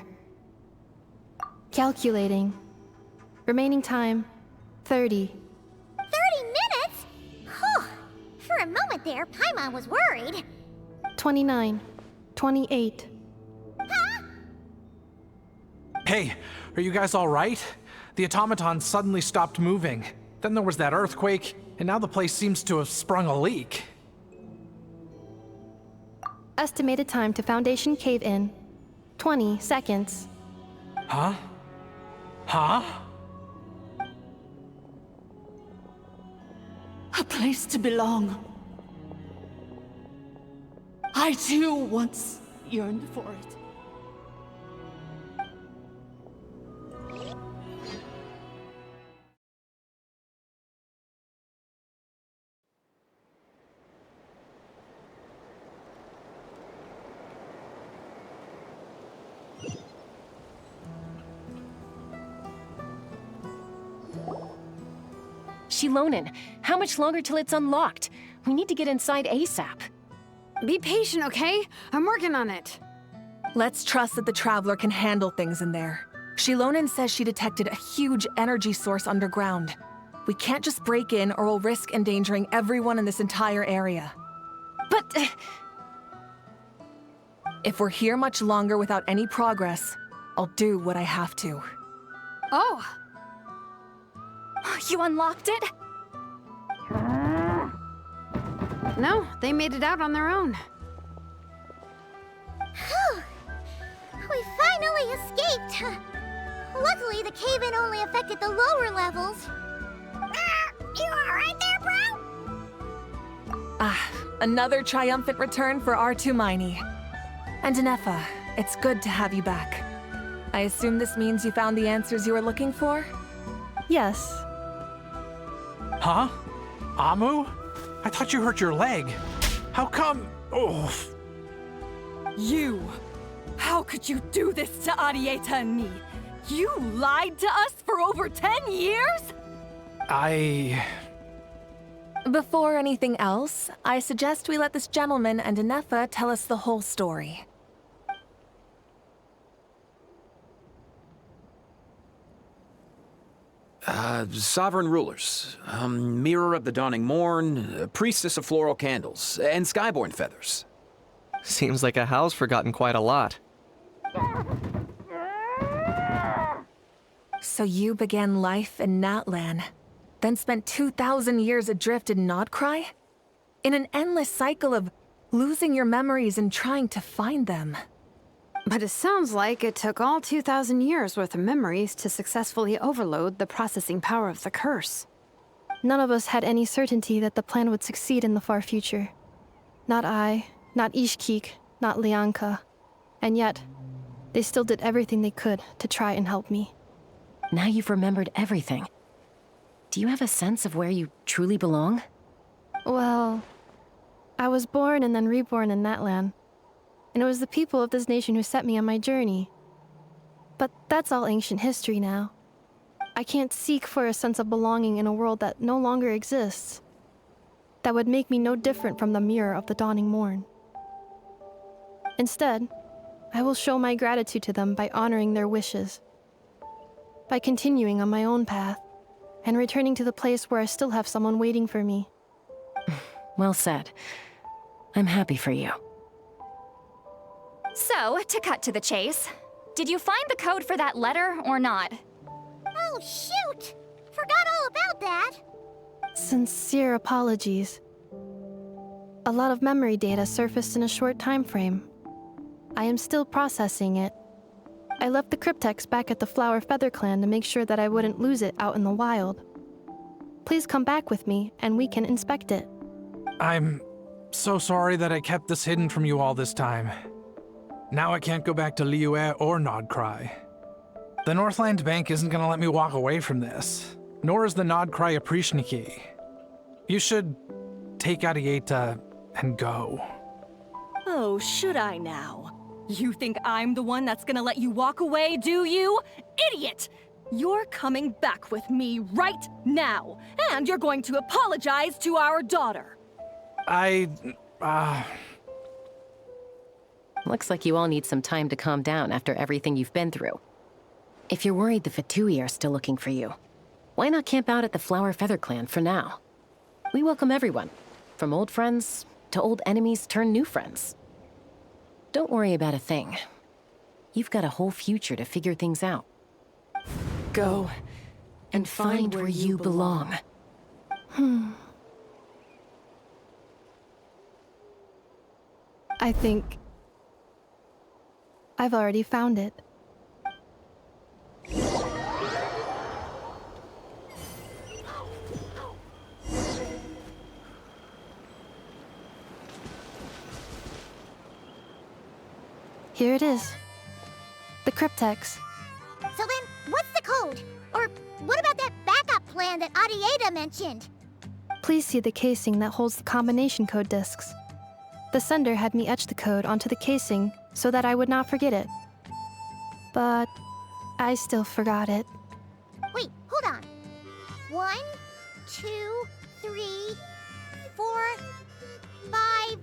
Calculating. Remaining time, 30. 30 minutes? Whew. For a moment there, Paimon was worried. 29. 28. Hey, are you guys all right? The automaton suddenly stopped moving. Then there was that earthquake, and now the place seems to have sprung a leak. Estimated time to Foundation cave-in, 20 seconds. Huh? Huh? A place to belong. I too once yearned for it. Shilonen, how much longer till it's unlocked? We need to get inside ASAP. Be patient, okay? I'm working on it. Let's trust that the Traveler can handle things in there. Shilonen says she detected a huge energy source underground. We can't just break in or we'll risk endangering everyone in this entire area. But... if we're here much longer without any progress, I'll do what I have to. Oh! You unlocked it? No, they made it out on their own. Whew. We finally escaped. Luckily, the cave-in only affected the lower levels. You alright there, bro? Another triumphant return for R2 Miney. And Anefa, it's good to have you back. I assume this means you found the answers you were looking for? Yes. Huh? Amu? I thought you hurt your leg. How come? Oh. You! How could you do this to Arieta and me? You lied to us for over 10 years? Before anything else, I suggest we let this gentleman and Anefa tell us the whole story. Sovereign rulers, Mirror of the Dawning Morn, Priestess of Floral Candles, and Skyborn Feathers. Seems like a howl's forgotten quite a lot. So you began life in Natlan, then spent 2,000 years adrift in Nodcry? In an endless cycle of losing your memories and trying to find them. But it sounds like it took all 2,000 years worth of memories to successfully overload the processing power of the curse. None of us had any certainty that the plan would succeed in the far future. Not I, not Ishkik, not Lianka. And yet, they still did everything they could to try and help me. Now you've remembered everything. Do you have a sense of where you truly belong? Well, I was born and then reborn in Natlan. And it was the people of this nation who set me on my journey. But that's all ancient history now. I can't seek for a sense of belonging in a world that no longer exists. That would make me no different from the Mirror of the Dawning Morn. Instead, I will show my gratitude to them by honoring their wishes. By continuing on my own path, and returning to the place where I still have someone waiting for me. Well said. I'm happy for you. So, to cut to the chase, did you find the code for that letter or not? Oh, shoot! Forgot all about that. Sincere apologies. A lot of memory data surfaced in a short time frame. I am still processing it. I left the cryptex back at the Flower Feather Clan to make sure that I wouldn't lose it out in the wild. Please come back with me, and we can inspect it. I'm so sorry that I kept this hidden from you all this time. Now I can't go back to Liyue or Nodcry. The Northland Bank isn't gonna let me walk away from this, nor is the Nodcry Aprishniki. You should take Arieta and go. Oh, should I now? You think I'm the one that's gonna let you walk away, do you? Idiot! You're coming back with me right now, and you're going to apologize to our daughter. Looks like you all need some time to calm down after everything you've been through. If you're worried the Fatui are still looking for you, why not camp out at the Flower Feather Clan for now? We welcome everyone, from old friends to old enemies turned new friends. Don't worry about a thing. You've got a whole future to figure things out. Go and find where you belong. I think I've already found it. Here it is. The cryptex. So then, what's the code? Or what about that backup plan that Adieta mentioned? Please see the casing that holds the combination code discs. The sender had me etch the code onto the casing so that I would not forget it. But I still forgot it. Wait, hold on. 1, 2, 3, 4, 5, 6?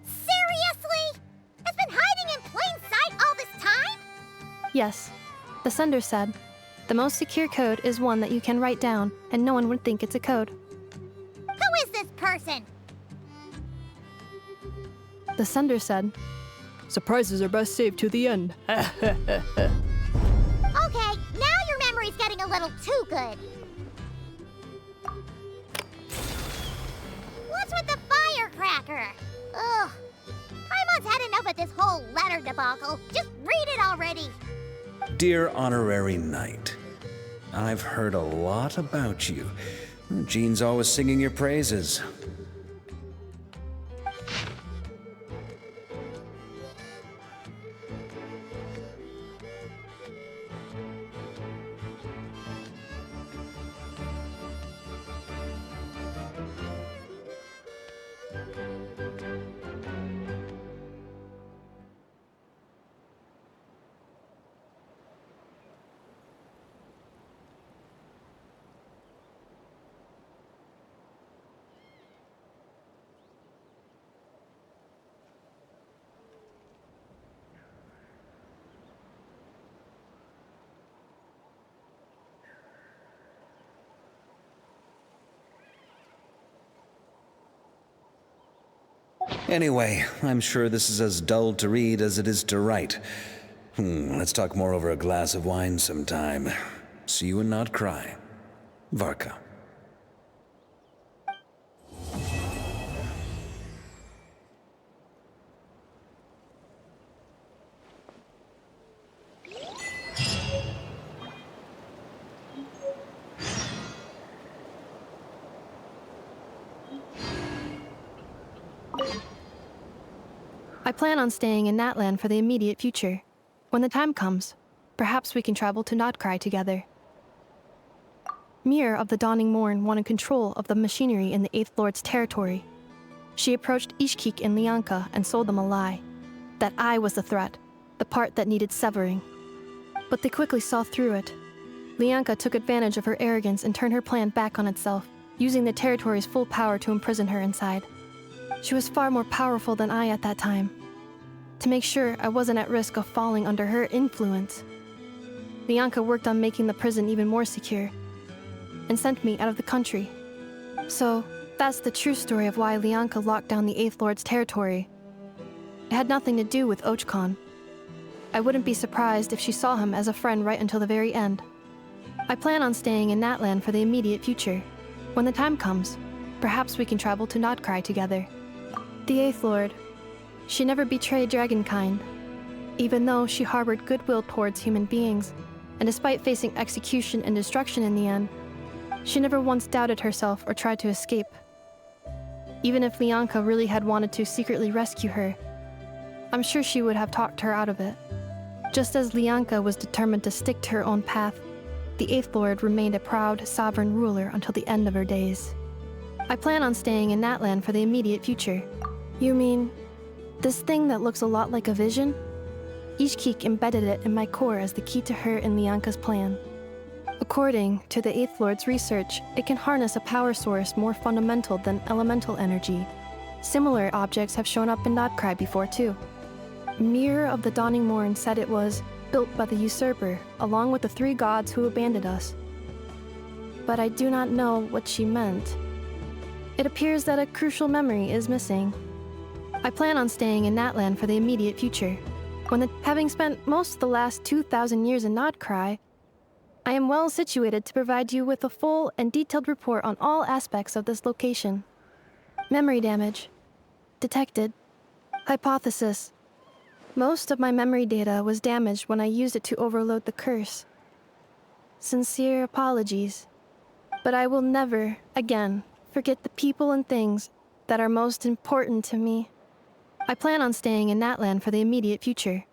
Seriously? It's been hiding in plain sight all this time? Yes, the sender said, the most secure code is one that you can write down and no one would think it's a code. Who is this person? The sender said, surprises are best saved to the end. Okay, now your memory's getting a little too good. What's with the firecracker? Ugh. Paimon's had enough of this whole letter debacle. Just read it already. Dear Honorary Knight, I've heard a lot about you. Jean's always singing your praises. Anyway, I'm sure this is as dull to read as it is to write. Let's talk more over a glass of wine sometime. See you and not cry. Varka. I plan on staying in Natlan for the immediate future. When the time comes, perhaps we can travel to Notcry together. Mir of the Dawning Morn wanted control of the machinery in the Eighth Lord's territory. She approached Ishkik and Lianka and sold them a lie. That I was the threat, the part that needed severing. But they quickly saw through it. Lianka took advantage of her arrogance and turned her plan back on itself, using the territory's full power to imprison her inside. She was far more powerful than I at that time. To make sure I wasn't at risk of falling under her influence, Lianka worked on making the prison even more secure, and sent me out of the country. So, that's the true story of why Lianka locked down the Eighth Lord's territory. It had nothing to do with Ochkon. I wouldn't be surprised if she saw him as a friend right until the very end. I plan on staying in Natlan for the immediate future. When the time comes, perhaps we can travel to Notcry together. The Eighth Lord, she never betrayed Dragonkind, even though she harbored goodwill towards human beings, and despite facing execution and destruction in the end, she never once doubted herself or tried to escape. Even if Lianka really had wanted to secretly rescue her, I'm sure she would have talked her out of it. Just as Lianka was determined to stick to her own path, the Eighth Lord remained a proud, sovereign ruler until the end of her days. I plan on staying in Natlan for the immediate future. You mean This thing that looks a lot like a vision? Ishkik embedded it in my core as the key to her and Lianka's plan. According to the Eighth Lord's research, it can harness a power source more fundamental than elemental energy. Similar objects have shown up in Notcry before too. Mirror of the Dawning Morn said it was built by the usurper, along with the 3 gods who abandoned us. But I do not know what she meant. It appears that a crucial memory is missing. I plan on staying in Natlan for the immediate future. Having spent most of the last 2,000 years in Notcry, I am well situated to provide you with a full and detailed report on all aspects of this location. Memory damage. Detected. Hypothesis. Most of my memory data was damaged when I used it to overload the curse. Sincere apologies. But I will never, again, forget the people and things that are most important to me. I plan on staying in Natlan for the immediate future.